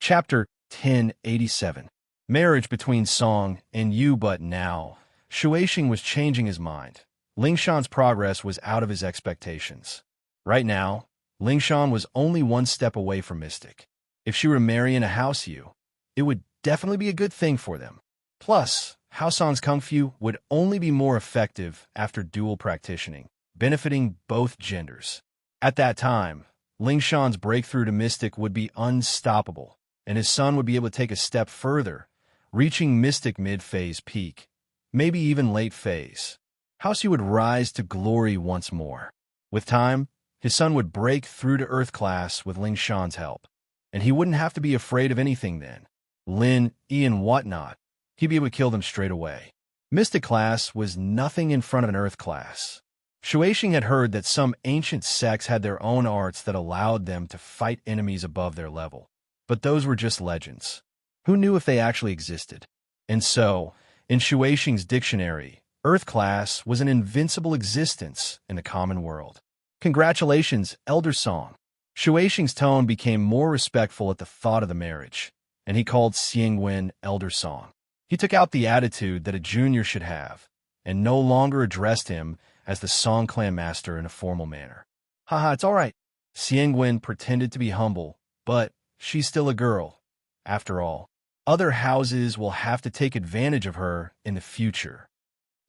S1: Chapter 1087. Marriage between Song and Yu. But now, Shueishing was changing his mind. Lingshan's progress was out of his expectations. Right now, Lingshan was only one step away from Mystic. If she were marrying a House Yu, it would definitely be a good thing for them. Plus, Hao San's Kung Fu would only be more effective after dual practitioning, benefiting both genders. At that time, Lingshan's breakthrough to Mystic would be unstoppable, and his son would be able to take a step further, reaching Mystic mid-phase peak, maybe even late phase. House Yu would rise to glory once more. With time, his son would break through to Earth class with Lingshan's help, and he wouldn't have to be afraid of anything then. Lin, Yi, and whatnot. He'd be able to kill them straight away. Mystic class was nothing in front of an Earth class. Shueishing had heard that some ancient sects had their own arts that allowed them to fight enemies above their level. But those were just legends. Who knew if they actually existed? And so, in Shueishing's dictionary, Earth class was an invincible existence in the common world. Congratulations, Elder Song. Shueishing's tone became more respectful at the thought of the marriage, and he called Xiangwen Elder Song. He took out the attitude that a junior should have, and no longer addressed him as the Song clan master in a formal manner. Haha, it's all right. Xiangwen pretended to be humble, but she's still a girl. After all, other houses will have to take advantage of her in the future.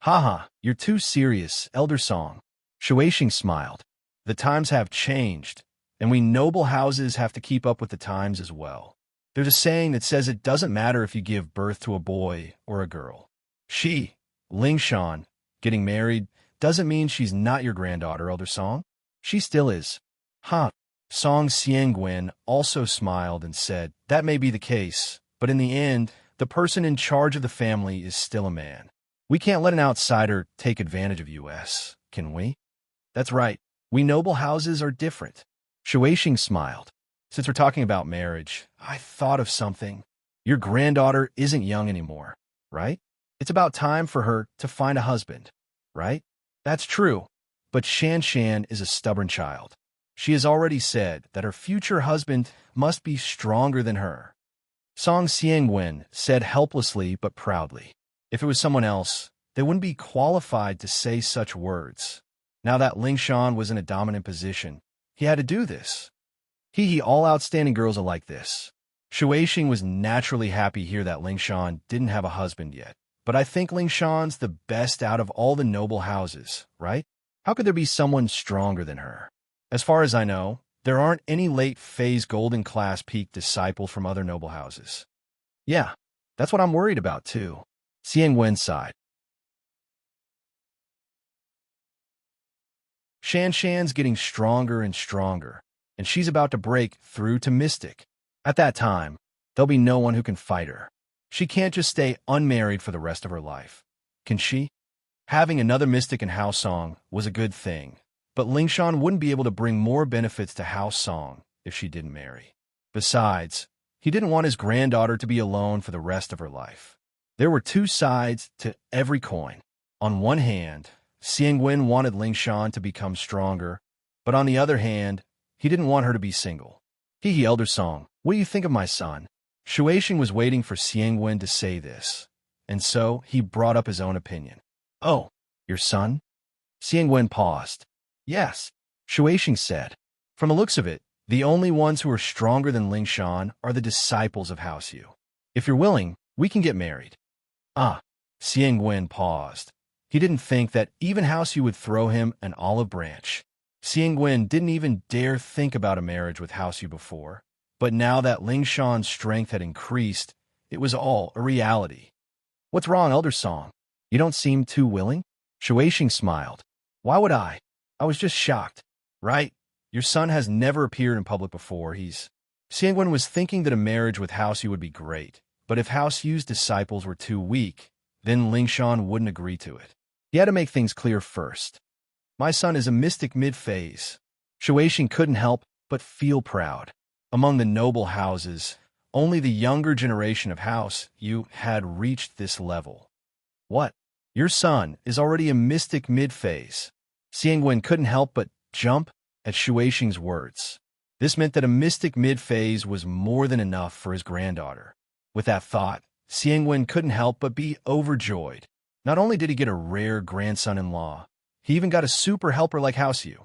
S1: Haha, you're too serious, Elder Song. Shueishing smiled. The times have changed, and we noble houses have to keep up with the times as well. There's a saying that says it doesn't matter if you give birth to a boy or a girl. She, Lingshan, getting married doesn't mean she's not your granddaughter, Elder Song. She still is. Huh. Song Xiangwen also smiled and said, that may be the case, but in the end, the person in charge of the family is still a man. We can't let an outsider take advantage of us, can we? That's right. We noble houses are different. Shueishing smiled. Since we're talking about marriage, I thought of something. Your granddaughter isn't young anymore, right? It's about time for her to find a husband, right? That's true, but Shan Shan is a stubborn child. She has already said that her future husband must be stronger than her. Song Xiangwen said helplessly but proudly. If it was someone else, they wouldn't be qualified to say such words. Now that Ling Shan was in a dominant position, he had to do this. All outstanding girls are like this. Shueishing was naturally happy here that Ling Shan didn't have a husband yet. But I think Ling Shan's the best out of all the noble houses, right? How could there be someone stronger than her? As far as I know, there aren't any late phase golden class peak disciples from other noble houses. Yeah, that's what I'm worried about too. Xiang Wen sighed. Shan Shan's getting stronger and stronger, and she's about to break through to Mystic. At that time, there'll be no one who can fight her. She can't just stay unmarried for the rest of her life. Can she? Having another Mystic in House Song was a good thing, but Ling Shan wouldn't be able to bring more benefits to House Song if she didn't marry. Besides, he didn't want his granddaughter to be alone for the rest of her life. There were two sides to every coin. On one hand, Xiang Wen wanted Ling Shan to become stronger, but on the other hand, he didn't want her to be single. Elder Song, what do you think of my son? Shueishing was waiting for Xiang Wen to say this, and so he brought up his own opinion. Oh, your son? Xiang Wen paused. Yes, Shueishing said. From the looks of it, the only ones who are stronger than Ling Shan are the disciples of House Yu. If you're willing, we can get married. Xiang Wen paused. He didn't think that even House Yu would throw him an olive branch. Xiang Wen didn't even dare think about a marriage with House Yu before, but now that Ling Shan's strength had increased, it was all a reality. What's wrong, Elder Song? You don't seem too willing? Shueishing smiled. Why would I? I was just shocked. Right? Your son has never appeared in public before. Xiang Wen was thinking that a marriage with House Yu would be great, but if House Yu's disciples were too weak, then Ling Shan wouldn't agree to it. He had to make things clear first. My son is a mystic mid-phase. Shueishing couldn't help but feel proud. Among the noble houses, only the younger generation of House Yu had reached this level. What? Your son is already a mystic mid-phase. Xiang Wen couldn't help but jump at Shueishing's words. This meant that a mystic mid-phase was more than enough for his granddaughter. With that thought, Xiang Wen couldn't help but be overjoyed. Not only did he get a rare grandson-in-law, he even got a super helper like House Yu.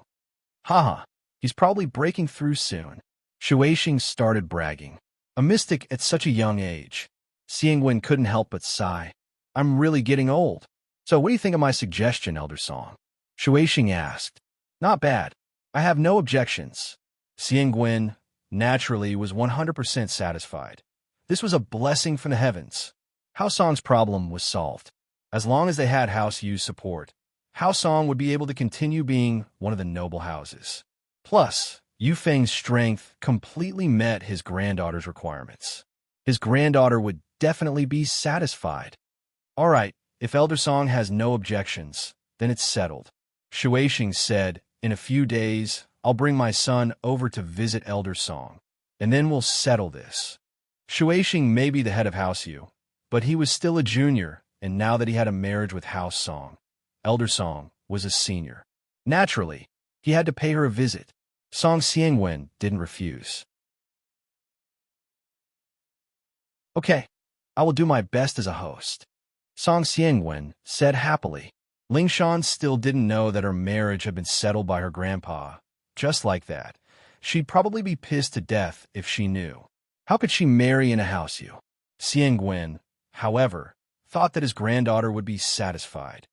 S1: Haha, he's probably breaking through soon. Shueishing started bragging. A mystic at such a young age. Xiang Wen couldn't help but sigh. I'm really getting old. So what do you think of my suggestion, Elder Song? Shueishing asked. Not bad. I have no objections. Xiang Wen, naturally, was 100% satisfied. This was a blessing from the heavens. House Song's problem was solved. As long as they had House Yu's support, House Song would be able to continue being one of the noble houses. Plus, Yu Feng's strength completely met his granddaughter's requirements. His granddaughter would definitely be satisfied. All right, if Elder Song has no objections, then it's settled. Shueishing said, in a few days, I'll bring my son over to visit Elder Song, and then we'll settle this. Shueishing may be the head of House Yu, but he was still a junior, and now that he had a marriage with House Song, Elder Song was a senior. Naturally, he had to pay her a visit. Song Xiangwen didn't refuse. Okay, I will do my best as a host. Song Xiangwen said happily. Ling Shan still didn't know that her marriage had been settled by her grandpa. Just like that, she'd probably be pissed to death if she knew. How could she marry in a House Yu? Xiangwen, however, thought that his granddaughter would be satisfied.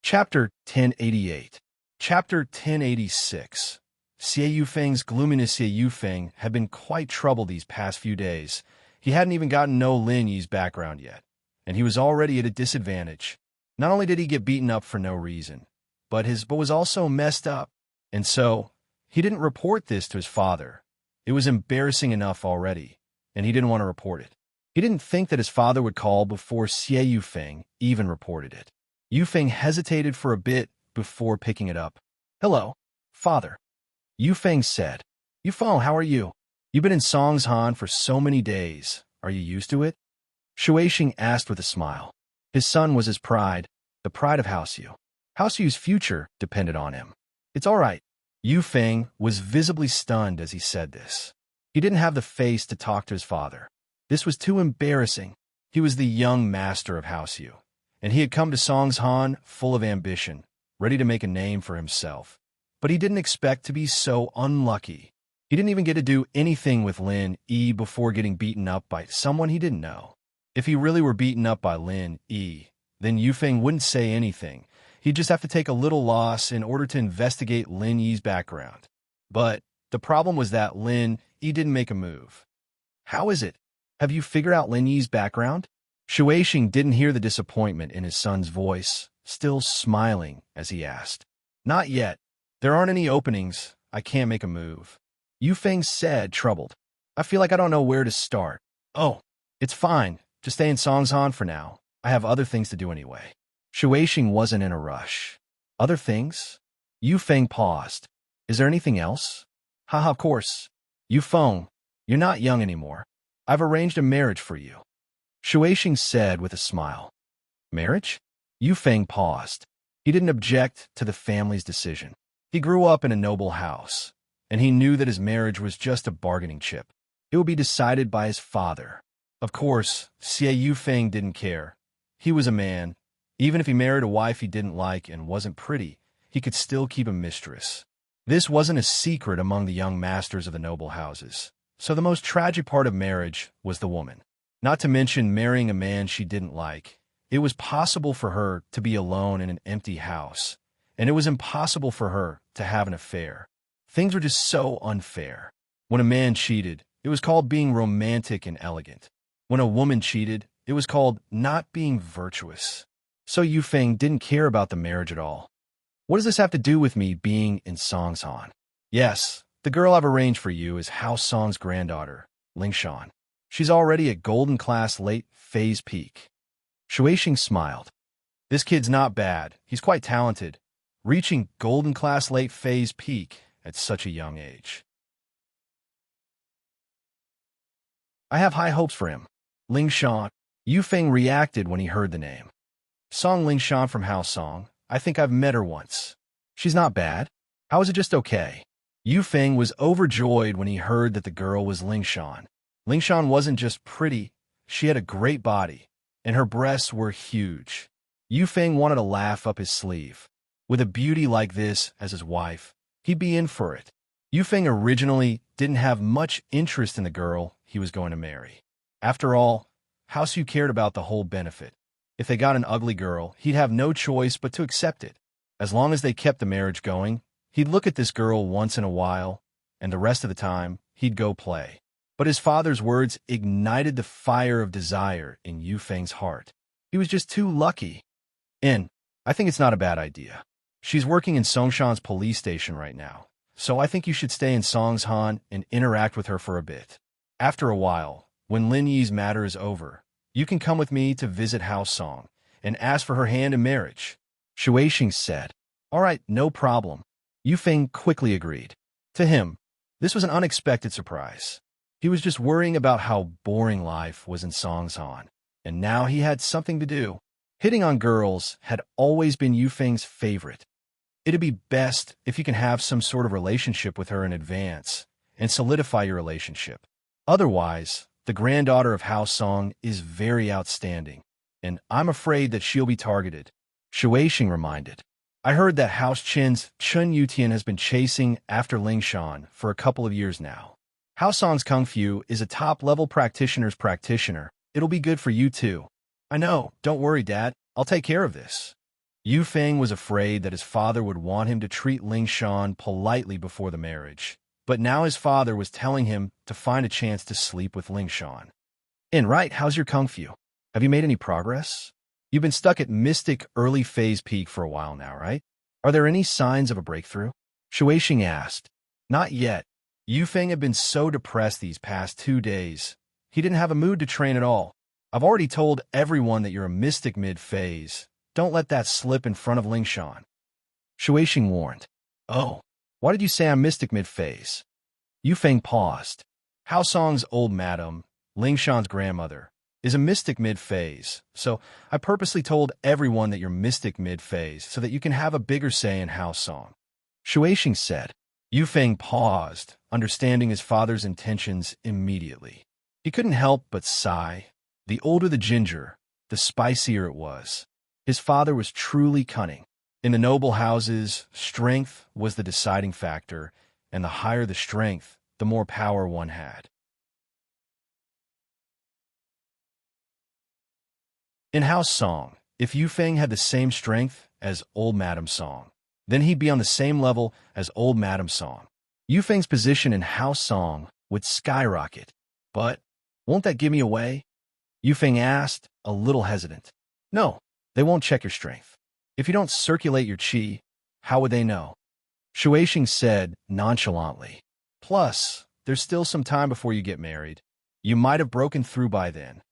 S1: Chapter 1088. Chapter 1086. Xie Yufeng's gloominess. Xie Yufeng had been quite troubled these past few days. He hadn't even gotten to know Lin Yi's background yet, and he was already at a disadvantage. Not only did he get beaten up for no reason, but was also messed up, and so he didn't report this to his father. It was embarrassing enough already, and he didn't want to report it. He didn't think that his father would call before Xie Yufeng even reported it. Yufeng hesitated for a bit before picking it up. "Hello, father," Yufeng said. "Yufeng, how are you? You've been in Songshan for so many days. Are you used to it?" Shueishing asked with a smile. His son was his pride, the pride of Haosu. Haosu's future depended on him. "It's all right." Yufeng was visibly stunned as he said this. He didn't have the face to talk to his father. This was too embarrassing. He was the young master of Haosu, and he had come to Songshan full of ambition, ready to make a name for himself. But he didn't expect to be so unlucky. He didn't even get to do anything with Lin Yi before getting beaten up by someone he didn't know. If he really were beaten up by Lin Yi, then Yufeng wouldn't say anything. He'd just have to take a little loss in order to investigate Lin Yi's background. But the problem was that Lin Yi didn't make a move. "How is it? Have you figured out Lin Yi's background?" Shueishing didn't hear the disappointment in his son's voice, still smiling as he asked. "Not yet. There aren't any openings. I can't make a move," Yufeng said, troubled. "I feel like I don't know where to start." "Oh, it's fine. Just stay in Songshan for now. I have other things to do anyway." Shueishing wasn't in a rush. "Other things?" Yufeng paused. "Is there anything else?" "Haha, of course. Yufeng, you're not young anymore. I've arranged a marriage for you," Shueishing said with a smile. "Marriage?" Yufeng paused. He didn't object to the family's decision. He grew up in a noble house, and he knew that his marriage was just a bargaining chip. It would be decided by his father. Of course, Xie Yufeng didn't care. He was a man. Even if he married a wife he didn't like and wasn't pretty, he could still keep a mistress. This wasn't a secret among the young masters of the noble houses. So the most tragic part of marriage was the woman. Not to mention marrying a man she didn't like. It was possible for her to be alone in an empty house, and it was impossible for her to have an affair. Things were just so unfair. When a man cheated, it was called being romantic and elegant. When a woman cheated, it was called not being virtuous. So Yufeng didn't care about the marriage at all. "What does this have to do with me being in Songshan?" "Yes, the girl I've arranged for you is House Song's granddaughter, Lingshan. She's already at Golden Class Late Phase Peak." Shueishing smiled. "This kid's not bad. He's quite talented, reaching Golden Class Late Phase Peak at such a young age. I have high hopes for him." Lingshan. Yufeng reacted when he heard the name. "Song Lingshan from House Song. I think I've met her once. She's not bad. How is it just okay?" Yufeng was overjoyed when he heard that the girl was Lingshan. Lingshan wasn't just pretty, she had a great body, and her breasts were huge. Yufeng wanted to laugh up his sleeve. With a beauty like this as his wife, he'd be in for it. Yufeng originally didn't have much interest in the girl he was going to marry. After all, Haosu cared about the whole benefit. If they got an ugly girl, he'd have no choice but to accept it. As long as they kept the marriage going, he'd look at this girl once in a while, and the rest of the time, he'd go play. But his father's words ignited the fire of desire in Yufeng's heart. He was just too lucky. I think it's not a bad idea. She's working in Songshan's police station right now, so I think you should stay in Songshan and interact with her for a bit. After a while, when Lin Yi's matter is over, you can come with me to visit House Song and ask for her hand in marriage," Shueishing said. "All right, no problem." Yufeng quickly agreed. To him, this was an unexpected surprise. He was just worrying about how boring life was in Songshan, and now he had something to do. Hitting on girls had always been Yufeng's favorite. It'd be best if you can have some sort of relationship with her in advance and solidify your relationship. Otherwise, the granddaughter of House Song is very outstanding, and I'm afraid that she'll be targeted," Shueishing reminded. "I heard that House Chin's Chun Yutian has been chasing after Lingshan for a couple of years now. House Song's Kung Fu is a top-level practitioner's practitioner. It'll be good for you too." "I know. Don't worry, Dad. I'll take care of this." Yufeng was afraid that his father would want him to treat Lingshan politely before the marriage, but now his father was telling him to find a chance to sleep with Lingshan. Right, how's your Kung Fu? Have you made any progress? You've been stuck at Mystic Early Phase Peak for a while now, right? Are there any signs of a breakthrough?" Shueishing asked. "Not yet." Yufeng had been so depressed these past 2 days. He didn't have a mood to train at all. I've already told everyone that you're a mystic mid-phase. Don't let that slip in front of Lingshan. Shueixing warned. Oh, why did you say I'm mystic mid-phase? Yufeng paused. Hao Song's old madam, Lingshan's grandmother, is a mystic mid-phase, so I purposely told everyone that you're mystic mid-phase so that you can have a bigger say in Hao Song. Shueixing said. Yufeng paused, understanding his father's intentions immediately. He couldn't help but sigh. The older the ginger, the spicier it was. His father was truly cunning. In the noble houses, strength was the deciding factor, and the higher the strength, the more power one had. In Hao Song, if Yufeng had the same strength as old Madam Song, then he'd be on the same level as old Madam Song. Yufeng's position in Hao Song would skyrocket. But won't that give me away? Yufeng asked, a little hesitant. No, they won't check your strength. If you don't circulate your qi, how would they know? Shueixing said nonchalantly. Plus, there's still some time before you get married. You might have broken through by then.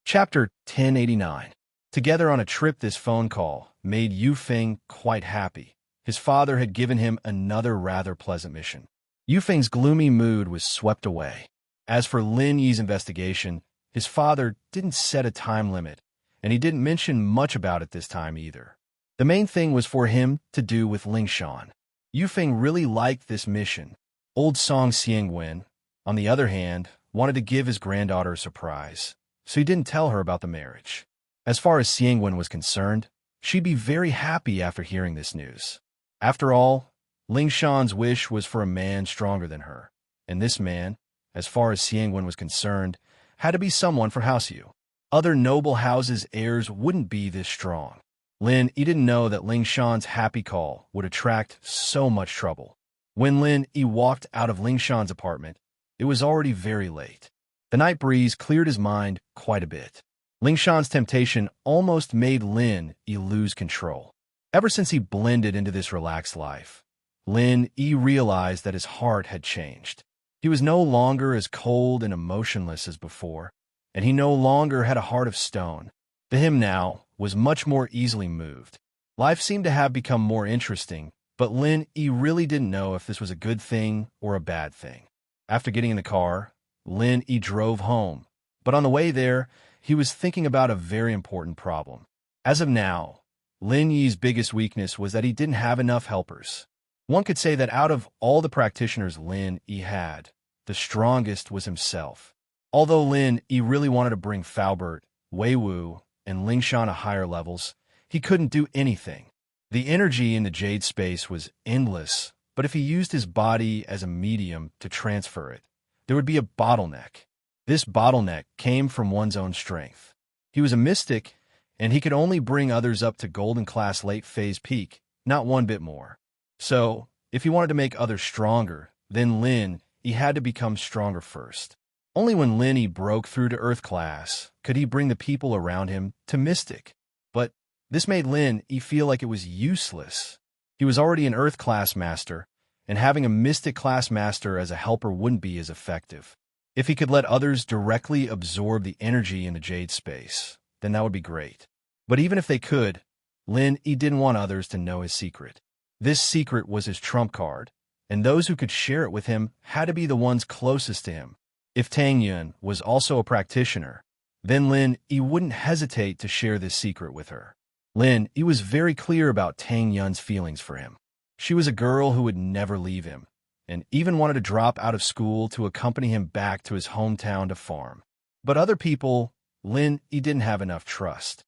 S1: Chapter 1089. Together on a trip, this phone call made Yufeng quite happy. His father had given him another rather pleasant mission. Yufeng's gloomy mood was swept away. As for Lin Yi's investigation, his father didn't set a time limit, and he didn't mention much about it this time either. The main thing was for him to do with Lingshan. Yufeng really liked this mission. Old Song Xiangwen, on the other hand, wanted to give his granddaughter a surprise, so he didn't tell her about the marriage. As far as Xiangwen was concerned, she'd be very happy after hearing this news. After all, Lingshan's wish was for a man stronger than her, and this man, as far as Xiangwen was concerned, had to be someone for House Yu. Other noble houses' heirs wouldn't be this strong. Lin Yi didn't know that Lingshan's happy call would attract so much trouble. When Lin Yi walked out of Lingshan's apartment, it was already very late. The night breeze cleared his mind quite a bit. Lingshan's temptation almost made Lin Yi lose control. Ever since he blended into this relaxed life, Lin Yi realized that his heart had changed. He was no longer as cold and emotionless as before, and he no longer had a heart of stone. To him now was much more easily moved. Life seemed to have become more interesting, but Lin Yi really didn't know if this was a good thing or a bad thing. After getting in the car, Lin Yi drove home, but on the way there, he was thinking about a very important problem. As of now, Lin Yi's biggest weakness was that he didn't have enough helpers. One could say that out of all the practitioners Lin Yi had, the strongest was himself. Although Lin Yi really wanted to bring Faubert, Wei Wu, and Lingshan to higher levels, he couldn't do anything. The energy in the jade space was endless, but if he used his body as a medium to transfer it, there would be a bottleneck. This bottleneck came from one's own strength. He was a mystic, and he could only bring others up to golden class late phase peak, not one bit more. So, if he wanted to make others stronger, then Lin Yi had to become stronger first. Only when Lin Yi broke through to Earth class could he bring the people around him to mystic. But this made Lin Yi feel like it was useless. He was already an Earth class master, and having a mystic class master as a helper wouldn't be as effective. If he could let others directly absorb the energy in the jade space, then that would be great. But even if they could, Lin Yi didn't want others to know his secret. This secret was his trump card, and those who could share it with him had to be the ones closest to him. If Tang Yun was also a practitioner, then Lin Yi wouldn't hesitate to share this secret with her. Lin Yi was very clear about Tang Yun's feelings for him. She was a girl who would never leave him, and even wanted to drop out of school to accompany him back to his hometown to farm. But other people, Lin Yi didn't have enough trust.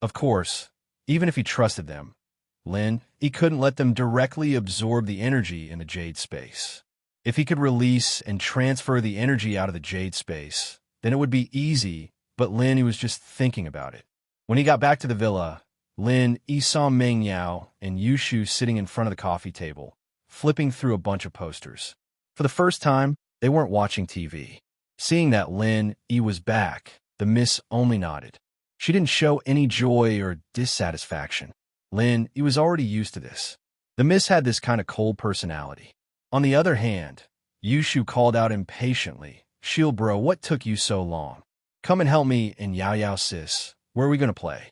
S1: Of course, even if he trusted them, Lin Yi couldn't let them directly absorb the energy in the jade space. If he could release and transfer the energy out of the jade space, then it would be easy, but Lin Yi was just thinking about it. When he got back to the villa, Lin Yi saw Meng Yao and Yushu sitting in front of the coffee table, flipping through a bunch of posters. For the first time, they weren't watching TV. Seeing that Lin Yi was back, the miss only nodded. She didn't show any joy or dissatisfaction. Lin, he was already used to this. The miss had this kind of cold personality. On the other hand, Yushu called out impatiently, Shield bro, what took you so long? Come and help me and Yao Yao sis. Where are we going to play?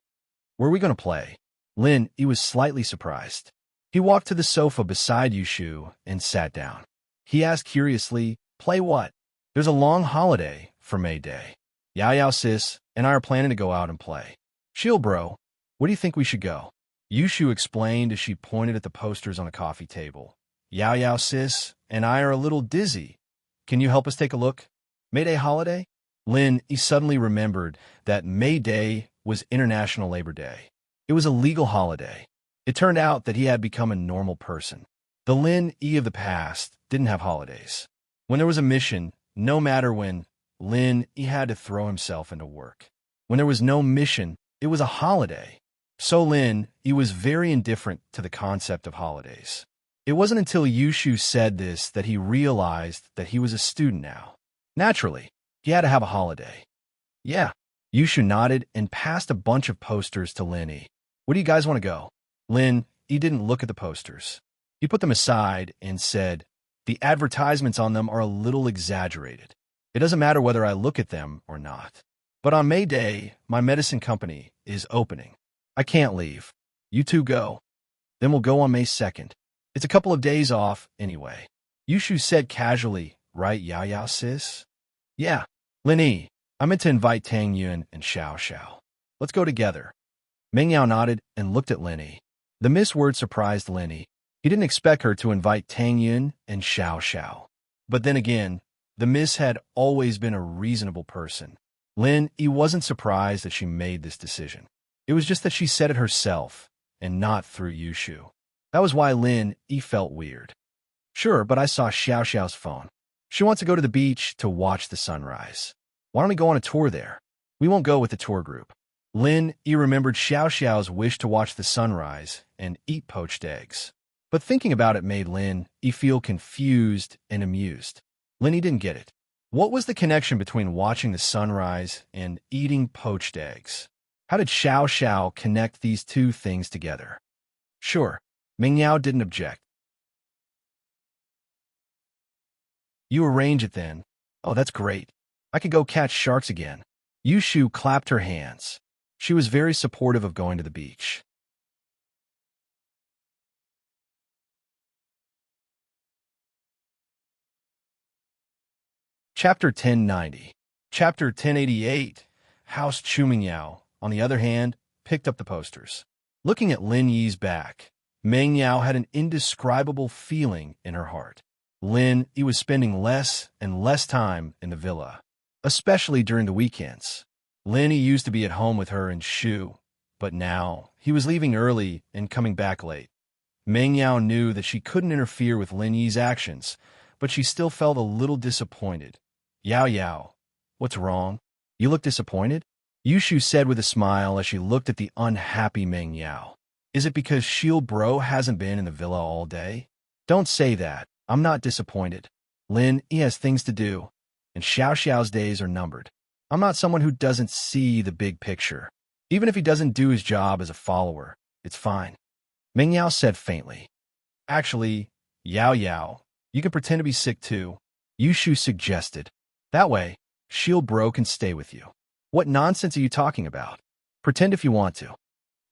S1: Where are we going to play? Lin, he was slightly surprised. He walked to the sofa beside Yushu and sat down. He asked curiously, play what? There's a long holiday for May Day. Yao Yao sis and I are planning to go out and play. Shield bro, where do you think we should go? Yushu explained as she pointed at the posters on a coffee table. Yao Yao sis and I are a little dizzy. Can you help us take a look? May Day holiday? Lin, he suddenly remembered that May Day was International Labor Day. It was a legal holiday. It turned out that he had become a normal person. The Lin E of the past didn't have holidays. When there was a mission, no matter when, Lin E had to throw himself into work. When there was no mission, it was a holiday. So Lin E was very indifferent to the concept of holidays. It wasn't until Yushu said this that he realized that he was a student now. Naturally, he had to have a holiday. Yeah. Yushu nodded and passed a bunch of posters to Lin E. Where do you guys want to go? Lin E didn't look at the posters. He put them aside and said, the advertisements on them are a little exaggerated. It doesn't matter whether I look at them or not. But on May Day, my medicine company is opening. I can't leave. You two go. Then we'll go on May 2nd. It's a couple of days off anyway. Yushu said casually, right, Yao Yao sis? Yeah. Lin E, I meant to invite Tang Yun and Xiao Xiao. Let's go together. Meng Yao nodded and looked at Lin E. The miss word surprised Lin E. He didn't expect her to invite Tang Yun and Xiao Xiao. But then again, the miss had always been a reasonable person. Lin E wasn't surprised that she made this decision. It was just that she said it herself, and not through Yushu. That was why Lin E felt weird. Sure, but I saw Xiao Xiao's phone. She wants to go to the beach to watch the sunrise. Why don't we go on a tour there? We won't go with the tour group. Lin E remembered Xiao Xiao's wish to watch the sunrise and eat poached eggs. But thinking about it made Lin E feel confused and amused. Lin E didn't get it. What was the connection between watching the sunrise and eating poached eggs? How did Xiao Xiao connect these two things together? Sure, Ming Yao didn't object. You arrange it then. Oh, that's great. I could go catch sharks again. Yushu clapped her hands. She was very supportive of going to the beach. Chapter 1090. Chapter 1088. House Chumingyao, on the other hand, picked up the posters. Looking at Lin Yi's back, Meng Yao had an indescribable feeling in her heart. Lin Yi was spending less and less time in the villa, especially during the weekends. Lin Yi used to be at home with her and Shu, but now he was leaving early and coming back late. Meng Yao knew that she couldn't interfere with Lin Yi's actions, but she still felt a little disappointed. Yao Yao, what's wrong? You look disappointed? Yushu said with a smile as she looked at the unhappy Meng Yao. Is it because Shield Bro hasn't been in the villa all day? Don't say that. I'm not disappointed. Lin Yi has things to do, and Xiao Xiao's days are numbered. I'm not someone who doesn't see the big picture. Even if he doesn't do his job as a follower, it's fine. Meng Yao said faintly. Actually, Yao Yao, you can pretend to be sick too, Yushu suggested. That way, Shield Bro can stay with you. What nonsense are you talking about? Pretend if you want to.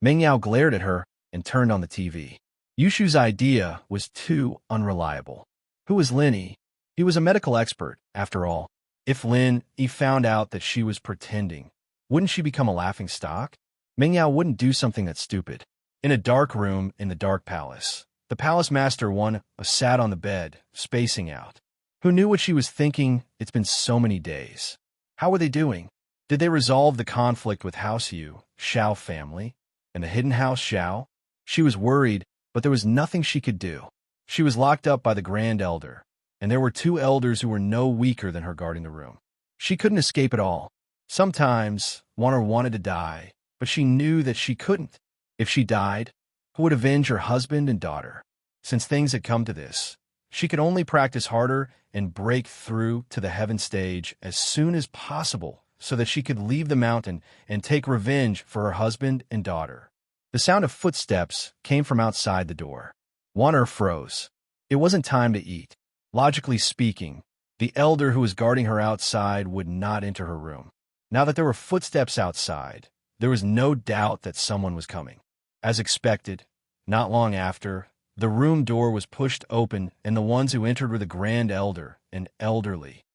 S1: Meng Yao glared at her and turned on the TV. Yushu's idea was too unreliable. Who was Lin Yi? He was a medical expert, after all. If Lin Yi found out that she was pretending, wouldn't she become a laughingstock? Meng Yao wouldn't do something that stupid. In a dark room in the dark palace, the palace master one sat on the bed, spacing out. Who knew what she was thinking? It's been so many days. How were they doing? Did they resolve the conflict with House Yu, Xiao family, and the hidden house Xiao? She was worried, but there was nothing she could do. She was locked up by the Grand Elder, and there were two elders who were no weaker than her guarding the room. She couldn't escape at all. Sometimes, one wanted to die, but she knew that she couldn't. If she died, who would avenge her husband and daughter? Since things had come to this, she could only practice harder and break through to the heaven stage as soon as possible so that she could leave the mountain and take revenge for her husband and daughter. The sound of footsteps came from outside the door. Wanner froze. It wasn't time to eat. Logically speaking, the elder who was guarding her outside would not enter her room. Now that there were footsteps outside, there was no doubt that someone was coming. As expected, not long after, the room door was pushed open, and the ones who entered were the Grand Elder and Elderly.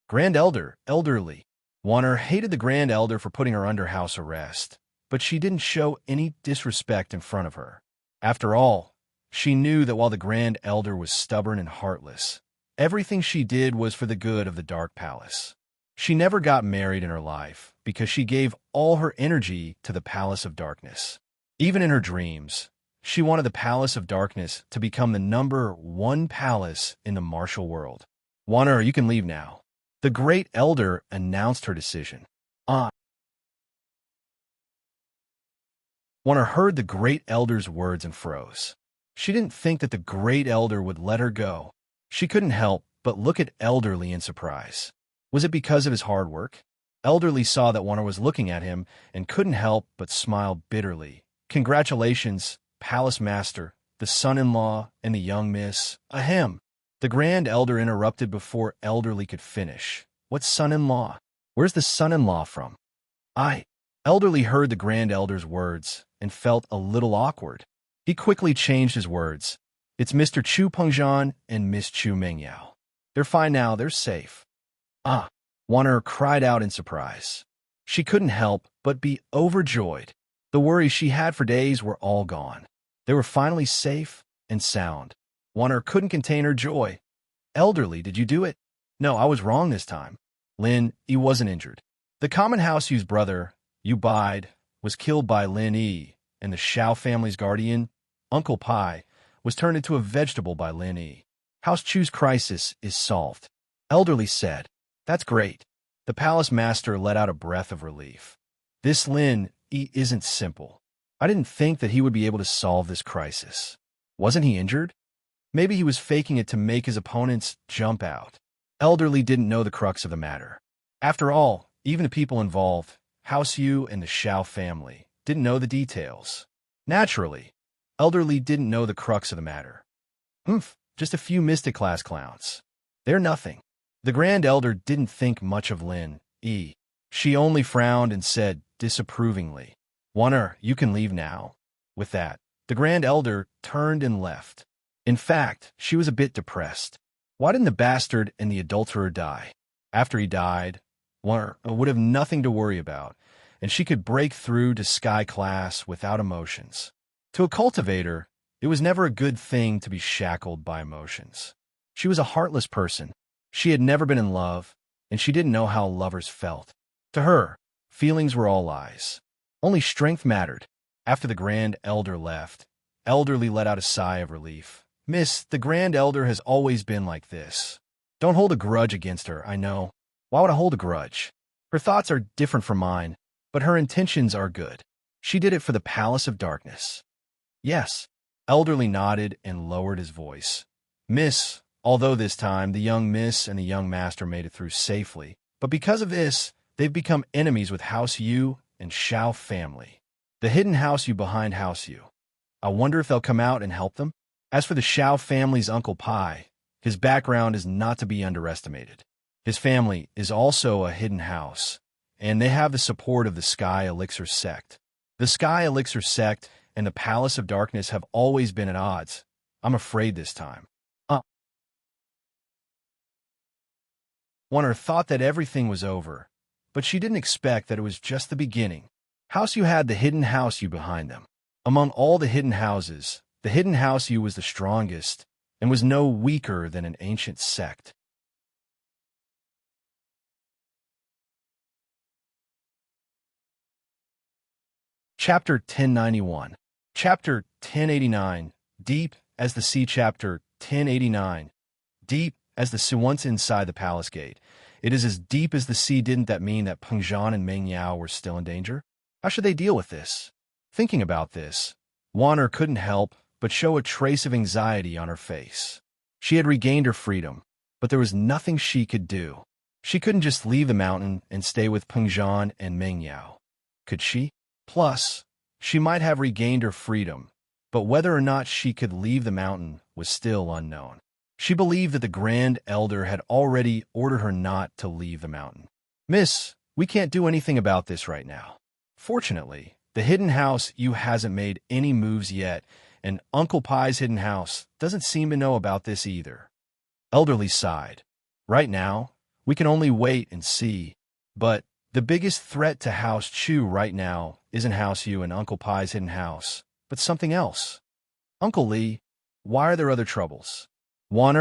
S1: Grand Elder, Elderly. Wanner hated the Grand Elder for putting her under house arrest, but she didn't show any disrespect in front of her. After all, she knew that while the Grand Elder was stubborn and heartless, everything she did was for the good of the Dark Palace. She never got married in her life because she gave all her energy to the Palace of Darkness. Even in her dreams, she wanted the Palace of Darkness to become the #1 palace in the martial world. Wanner, you can leave now. The Great Elder announced her decision. Wanner heard the Great Elder's words and froze. She didn't think that the Great Elder would let her go. She couldn't help but look at Elderly in surprise. Was it because of his hard work? Elderly saw that Wanner was looking at him and couldn't help but smile bitterly. Congratulations, Palace Master, the son-in-law, and the young miss. Ahem. The Grand Elder interrupted before Elderly could finish. What son-in-law? Where's the son-in-law from? Elderly heard the Grand Elder's words and felt a little awkward. He quickly changed his words. It's Mr. Chu Pengzhan and Miss Chu Mengyao. They're fine now, they're safe. Wanner cried out in surprise. She couldn't help but be overjoyed. The worries she had for days were all gone. They were finally safe and sound. Wanner couldn't contain her joy. Elderly, did you do it? No, I was wrong this time. Lin, he wasn't injured. The common house Yu's brother, Yu Bide, was killed by Lin Yi, and the Shao family's guardian, Uncle Pai, was turned into a vegetable by Lin Yi. House Chu's crisis is solved. Elderly said, That's great. The palace master let out a breath of relief. This Lin Yi isn't simple. I didn't think that he would be able to solve this crisis. Wasn't he injured? Maybe he was faking it to make his opponents jump out. Elderly didn't know the crux of the matter. After all, even the people involved, House Yu and the Shao family, didn't know the details. Naturally, Elderly didn't know the crux of the matter. Just a few mystic class clowns. They're nothing. The Grand Elder didn't think much of Lin Yi. She only frowned and said disapprovingly, Wanner, you can leave now. With that, the Grand Elder turned and left. In fact, she was a bit depressed. Why didn't the bastard and the adulterer die? After he died, Wanner would have nothing to worry about, and she could break through to sky class without emotions. To a cultivator, it was never a good thing to be shackled by emotions. She was a heartless person. She had never been in love, and she didn't know how lovers felt. To her, feelings were all lies. Only strength mattered. After the Grand Elder left, Elderly let out a sigh of relief. Miss, the Grand Elder has always been like this. Don't hold a grudge against her, I know. Why would I hold a grudge? Her thoughts are different from mine, but her intentions are good. She did it for the Palace of Darkness. Yes. Elderly nodded and lowered his voice. Miss, although this time the young miss and the young master made it through safely, but because of this, they've become enemies with House Yu and Shao family. The hidden House Yu behind House Yu. I wonder if they'll come out and help them? As for the Shao family's Uncle Pai, his background is not to be underestimated. His family is also a hidden house, and they have the support of the Sky Elixir sect. The Sky Elixir sect and the Palace of Darkness have always been at odds. I'm afraid this time. Wanner thought that everything was over, but she didn't expect that it was just the beginning. House Yu had the hidden House Yu behind them. Among all the hidden houses, the hidden House Yu was the strongest and was no weaker than an ancient sect. Chapter 1091. Chapter 1089. Deep as the sea. Chapter 1089. Deep as the sea. Once inside the palace gate, it is as deep as the sea. Didn't that mean that Pengzhan and Mengyao were still in danger? How should they deal with this? Thinking about this, Wanner couldn't help but show a trace of anxiety on her face. She had regained her freedom, but there was nothing she could do. She couldn't just leave the mountain and stay with Pengzhan and Mengyao. Could she? Plus, She might have regained her freedom, but whether or not she could leave the mountain was still unknown. She believed that the Grand Elder had already ordered her not to leave the mountain. "Miss, we can't do anything about this right now. Fortunately, the hidden house you hasn't made any moves yet, and Uncle Pie's hidden house doesn't seem to know about this either." Elderly sighed. "Right now, we can only wait and see. But the biggest threat to House Chu right now isn't House Yu and Uncle Pie's hidden house, but something else. Uncle Lee, why are there other troubles?" "Wan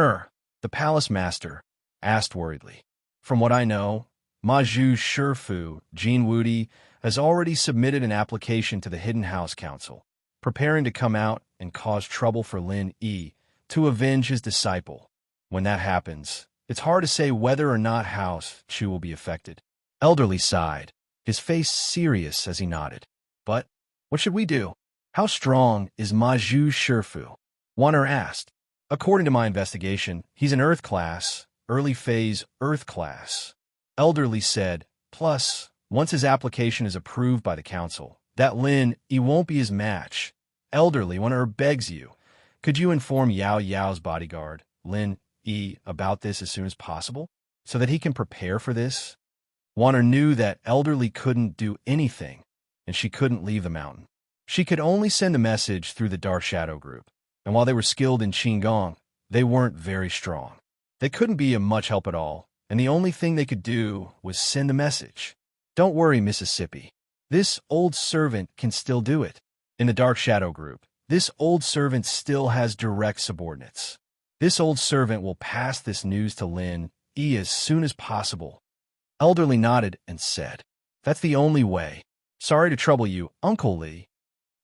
S1: the palace master, asked worriedly. "From what I know, Ma Zhu's Shifu, Jean Wudi, has already submitted an application to the Hidden House Council, preparing to come out and cause trouble for Lin Yi to avenge his disciple. When that happens, it's hard to say whether or not House Chu will be affected." Elderly sighed, his face serious as he nodded. "But what should we do? How strong is Ma Zhu's Shifu?" Wanner asked. "According to my investigation, he's an Earth class, early phase Earth class." Elderly said, "Plus, once his application is approved by the council, that Lin Yi won't be his match." Elderly Wanner begs you, could you inform Yao Yao's bodyguard, Lin Yi, about this as soon as possible, so that he can prepare for this? Wanner knew that Elderly couldn't do anything, and she couldn't leave the mountain. She could only send a message through the Dark Shadow group, and while they were skilled in Qigong, they weren't very strong. They couldn't be of much help at all, and the only thing they could do was send a message. "Don't worry, Mississippi. This old servant can still do it." In the Dark Shadow group, this old servant still has direct subordinates. This old servant will pass this news to Lin Yi as soon as possible. Elderly nodded and said, "That's the only way. Sorry to trouble you, Uncle Lee."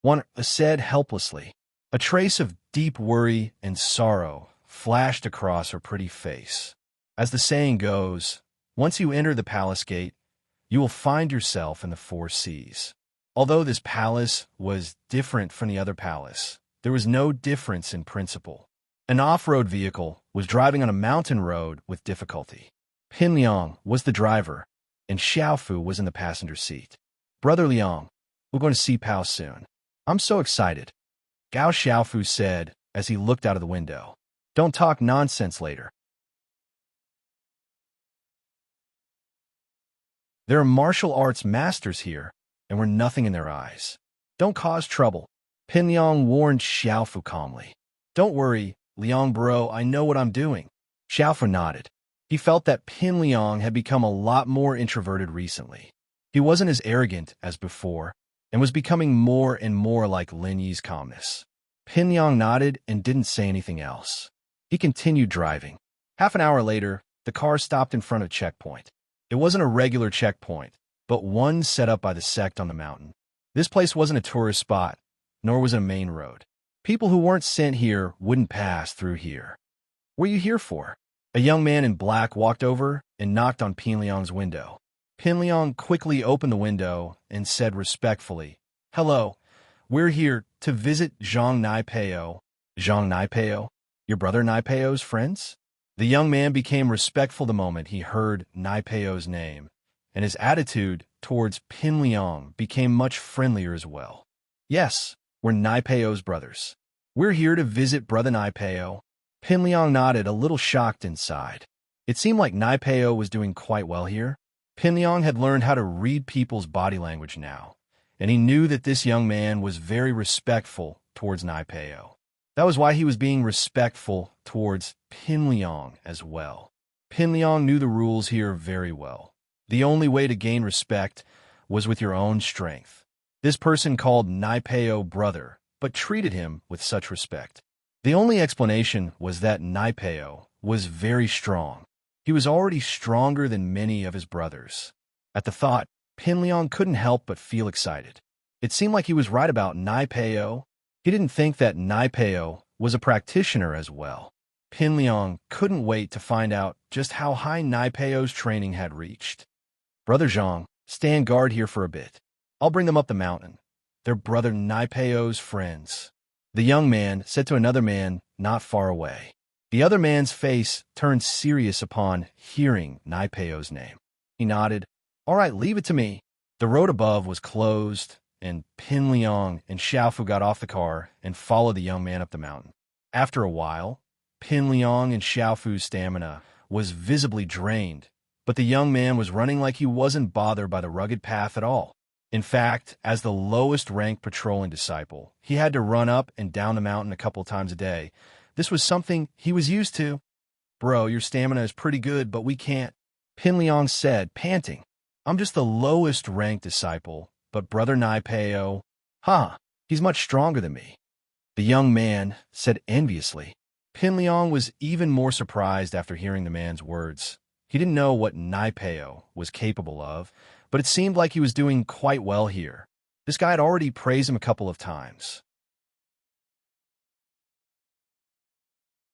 S1: One said helplessly. A trace of deep worry and sorrow flashed across her pretty face. As the saying goes, once you enter the palace gate, you will find yourself in the four seas. Although this palace was different from the other palace, there was no difference in principle. An off-road vehicle was driving on a mountain road with difficulty. Pin Liang was the driver, and Xiaofu was in the passenger seat. "Brother Liang, we're going to see Pao soon. I'm so excited," Gao Xiaofu said as he looked out of the window. "Don't talk nonsense later. There are martial arts masters here, and we're nothing in their eyes. Don't cause trouble," Pin Liang warned Xiaofu calmly. "Don't worry, Liang bro, I know what I'm doing." Xiaofu nodded. He felt that Pin Liang had become a lot more introverted recently. He wasn't as arrogant as before, and was becoming more and more like Lin Yi's calmness. Pin Liang nodded and didn't say anything else. He continued driving. Half an hour later, the car stopped in front of a checkpoint. It wasn't a regular checkpoint, but one set up by the sect on the mountain. This place wasn't a tourist spot, nor was it a main road. People who weren't sent here wouldn't pass through here. "What are you here for?" A young man in black walked over and knocked on Pin Liang's window. Pin Liang quickly opened the window and said respectfully, "Hello, we're here to visit Zhang Naipeo." "Zhang Naipeo? Your brother Naipeo's friends?" The young man became respectful the moment he heard Naipeo's name, and his attitude towards Pin Liang became much friendlier as well. "Yes, we're Naipeo's brothers. We're here to visit Brother Naipeo." Pin Liang nodded, a little shocked inside. It seemed like Naipeo was doing quite well here. Pin Liang had learned how to read people's body language now, and he knew that this young man was very respectful towards Naipeo. That was why he was being respectful towards Pin Liang as well. Pin Liang knew the rules here very well. The only way to gain respect was with your own strength. This person called Naipeo brother, but treated him with such respect. The only explanation was that Naipeo was very strong. He was already stronger than many of his brothers. At the thought, Pin Liang couldn't help but feel excited. It seemed like he was right about Naipeo. He didn't think that Naipeo was a practitioner as well. Pin Liang couldn't wait to find out just how high Naipeo's training had reached. "Brother Zhang, stand guard here for a bit. I'll bring them up the mountain. They're Brother Naipeo's friends," the young man said to another man not far away. The other man's face turned serious upon hearing Naipeo's name. He nodded. "All right, leave it to me." The road above was closed, and Pin Liang and Xiaofu got off the car and followed the young man up the mountain. After a while, Pin Liang and Xiaofu's stamina was visibly drained, but the young man was running like he wasn't bothered by the rugged path at all. In fact, as the lowest-ranked patrolling disciple, he had to run up and down the mountain a couple times a day. This was something he was used to. "Bro, your stamina is pretty good, but we can't," Pin Liang said, panting. "I'm just the lowest-ranked disciple, but Brother Nai Peo, he's much stronger than me," the young man said enviously. Pin Liang was even more surprised after hearing the man's words. He didn't know what Nai Peo was capable of, but it seemed like he was doing quite well here. This guy had already praised him a couple of times.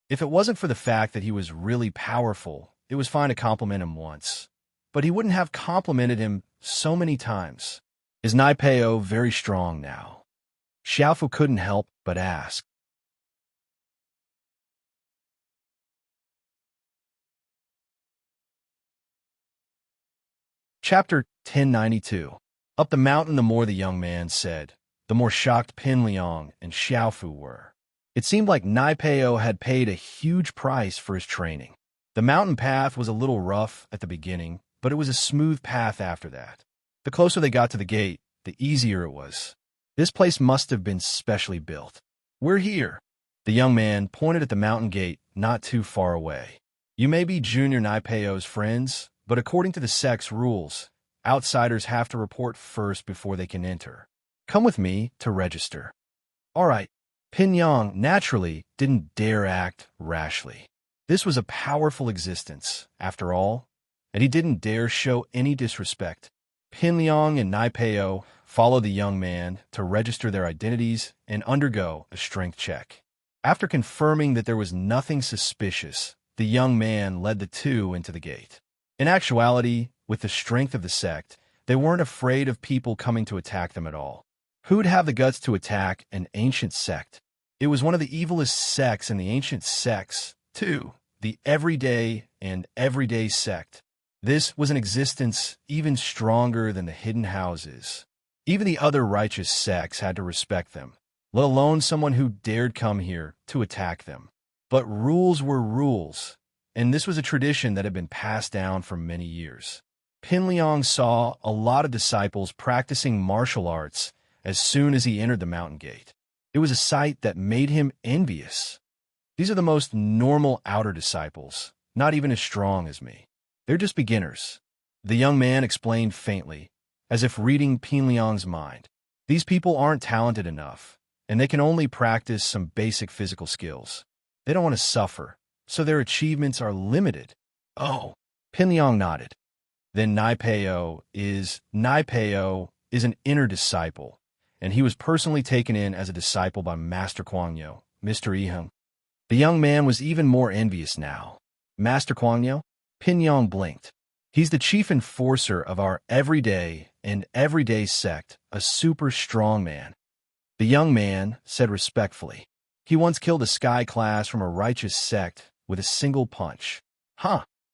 S1: If it wasn't for the fact that he was really powerful, it was fine to compliment him once. But he wouldn't have complimented him so many times. Is Nai Peo very strong now? Xiaofu couldn't help but ask. Chapter 1092. Up the mountain, the more the young man said, the more shocked Pin Liang and Xiaofu were. It seemed like Nai Peo had paid a huge price for his training. The mountain path was a little rough at the beginning, but it was a smooth path after that. The closer they got to the gate, the easier it was. This place must have been specially built. "We're here." The young man pointed at the mountain gate not too far away. "You may be Junior Nai Peo's friends, but according to the sect's rules, outsiders have to report first before they can enter. Come with me to register." "All right." Pin Liang naturally didn't dare act rashly. This was a powerful existence, after all, and he didn't dare show any disrespect. Pin Liang and Nai Peo followed the young man to register their identities and undergo a strength check. After confirming that there was nothing suspicious, the young man led the two into the gate. In actuality, with the strength of the sect, they weren't afraid of people coming to attack them at all. Who'd have the guts to attack an ancient sect? It was one of the evilest sects in the ancient sects, too, the everyday sect. This was an existence even stronger than the hidden houses. Even the other righteous sects had to respect them, let alone someone who dared come here to attack them. But rules were rules, and this was a tradition that had been passed down for many years. Pin Liang saw a lot of disciples practicing martial arts as soon as he entered the mountain gate. It was a sight that made him envious. These are the most normal outer disciples, not even as strong as me. They're just beginners. The young man explained faintly, as if reading Pin Liang's mind. These people aren't talented enough, and they can only practice some basic physical skills. They don't want to suffer, so their achievements are limited. Oh, Pin Liang nodded. Then Nai Peo is an inner disciple, and he was personally taken in as a disciple by Master Kuangyo, Mr. Yiheng. The young man was even more envious now. "Master Kuangyo?" Pin Liang blinked. "He's the chief enforcer of our everyday sect, a super strong man." The young man said respectfully. "He once killed a sky class from a righteous sect with a single punch."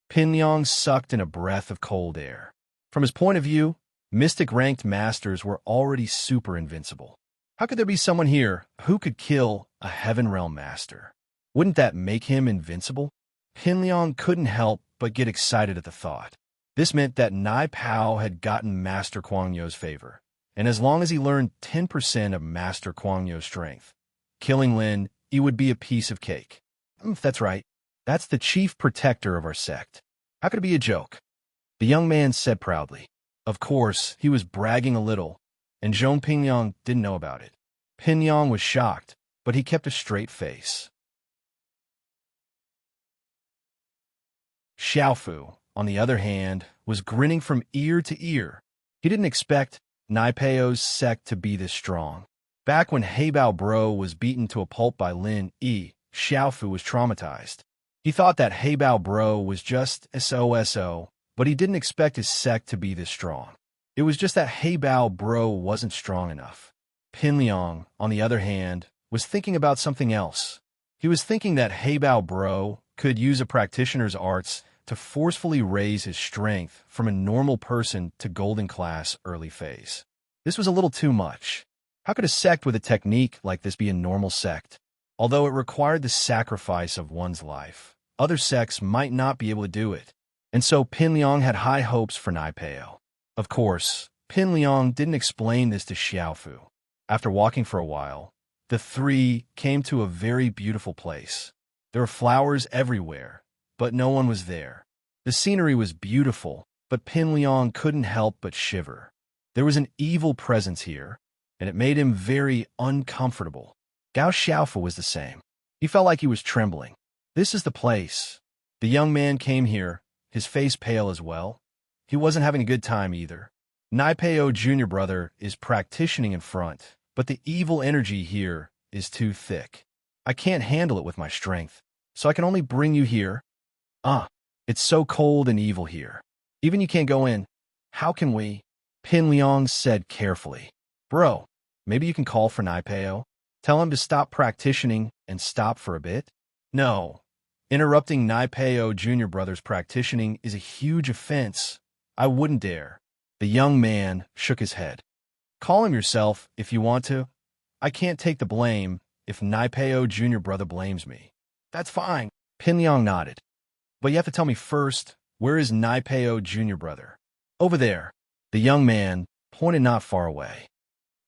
S1: Pin Liang sucked in a breath of cold air. From his point of view, mystic-ranked masters were already super invincible. How could there be someone here who could kill a Heaven Realm master? Wouldn't that make him invincible? Pin Liang couldn't help but get excited at the thought. This meant that Nai Pao had gotten Master Kuangyo's favor, and as long as he learned 10% of Master Kuangyo's strength, killing Lin, he would be a piece of cake. That's right. That's the chief protector of our sect. How could it be a joke? The young man said proudly. Of course, he was bragging a little, and Zhong Pin Liang didn't know about it. Pin Liang was shocked, but he kept a straight face. Xiaofu, on the other hand, was grinning from ear to ear. He didn't expect Nai Peo's sect to be this strong. Back when Heibao Bro was beaten to a pulp by Lin Yi, Xiaofu was traumatized. He thought that Heibao Bro was just SOSO, but he didn't expect his sect to be this strong. It was just that Heibao Bro wasn't strong enough. Pin Liang, on the other hand, was thinking about something else. He was thinking that Heibao Bro could use a practitioner's arts to forcefully raise his strength from a normal person to golden class early phase. This was a little too much. How could a sect with a technique like this be a normal sect? Although it required the sacrifice of one's life, other sects might not be able to do it. And so Pin Liang had high hopes for Nai Peo. Of course, Pin Liang didn't explain this to Xiaofu. After walking for a while, the three came to a very beautiful place. There were flowers everywhere, but no one was there. The scenery was beautiful, but Pin Liang couldn't help but shiver. There was an evil presence here, and it made him very uncomfortable. Gao Xiaofu was the same. He felt like he was trembling. This is the place. The young man came here, his face pale as well. He wasn't having a good time either. Nai Peo junior brother is practicing in front, but the evil energy here is too thick. I can't handle it with my strength, so I can only bring you here. It's so cold and evil here. Even you can't go in. How can we? Pin Liang said carefully. Bro, maybe you can call for Nai Peo. Tell him to stop practicing and stop for a bit. No. Interrupting Nai Peo junior brother's practicing is a huge offense. I wouldn't dare. The young man shook his head. Call him yourself if you want to. I can't take the blame if Nai Peo junior brother blames me. That's fine. Pin Liang nodded. But you have to tell me first, where is Nai Peo junior brother? Over there. The young man pointed not far away.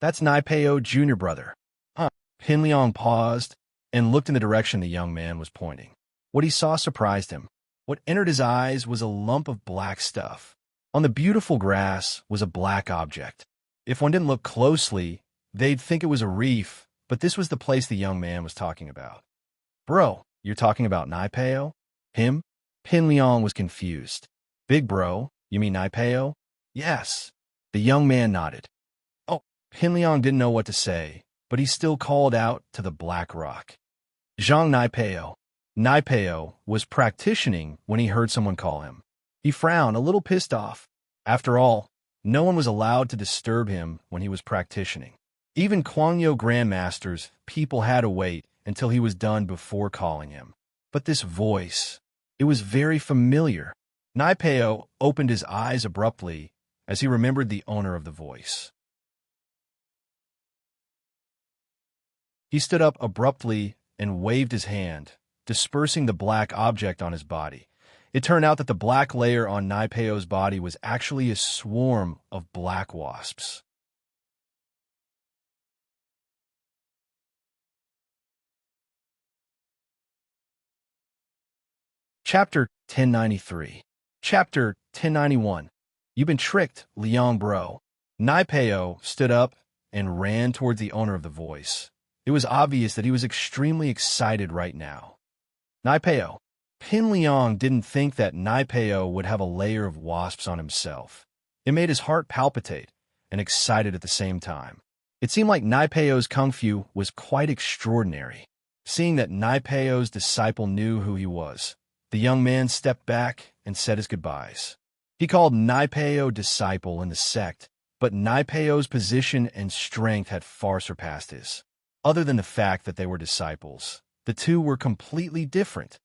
S1: That's Nai Peo junior brother. Pin Liang paused and looked in the direction the young man was pointing. What he saw surprised him. What entered his eyes was a lump of black stuff. On the beautiful grass was a black object. If one didn't look closely, they'd think it was a reef, but this was the place the young man was talking about. Bro, you're talking about Nai Peo? Him? Pin Liang was confused. Big bro, you mean Nai Peo? Yes. The young man nodded. Oh, Pin Liang didn't know what to say, but he still called out to the black rock. Zhang Nai Peo. Nai Peo was practicing when he heard someone call him. He frowned, a little pissed off. After all, no one was allowed to disturb him when he was practicing. Even Guangyo Grandmasters, people had to wait until he was done before calling him. But this voice, it was very familiar. Nai Peo opened his eyes abruptly as he remembered the owner of the voice. He stood up abruptly and waved his hand, dispersing the black object on his body. It turned out that the black layer on Nai Peo's body was actually a swarm of black wasps. Chapter 1093. Chapter 1091. You've been tricked, Liang bro. Nai Peo stood up and ran towards the owner of the voice. It was obvious that he was extremely excited right now. Nai Peo. Pin Liang didn't think that Nai Peo would have a layer of wasps on himself. It made his heart palpitate and excited at the same time. It seemed like Nai Peo's kung fu was quite extraordinary. Seeing that Nai Peo's disciple knew who he was, the young man stepped back and said his goodbyes. He called Nai Peo disciple in the sect, but Nai Peo's position and strength had far surpassed his. Other than the fact that they were disciples, the two were completely different.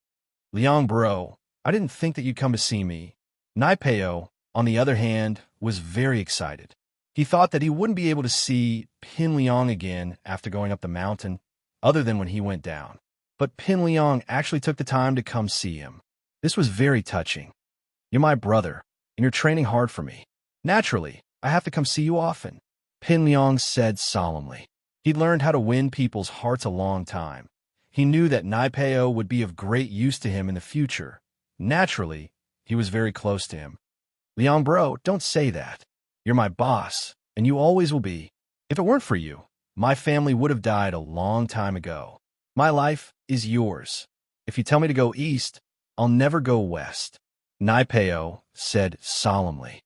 S1: Liang bro, I didn't think that you'd come to see me. Nai Peo, on the other hand, was very excited. He thought that he wouldn't be able to see Pin Liang again after going up the mountain, other than when he went down. But Pin Liang actually took the time to come see him. This was very touching. You're my brother, and you're training hard for me. Naturally, I have to come see you often, Pin Liang said solemnly. He'd learned how to win people's hearts a long time. He knew that Nai Peo would be of great use to him in the future. Naturally, he was very close to him. Liang bro, don't say that. You're my boss, and you always will be. If it weren't for you, my family would have died a long time ago. My life is yours. If you tell me to go east, I'll never go west, Nai Peo said solemnly.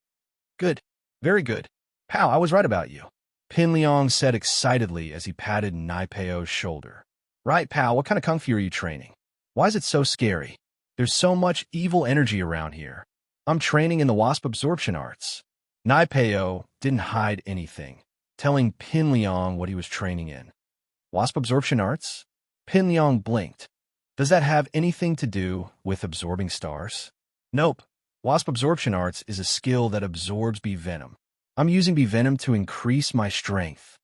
S1: Good. Very good. Pal, I was right about you, Pin Liang said excitedly as he patted Nai Peo's shoulder. Right, pal, what kind of kung fu are you training? Why is it so scary? There's so much evil energy around here. I'm training in the wasp absorption arts. Nai Peo didn't hide anything, telling Pin Liang what he was training in. Wasp absorption arts? Pin Liang blinked. Does that have anything to do with absorbing stars? Nope. Wasp absorption arts is a skill that absorbs bee venom. I'm using bee venom to increase my strength.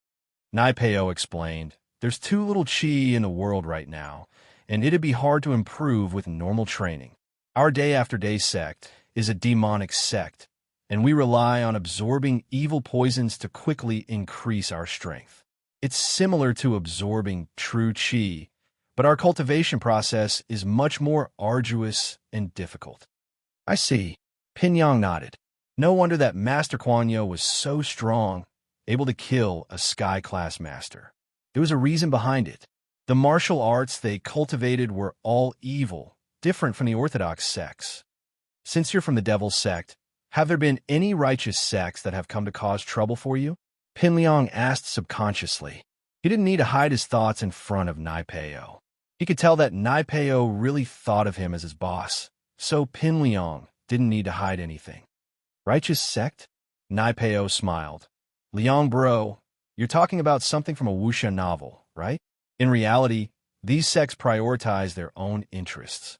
S1: Naipeo explained, there's too little chi in the world right now, and it'd be hard to improve with normal training. Our day-after-day sect is a demonic sect, and we rely on absorbing evil poisons to quickly increase our strength. It's similar to absorbing true chi, but our cultivation process is much more arduous and difficult. I see. Pinyang nodded. No wonder that Master Kuan-Yo was so strong, able to kill a sky-class master. There was a reason behind it. The martial arts they cultivated were all evil, different from the orthodox sects. Since you're from the Devil's sect, have there been any righteous sects that have come to cause trouble for you? Pin Liang asked subconsciously. He didn't need to hide his thoughts in front of Naipeo. He could tell that Naipeo really thought of him as his boss, so Pin Liang didn't need to hide anything. Righteous sect? Naipeo smiled. Liang bro, you're talking about something from a wuxia novel, right? In reality, these sects prioritize their own interests.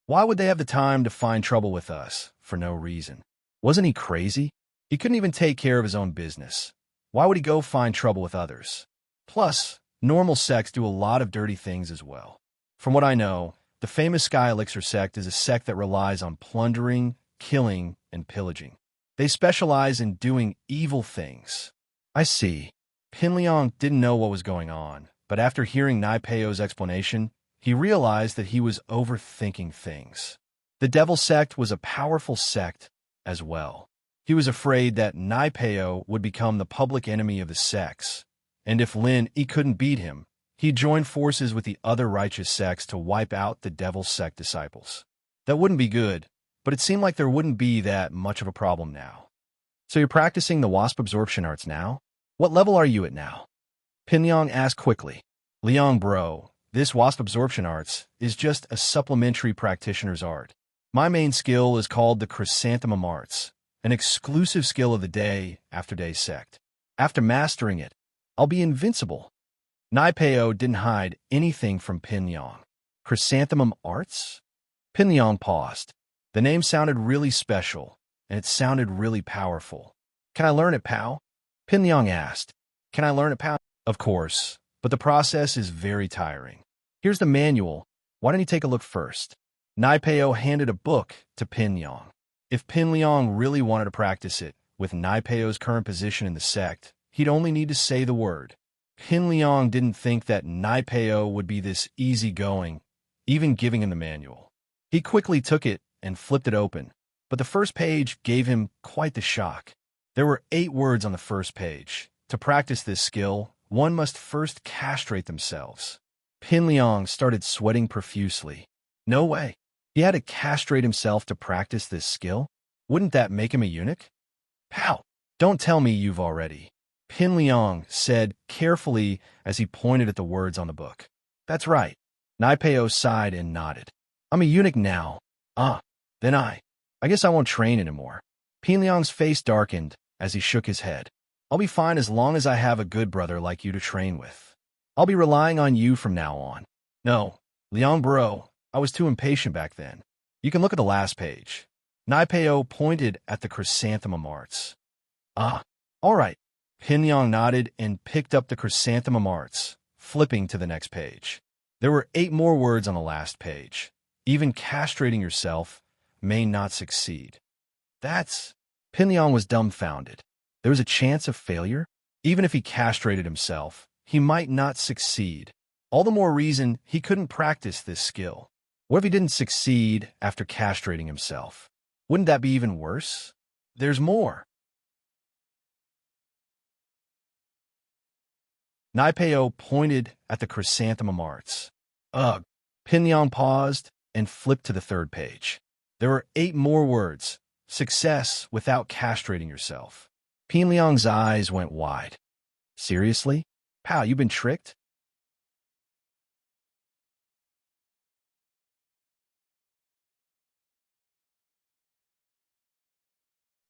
S1: Why would they have the time to find trouble with us for no reason? Wasn't he crazy? He couldn't even take care of his own business. Why would he go find trouble with others? Plus, normal sects do a lot of dirty things as well. From what I know, the famous Sky Elixir sect is a sect that relies on plundering, killing, and pillaging. They specialize in doing evil things. I see. Pin Liang didn't know what was going on, but after hearing Naipeo's explanation, he realized that he was overthinking things. The Devil sect was a powerful sect as well. He was afraid that Naipeo would become the public enemy of the sects, and if Lin Yi couldn't beat him, he'd join forces with the other righteous sects to wipe out the Devil sect disciples. That wouldn't be good, but it seemed like there wouldn't be that much of a problem now. So you're practicing the wasp absorption arts now? What level are you at now? Pin Liang asked quickly. Liang bro, this wasp absorption arts is just a supplementary practitioner's art. My main skill is called the chrysanthemum arts, an exclusive skill of the day-after-day sect. After mastering it, I'll be invincible. Naipeo didn't hide anything from Pin Liang. Chrysanthemum arts? Pin Liang paused. The name sounded really special, and it sounded really powerful. Can I learn it, pal? Pin Liang asked. Can I learn it, pal? Of course, but the process is very tiring. Here's the manual. Why don't you take a look first? Naipeo handed a book to Pin Liang. If Pin Liang really wanted to practice it, with Naipeo's current position in the sect, he'd only need to say the word. Pin Liang didn't think that Naipeo would be this easygoing, even giving him the manual. He quickly took it and flipped it open, but the first page gave him quite the shock. There were 8 words on the first page. To practice this skill, one must first castrate themselves. Pin Liang started sweating profusely. No way. He had to castrate himself to practice this skill? Wouldn't that make him a eunuch? Pow! Don't tell me you've already. Pin Liang said carefully as he pointed at the words on the book. That's right. Naipeo sighed and nodded. I'm a eunuch now. Then I guess I won't train anymore. Pin Liang's face darkened as he shook his head. I'll be fine as long as I have a good brother like you to train with. I'll be relying on you from now on. No, Liang bro, I was too impatient back then. You can look at the last page. Naipeo pointed at the chrysanthemum arts. All right. Pin Liang nodded and picked up the chrysanthemum arts, flipping to the next page. There were 8 more words on the last page. Even castrating yourself may not succeed. Pin Liang was dumbfounded. There was a chance of failure? Even if he castrated himself, he might not succeed. All the more reason he couldn't practice this skill. What if he didn't succeed after castrating himself? Wouldn't that be even worse? There's more. Naipeo pointed at the chrysanthemum arts. Ugh. Pin Liang paused and flipped to the 3rd page. There were 8 more words. Success without castrating yourself. Pin Liang's eyes went wide. Seriously? Pal, you've been tricked?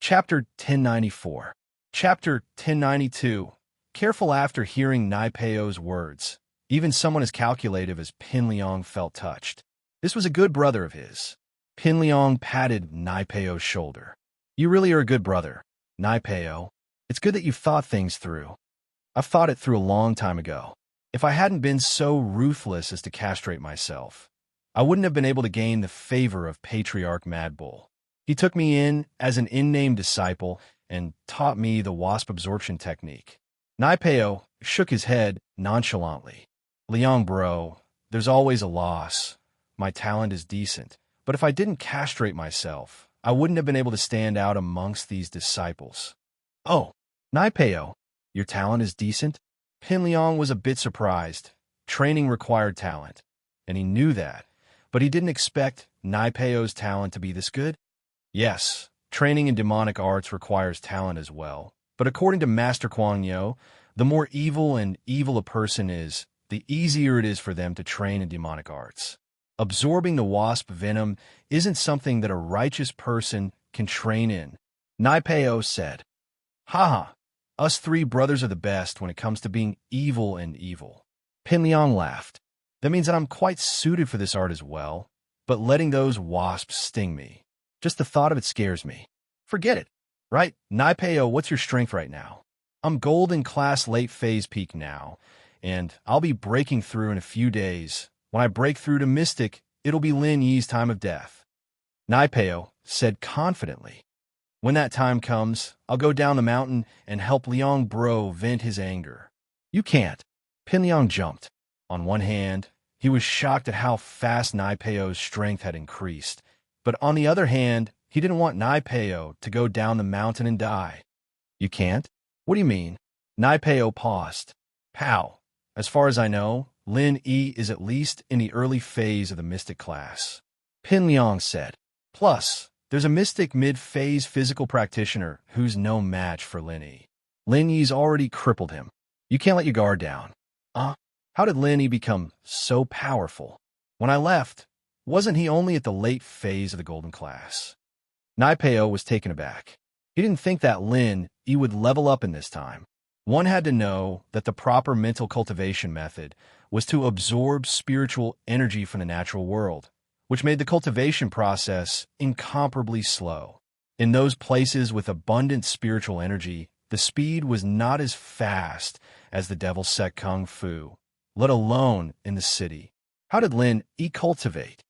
S1: Chapter 1094. Chapter 1092. Careful after hearing Naipeo's words. Even someone as calculative as Pin Liang felt touched. This was a good brother of his. Pinliang patted Naipeo's shoulder. You really are a good brother, Naipeo. It's good that you've thought things through. I've thought it through a long time ago. If I hadn't been so ruthless as to castrate myself, I wouldn't have been able to gain the favor of Patriarch Madbull. He took me in as an in-name disciple and taught me the wasp absorption technique. Naipeo shook his head nonchalantly. Liang bro, there's always a loss. My talent is decent, but if I didn't castrate myself, I wouldn't have been able to stand out amongst these disciples. Oh, Naipeo, your talent is decent? Pinliang was a bit surprised. Training required talent, and he knew that, but he didn't expect Naipeo's talent to be this good. Yes, training in demonic arts requires talent as well, but according to Master Kuang Yo, the more evil a person is, the easier it is for them to train in demonic arts. Absorbing the wasp venom isn't something that a righteous person can train in, Naipeo said. Haha, us three brothers are the best when it comes to being evil and evil. Pinliang laughed. That means that I'm quite suited for this art as well, but letting those wasps sting me. Just the thought of it scares me. Forget it. Right, Naipeo, what's your strength right now? I'm golden class late phase peak now, and I'll be breaking through in a few days. When I break through to Mystic, it'll be Lin Yi's time of death. Naipeo said confidently. When that time comes, I'll go down the mountain and help Liang Bro vent his anger. You can't. Pinliang jumped. On one hand, he was shocked at how fast Naipeo's strength had increased, but on the other hand, he didn't want Naipeo to go down the mountain and die. You can't? What do you mean? Naipeo paused. Pow. As far as I know, Lin Yi is at least in the early phase of the Mystic class. Pinliang said. Plus, there's a Mystic mid-phase physical practitioner who's no match for Lin Yi. Lin Yi's already crippled him. You can't let your guard down. How did Lin Yi become so powerful? When I left, wasn't he only at the late phase of the golden class? Naipeo was taken aback. He didn't think that Lin Yi would level up in this time. One had to know that the proper mental cultivation method was to absorb spiritual energy from the natural world, which made the cultivation process incomparably slow. In those places with abundant spiritual energy, the speed was not as fast as the Devil Sect Kung Fu, let alone in the city. How did Lin Yi cultivate?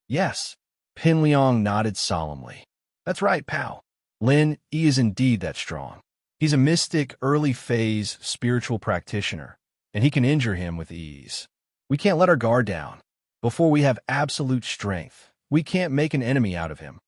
S1: Yes, Pinliang nodded solemnly. That's right, pal. Lin Yi is indeed that strong. He's a mystic early-phase spiritual practitioner, and he can injure him with ease. We can't let our guard down. Before we have absolute strength, we can't make an enemy out of him.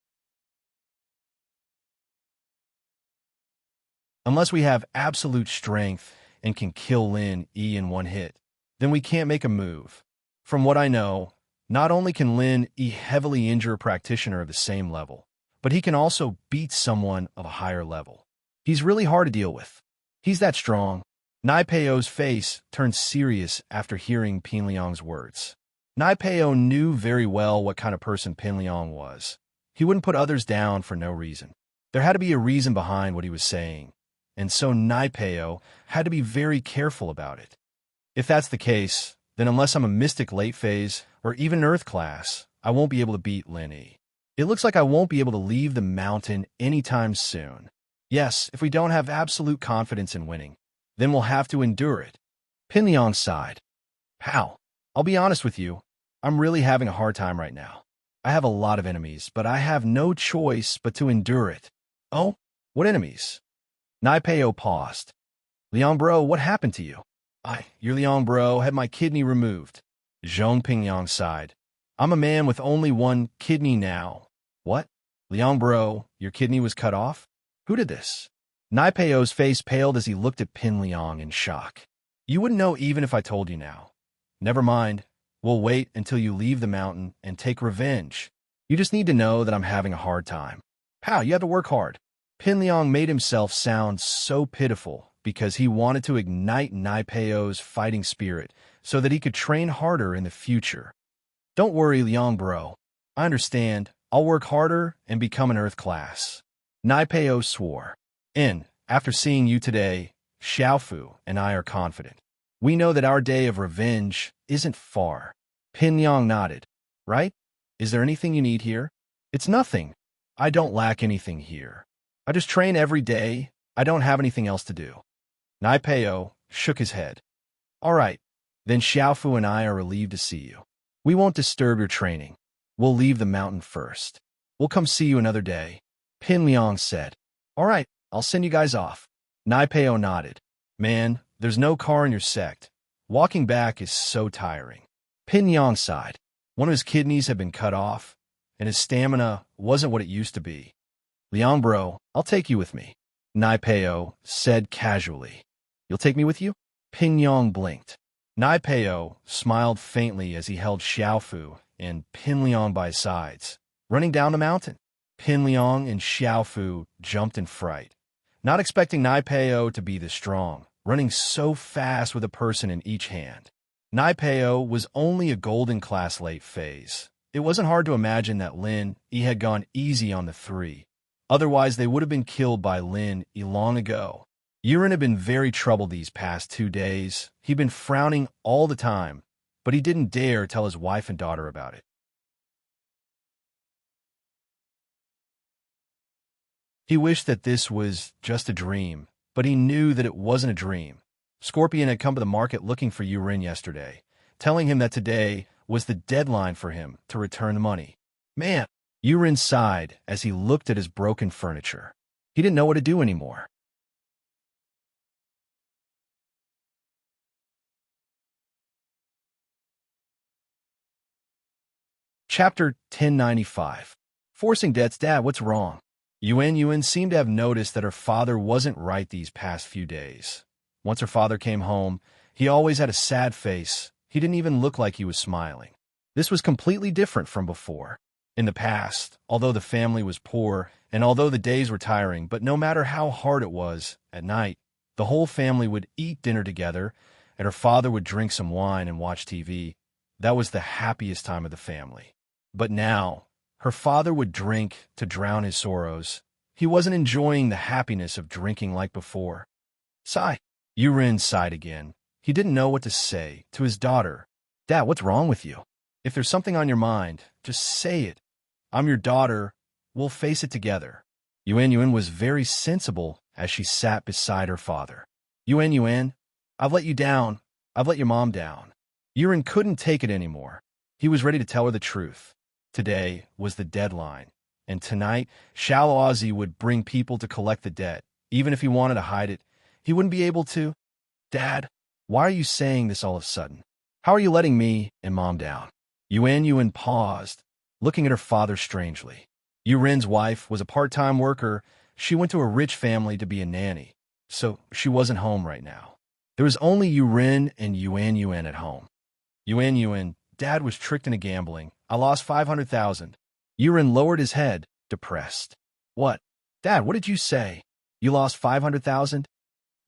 S1: Unless we have absolute strength and can kill Lin Yi in one hit, then we can't make a move. From what I know, not only can Lin Yi heavily injure a practitioner of the same level, but he can also beat someone of a higher level. He's really hard to deal with. He's that strong. Naipeo's face turned serious after hearing Pinliang's words. Naipeo knew very well what kind of person Pinliang was. He wouldn't put others down for no reason. There had to be a reason behind what he was saying, and so Naipeo had to be very careful about it. If that's the case, then unless I'm a mystic late phase or even Earth class, I won't be able to beat Lin Yi. It looks like I won't be able to leave the mountain anytime soon. Yes, if we don't have absolute confidence in winning, then we'll have to endure it. Pinliang sighed. Pal, I'll be honest with you, I'm really having a hard time right now. I have a lot of enemies, but I have no choice but to endure it. Oh, what enemies? Naipeo paused. Liang bro, what happened to you? Your Liang bro had my kidney removed. Zhong Pinliang sighed. I'm a man with only one kidney now. What? Liang bro, your kidney was cut off? Who did this? Naipeo's face paled as he looked at Pinliang in shock. You wouldn't know even if I told you now. Never mind. We'll wait until you leave the mountain and take revenge. You just need to know that I'm having a hard time. Pal, you have to work hard. Pinliang made himself sound so pitiful because he wanted to ignite Naipeo's fighting spirit so that he could train harder in the future. Don't worry, Liang bro. I understand. I'll work harder and become an Earth class. Naipeo swore. After seeing you today, Xiaofu and I are confident. We know that our day of revenge isn't far. Pinliang nodded. Right? Is there anything you need here? It's nothing. I don't lack anything here. I just train every day. I don't have anything else to do. Naipeo shook his head. All right, then Xiaofu and I are relieved to see you. We won't disturb your training. We'll leave the mountain first. We'll come see you another day. Pin Liang said. All right, I'll send you guys off. Naipeo nodded. Man, there's no car in your sect. Walking back is so tiring. Pin Yang sighed. One of his kidneys had been cut off, and his stamina wasn't what it used to be. Liang bro, I'll take you with me, Naipeo said casually. You'll take me with you? Pin Yang blinked. Naipeo smiled faintly as he held Xiaofu and Pin Liang by his sides, running down the mountain. Pin Liang and Xiaofu jumped in fright, not expecting Naipeo to be this strong, running so fast with a person in each hand. Naipeo was only a golden class late phase. It wasn't hard to imagine that Lin Yi had gone easy on the three. Otherwise, they would have been killed by Lin Yi long ago. Yuren had been very troubled these past 2 days. He'd been frowning all the time, but he didn't dare tell his wife and daughter about it. He wished that this was just a dream, but he knew that it wasn't a dream. Scorpion had come to the market looking for Yuren yesterday, telling him that today was the deadline for him to return the money. Man, Yuren sighed as he looked at his broken furniture. He didn't know what to do anymore. Chapter 1095. Forcing debts. Dad, what's wrong? Yuan seemed to have noticed that her father wasn't right these past few days. Once her father came home, he always had a sad face. He didn't even look like he was smiling. This was completely different from before. In the past, although the family was poor, and although the days were tiring, but no matter how hard it was, at night, the whole family would eat dinner together, and her father would drink some wine and watch TV. That was the happiest time of the family. But now, her father would drink to drown his sorrows. He wasn't enjoying the happiness of drinking like before. Sigh. Yuren sighed again. He didn't know what to say to his daughter. Dad, what's wrong with you? If there's something on your mind, just say it. I'm your daughter. We'll face it together. Yuan was very sensible as she sat beside her father. Yuan, I've let you down. I've let your mom down. Yuren couldn't take it anymore. He was ready to tell her the truth. Today was the deadline, and tonight, Xiaozi would bring people to collect the debt. Even if he wanted to hide it, he wouldn't be able to. Dad, why are you saying this all of a sudden? How are you letting me and Mom down? Yuan paused, looking at her father strangely. Yuren's wife was a part-time worker. She went to a rich family to be a nanny, so she wasn't home right now. There was only Yuren and Yuan at home. Yuan, Dad was tricked into gambling. I lost 500,000. Yuren lowered his head, depressed. What? Dad, what did you say? You lost 500,000?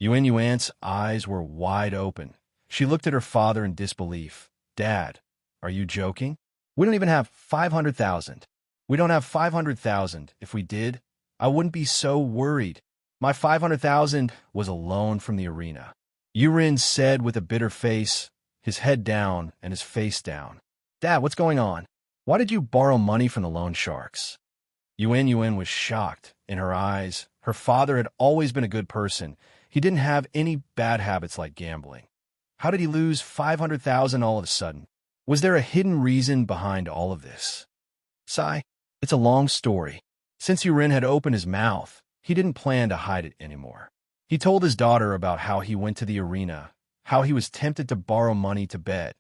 S1: Yuan's eyes were wide open. She looked at her father in disbelief. Dad, are you joking? We don't even have 500,000. We don't have 500,000. If we did, I wouldn't be so worried. My 500,000 was a loan from the arena. Yuren said with a bitter face, his head down and his face down. Dad, what's going on? Why did you borrow money from the loan sharks? Yuan was shocked. In her eyes, her father had always been a good person. He didn't have any bad habits like gambling. How did he lose 500,000 all of a sudden? Was there a hidden reason behind all of this? Sigh. It's a long story. Since Yuren had opened his mouth, he didn't plan to hide it anymore. He told his daughter about how he went to the arena, how he was tempted to borrow money to bet,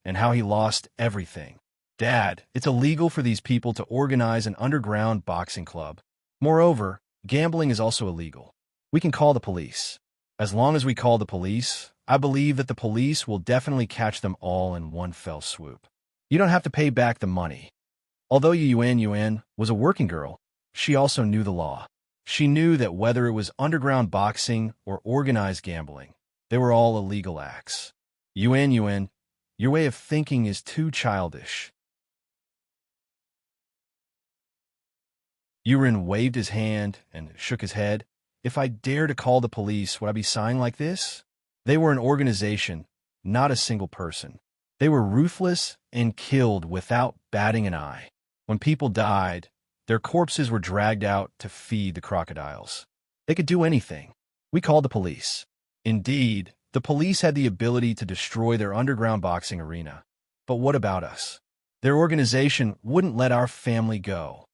S1: and how he lost everything. Dad, it's illegal for these people to organize an underground boxing club. Moreover, gambling is also illegal. We can call the police. As long as we call the police, I believe that the police will definitely catch them all in one fell swoop. You don't have to pay back the money. Although Yuan was a working girl, she also knew the law. She knew that whether it was underground boxing or organized gambling, they were all illegal acts. Yuan, your way of thinking is too childish. Yuren waved his hand and shook his head. If I dare to call the police, would I be sighing like this? They were an organization, not a single person. They were ruthless and killed without batting an eye. When people died, Their corpses were dragged out to feed the crocodiles. They could do anything. We called the police. Indeed, the police had the ability to destroy their underground boxing arena. But what about us? Their organization wouldn't let our family go.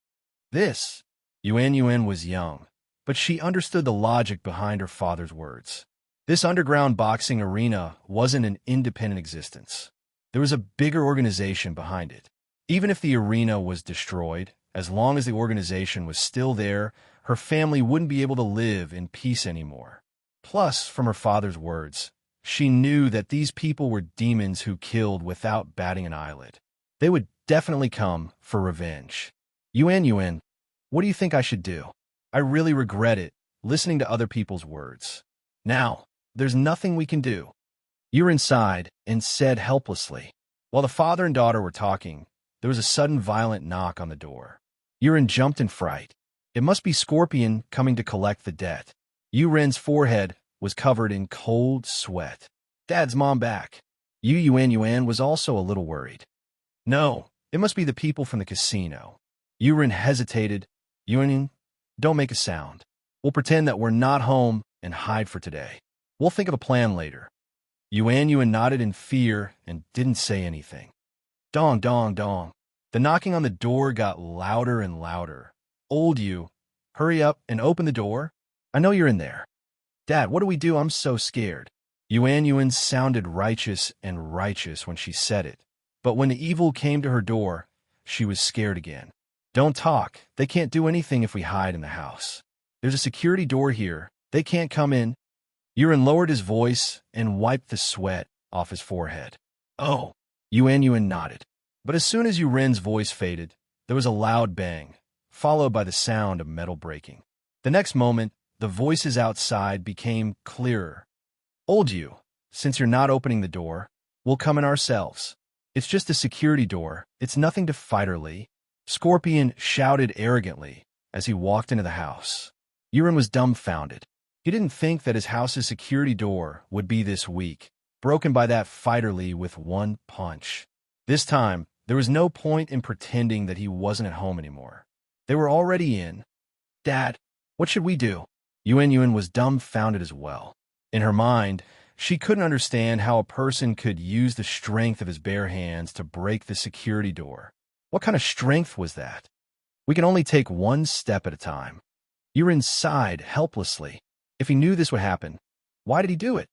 S1: Yuan was young, but she understood the logic behind her father's words. This underground boxing arena wasn't an independent existence. There was a bigger organization behind it. Even if the arena was destroyed, as long as the organization was still there, her family wouldn't be able to live in peace anymore. Plus, from her father's words, she knew that these people were demons who killed without batting an eyelid. They would definitely come for revenge. Yuan, what do you think I should do? I really regret it, listening to other people's words. Now, there's nothing we can do. Yuan sighed and said helplessly. While the father and daughter were talking, there was a sudden violent knock on the door. Yuan jumped in fright. It must be Scorpion coming to collect the debt. Yuan's forehead was covered in cold sweat. Dad's mom back. Yuan was also a little worried. No, it must be the people from the casino. Yuan hesitated. Yuan, don't make a sound. We'll pretend that we're not home and hide for today. We'll think of a plan later. Yuan nodded in fear and didn't say anything. Dong, dong, dong. The knocking on the door got louder and louder. Old you, hurry up and open the door. I know you're in there. Dad, what do we do? I'm so scared. Yuan sounded righteous and righteous when she said it. But when the evil came to her door, she was scared again. Don't talk. They can't do anything if we hide in the house. There's a security door here. They can't come in. Yuan lowered his voice and wiped the sweat off his forehead. Oh, Yuan nodded. But as soon as Yuan's voice faded, there was a loud bang, followed by the sound of metal breaking. The next moment, the voices outside became clearer. Old you, since you're not opening the door, we'll come in ourselves. It's just a security door. It's nothing to fight or Lee. Scorpion shouted arrogantly as he walked into the house. Yuan was dumbfounded. He didn't think that his house's security door would be this weak, broken by that fighter Lee with one punch. This time, there was no point in pretending that he wasn't at home anymore. They were already in. Dad, what should we do? Yuan was dumbfounded as well. In her mind, she couldn't understand how a person could use the strength of his bare hands to break the security door. What kind of strength was that? We can only take one step at a time. Yuan sighed helplessly. If he knew this would happen, why did he do it?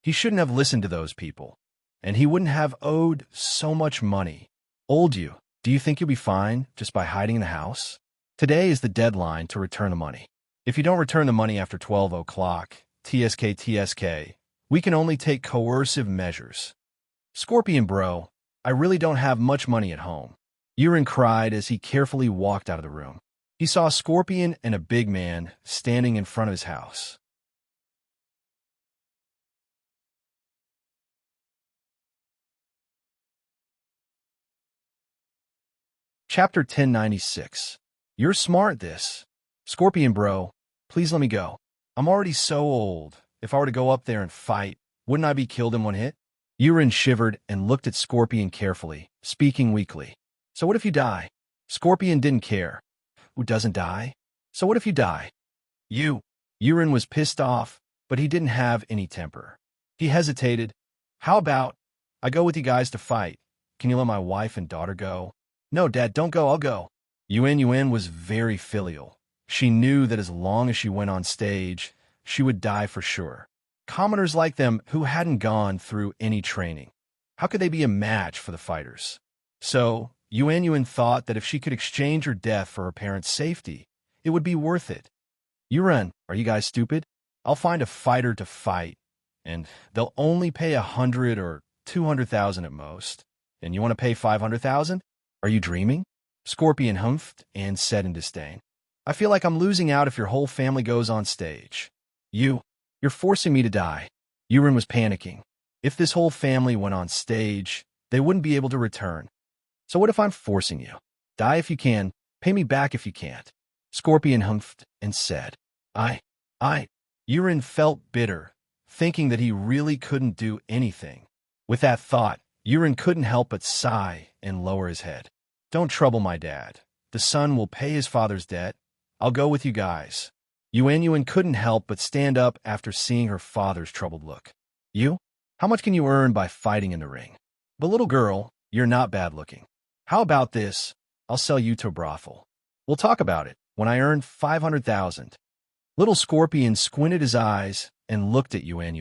S1: He shouldn't have listened to those people, and he wouldn't have owed so much money. Old you, do you think you'll be fine just by hiding in the house? Today is the deadline to return the money. If you don't return the money after 12 o'clock, TSK, we can only take coercive measures. Scorpion bro, I really don't have much money at home. Yuan cried as he carefully walked out of the room. He saw Scorpion and a big man standing in front of his house. Chapter 1096. You're smart, this. Scorpion bro, please let me go. I'm already so old. If I were to go up there and fight, wouldn't I be killed in one hit? Yuan shivered and looked at Scorpion carefully, speaking weakly. So what if you die? Scorpion didn't care. Who doesn't die? So what if you die? Yuan was pissed off, but he didn't have any temper. He hesitated. How about I go with you guys to fight? Can you let my wife and daughter go? No, Dad, don't go, I'll go. Yuan was very filial. She knew that as long as she went on stage, she would die for sure. Commoners like them who hadn't gone through any training. How could they be a match for the fighters? So, Yuan thought that if she could exchange her death for her parents' safety, it would be worth it. Yuan, are you guys stupid? I'll find a fighter to fight, and they'll only pay 100 or 200,000 at most. And you want to pay 500,000? Are you dreaming? Scorpion humphed and said in disdain. I feel like I'm losing out if your whole family goes on stage. You're forcing me to die. Yuan was panicking. If this whole family went on stage, they wouldn't be able to return. So what if I'm forcing you? Die if you can, pay me back if you can't. Scorpion humphed and said. Yuan felt bitter, thinking that he really couldn't do anything. With that thought, Yuren couldn't help but sigh and lower his head. Don't trouble my dad. The son will pay his father's debt. I'll go with you guys. Yuan couldn't help but stand up after seeing her father's troubled look. You? How much can you earn by fighting in the ring? But little girl, you're not bad looking. How about this? I'll sell you to a brothel. We'll talk about it when I earn 500,000. Little Scorpion squinted his eyes and looked at Yuan.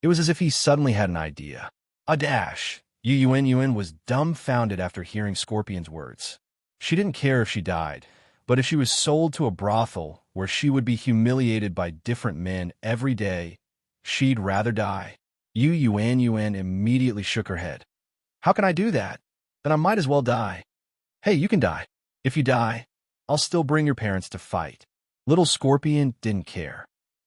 S1: It was as if he suddenly had an idea. A dash. Yuan was dumbfounded after hearing Scorpion's words. She didn't care if she died, but if she was sold to a brothel where she would be humiliated by different men every day, she'd rather die. Yuan immediately shook her head. How can I do that? Then I might as well die. Hey, you can die. If you die, I'll still bring your parents to fight. Little Scorpion didn't care.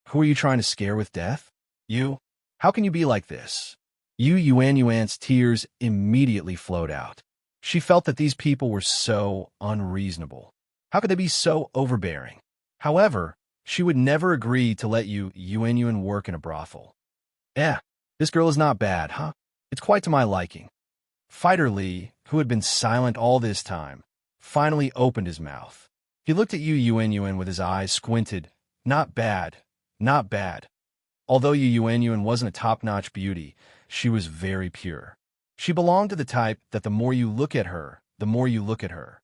S1: Who are you trying to scare with death? You? How can you be like this? Yuan's tears immediately flowed out. She felt that these people were so unreasonable. How could they be so overbearing? However, she would never agree to let Yuan work in a brothel. This girl is not bad, huh? It's quite to my liking. Fighter Lee, who had been silent all this time, finally opened his mouth. He looked at Yuan with his eyes squinted. Not bad. Not bad. Although Yuan wasn't a top-notch beauty, she was very pure. She belonged to the type that the more you look at her, the more you look at her.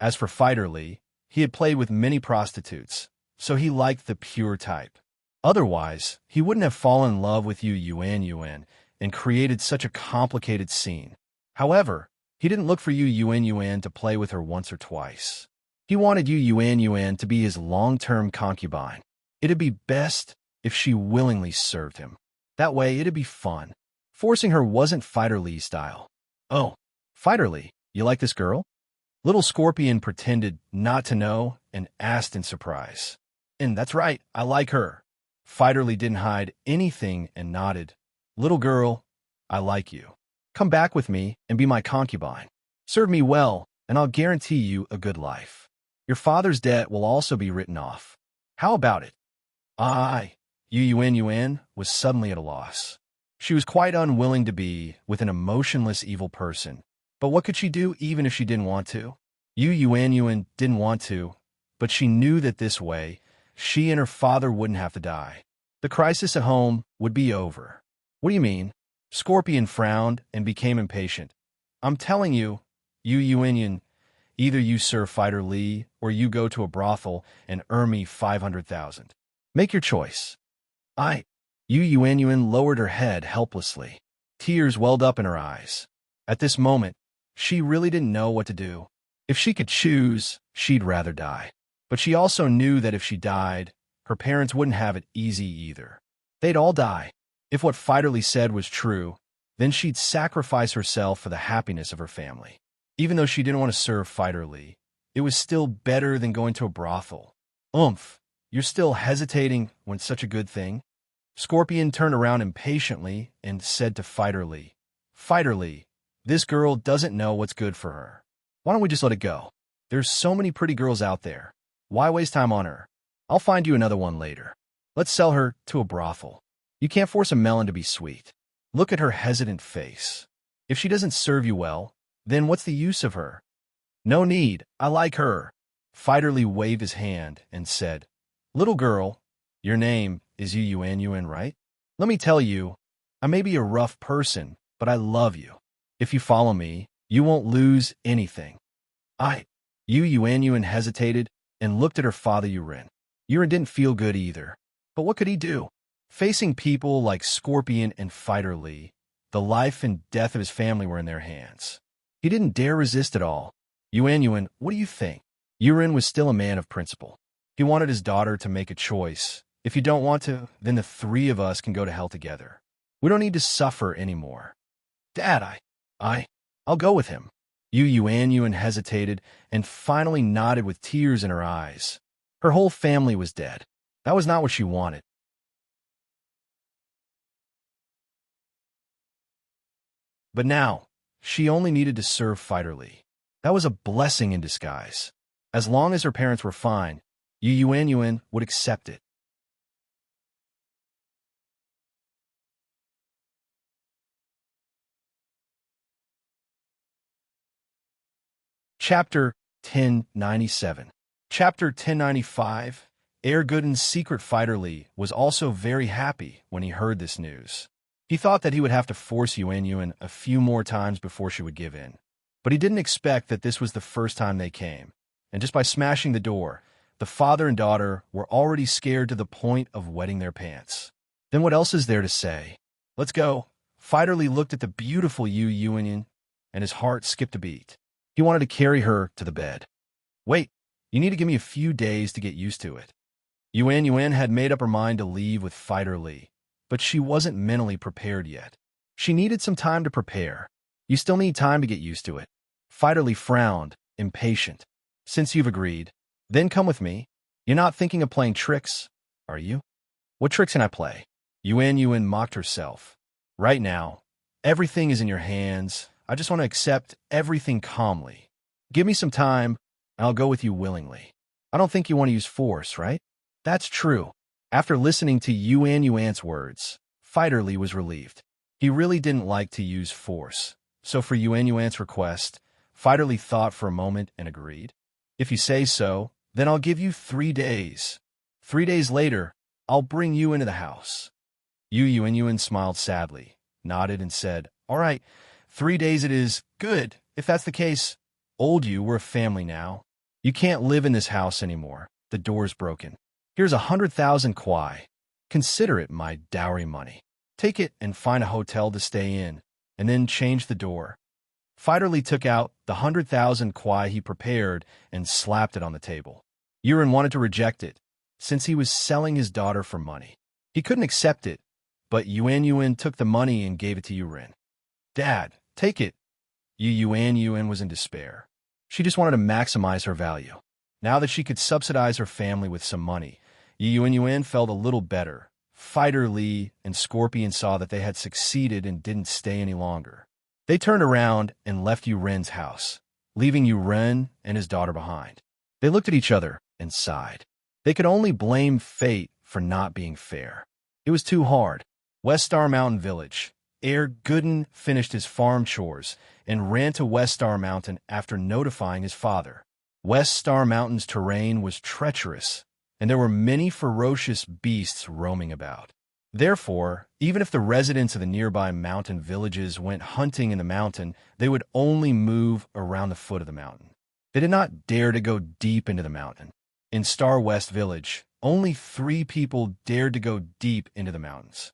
S1: As for Fighter Lee, he had played with many prostitutes, so he liked the pure type. Otherwise, he wouldn't have fallen in love with Yuan and created such a complicated scene. However, he didn't look for Yuan to play with her once or twice. He wanted Yuan to be his long-term concubine. It'd be best if she willingly served him. That way, it'd be fun. Forcing her wasn't Fighter Lee's style. Oh, Fighter Lee, you like this girl? Little Scorpion pretended not to know and asked in surprise. And that's right, I like her. Fighter Lee didn't hide anything and nodded. Little girl, I like you. Come back with me and be my concubine. Serve me well, and I'll guarantee you a good life. Your father's debt will also be written off. How about it? Yuan was suddenly at a loss. She was quite unwilling to be with an emotionless evil person. But what could she do even if she didn't want to? Yuan didn't want to, but she knew that this way, she and her father wouldn't have to die. The crisis at home would be over. What do you mean? Scorpion frowned and became impatient. I'm telling you, Yuan, either you serve Fighter Lee or you go to a brothel and earn me 500,000. Make your choice. Yuan lowered her head helplessly. Tears welled up in her eyes. At this moment, she really didn't know what to do. If she could choose, she'd rather die. But she also knew that if she died, her parents wouldn't have it easy either. They'd all die. If what Fighter Lee said was true, then she'd sacrifice herself for the happiness of her family. Even though she didn't want to serve Fighter Lee, it was still better than going to a brothel. You're still hesitating when it's such a good thing? Scorpion turned around impatiently and said to Fighter Lee, Fighter Lee, this girl doesn't know what's good for her. Why don't we just let it go? There's so many pretty girls out there. Why waste time on her? I'll find you another one later. Let's sell her to a brothel. You can't force a melon to be sweet. Look at her hesitant face. If she doesn't serve you well, then what's the use of her? No need. I like her. Fighter Lee waved his hand and said, Little girl, your name is Yuan, right? Let me tell you, I may be a rough person, but I love you. If you follow me, you won't lose anything. Yuan hesitated and looked at her father Yuren. Yuren didn't feel good either. But what could he do? Facing people like Scorpion and Fighter Lee, the life and death of his family were in their hands. He didn't dare resist at all. Yuan, what do you think? Yuren was still a man of principle. He wanted his daughter to make a choice. If you don't want to, then the three of us can go to hell together. We don't need to suffer anymore. Dad, I'll go with him. Yuan hesitated and finally nodded with tears in her eyes. Her whole family was dead. That was not what she wanted. But now, she only needed to serve Fighter Lee. That was a blessing in disguise. As long as her parents were fine, Yuan would accept it. Chapter 1097. Chapter 1095. Gooden's secret fighter Li was also very happy when he heard this news. He thought that he would have to force Yuan a few more times before she would give in. But he didn't expect that this was the first time they came. And just by smashing the door, the father and daughter were already scared to the point of wetting their pants. Then what else is there to say? Let's go. Fighter Li looked at the beautiful Yuan, and his heart skipped a beat. He wanted to carry her to the bed. Wait, you need to give me a few days to get used to it. Yuan had made up her mind to leave with Fighter Li, but she wasn't mentally prepared yet. She needed some time to prepare. You still need time to get used to it. Fighter Li frowned, impatient. Since you've agreed, then come with me. You're not thinking of playing tricks, are you? What tricks can I play? Yuan mocked herself. Right now, everything is in your hands. I just want to accept everything calmly. Give me some time, and I'll go with you willingly. I don't think you want to use force, right? That's true. After listening to Yuan's words, Fighter Li was relieved. He really didn't like to use force. So for Yuan's request, Fighter Li thought for a moment and agreed. If you say so, then I'll give you 3 days. 3 days later, I'll bring you into the house. Yuan smiled sadly, nodded and said, All right, 3 days it is. Good. If that's the case, old you, we're a family now. You can't live in this house anymore. The door's broken. Here's 100,000 kwai. Consider it my dowry money. Take it and find a hotel to stay in, and then change the door. Fighter Li took out the 100,000 kwai he prepared and slapped it on the table. Yuan wanted to reject it, since he was selling his daughter for money. He couldn't accept it, but Yuan took the money and gave it to Yuan. Dad, take it. Yuan was in despair. She just wanted to maximize her value. Now that she could subsidize her family with some money, Yuan felt a little better. Fighter Li and Scorpion saw that they had succeeded and didn't stay any longer. They turned around and left Yuan's house, leaving Yuan and his daughter behind. They looked at each other and sighed. They could only blame fate for not being fair. It was too hard. West Star Mountain Village. Gooden finished his farm chores and ran to West Star Mountain after notifying his father. West Star Mountain's terrain was treacherous, and there were many ferocious beasts roaming about. Therefore, even if the residents of the nearby mountain villages went hunting in the mountain, they would only move around the foot of the mountain. They did not dare to go deep into the mountain. In Star West Village, only 3 people dared to go deep into the mountains.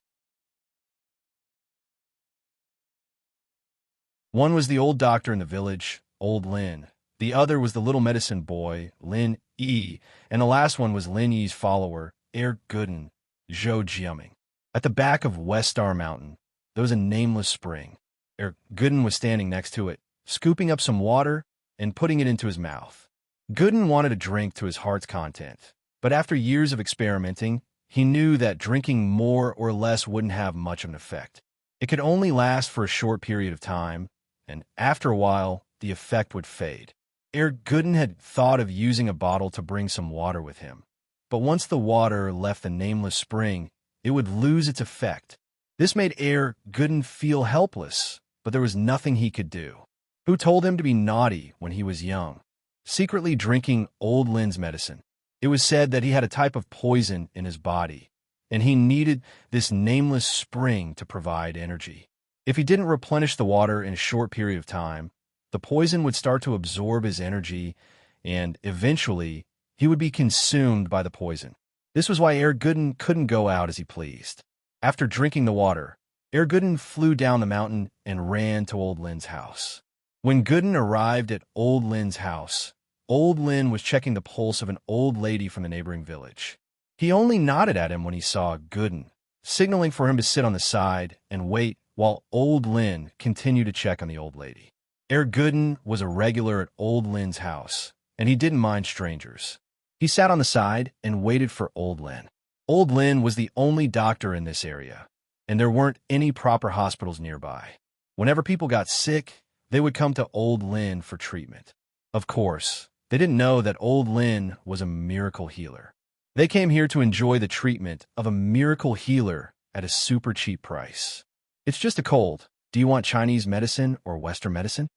S1: One was the old doctor in the village, Old Lin. The other was the little medicine boy, Lin Yi, and the last one was Lin Yi's follower, Gooden, Zhou Jiaming. At the back of West Star Mountain, there was a nameless spring. Gooden was standing next to it, scooping up some water and putting it into his mouth. Gooden wanted a drink to his heart's content, but after years of experimenting, he knew that drinking more or less wouldn't have much of an effect. It could only last for a short period of time, and after a while, the effect would fade. Gooden had thought of using a bottle to bring some water with him, but once the water left the nameless spring, it would lose its effect. This made Gooden feel helpless, but there was nothing he could do. Who told him to be naughty when he was young? Secretly drinking Old Lin's medicine. It was said that he had a type of poison in his body, and he needed this nameless spring to provide energy. If he didn't replenish the water in a short period of time, the poison would start to absorb his energy, and eventually, he would be consumed by the poison. This was why Gooden couldn't go out as he pleased. After drinking the water, Gooden flew down the mountain and ran to Old Lin's house. When Gooden arrived at Old Lin's house, Old Lin was checking the pulse of an old lady from the neighboring village. He only nodded at him when he saw Gooden, signaling for him to sit on the side and wait while Old Lin continued to check on the old lady. Gooden was a regular at Old Lin's house, and he didn't mind strangers. He sat on the side and waited for Old Lin. Old Lin was the only doctor in this area, and there weren't any proper hospitals nearby. Whenever people got sick, they would come to Old Lin for treatment. Of course, they didn't know that Old Lin was a miracle healer. They came here to enjoy the treatment of a miracle healer at a super cheap price. It's just a cold. Do you want Chinese medicine or Western medicine?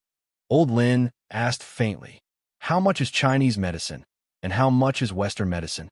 S1: Old Lin asked faintly, "How much is Chinese medicine, and how much is Western medicine?"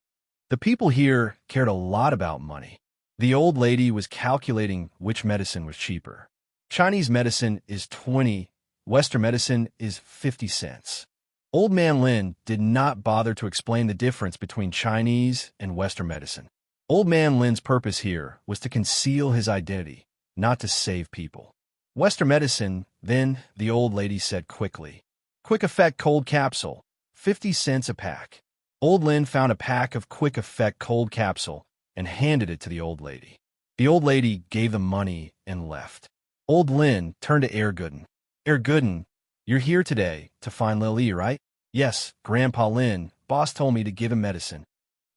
S1: The people here cared a lot about money. The old lady was calculating which medicine was cheaper. Chinese medicine is 20, Western medicine is 50 cents. Old Man Lin did not bother to explain the difference between Chinese and Western medicine. Old Man Lin's purpose here was to conceal his identity, not to save people. Western medicine, then, the old lady said quickly. Quick Effect Cold Capsule, 50 cents a pack. Old Lin found a pack of Quick Effect Cold Capsule and handed it to the old lady. The old lady gave the money and left. Old Lin turned to Gooden. Gooden, you're here today to find Lily, right? Yes, Grandpa Lin. Boss told me to give him medicine.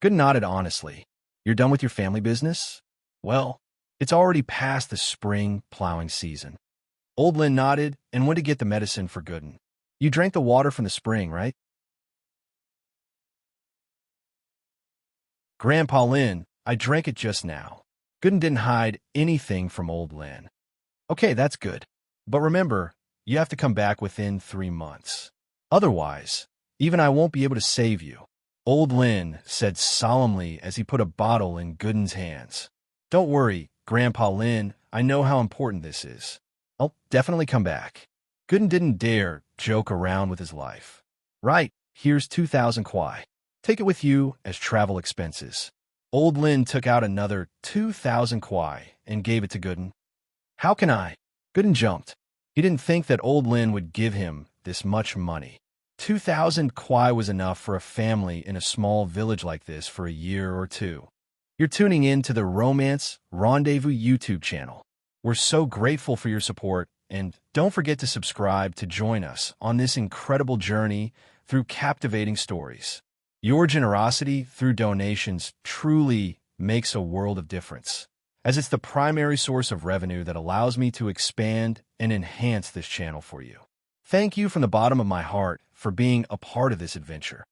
S1: Gooden nodded honestly. You're done with your family business? Well, it's already past the spring plowing season. Old Lin nodded and went to get the medicine for Gooden. You drank the water from the spring, right? Grandpa Lin, I drank it just now. Gooden didn't hide anything from Old Lin. Okay, that's good. But remember, you have to come back within 3 months. Otherwise, even I won't be able to save you. Old Lin said solemnly as he put a bottle in Gooden's hands. Don't worry, Grandpa Lin, I know how important this is. I'll definitely come back. Gooden didn't dare joke around with his life. Right, here's 2,000 kwai. Take it with you as travel expenses. Old Lin took out another 2,000 kwai and gave it to Gooden. How can I? Gooden jumped. He didn't think that Old Lin would give him this much money. 2,000 kwai was enough for a family in a small village like this for a year or two. You're tuning in to the Romance Rendezvous YouTube channel. We're so grateful for your support, and don't forget to subscribe to join us on this incredible journey through captivating stories. Your generosity through donations truly makes a world of difference, as it's the primary source of revenue that allows me to expand and enhance this channel for you. Thank you from the bottom of my heart for being a part of this adventure.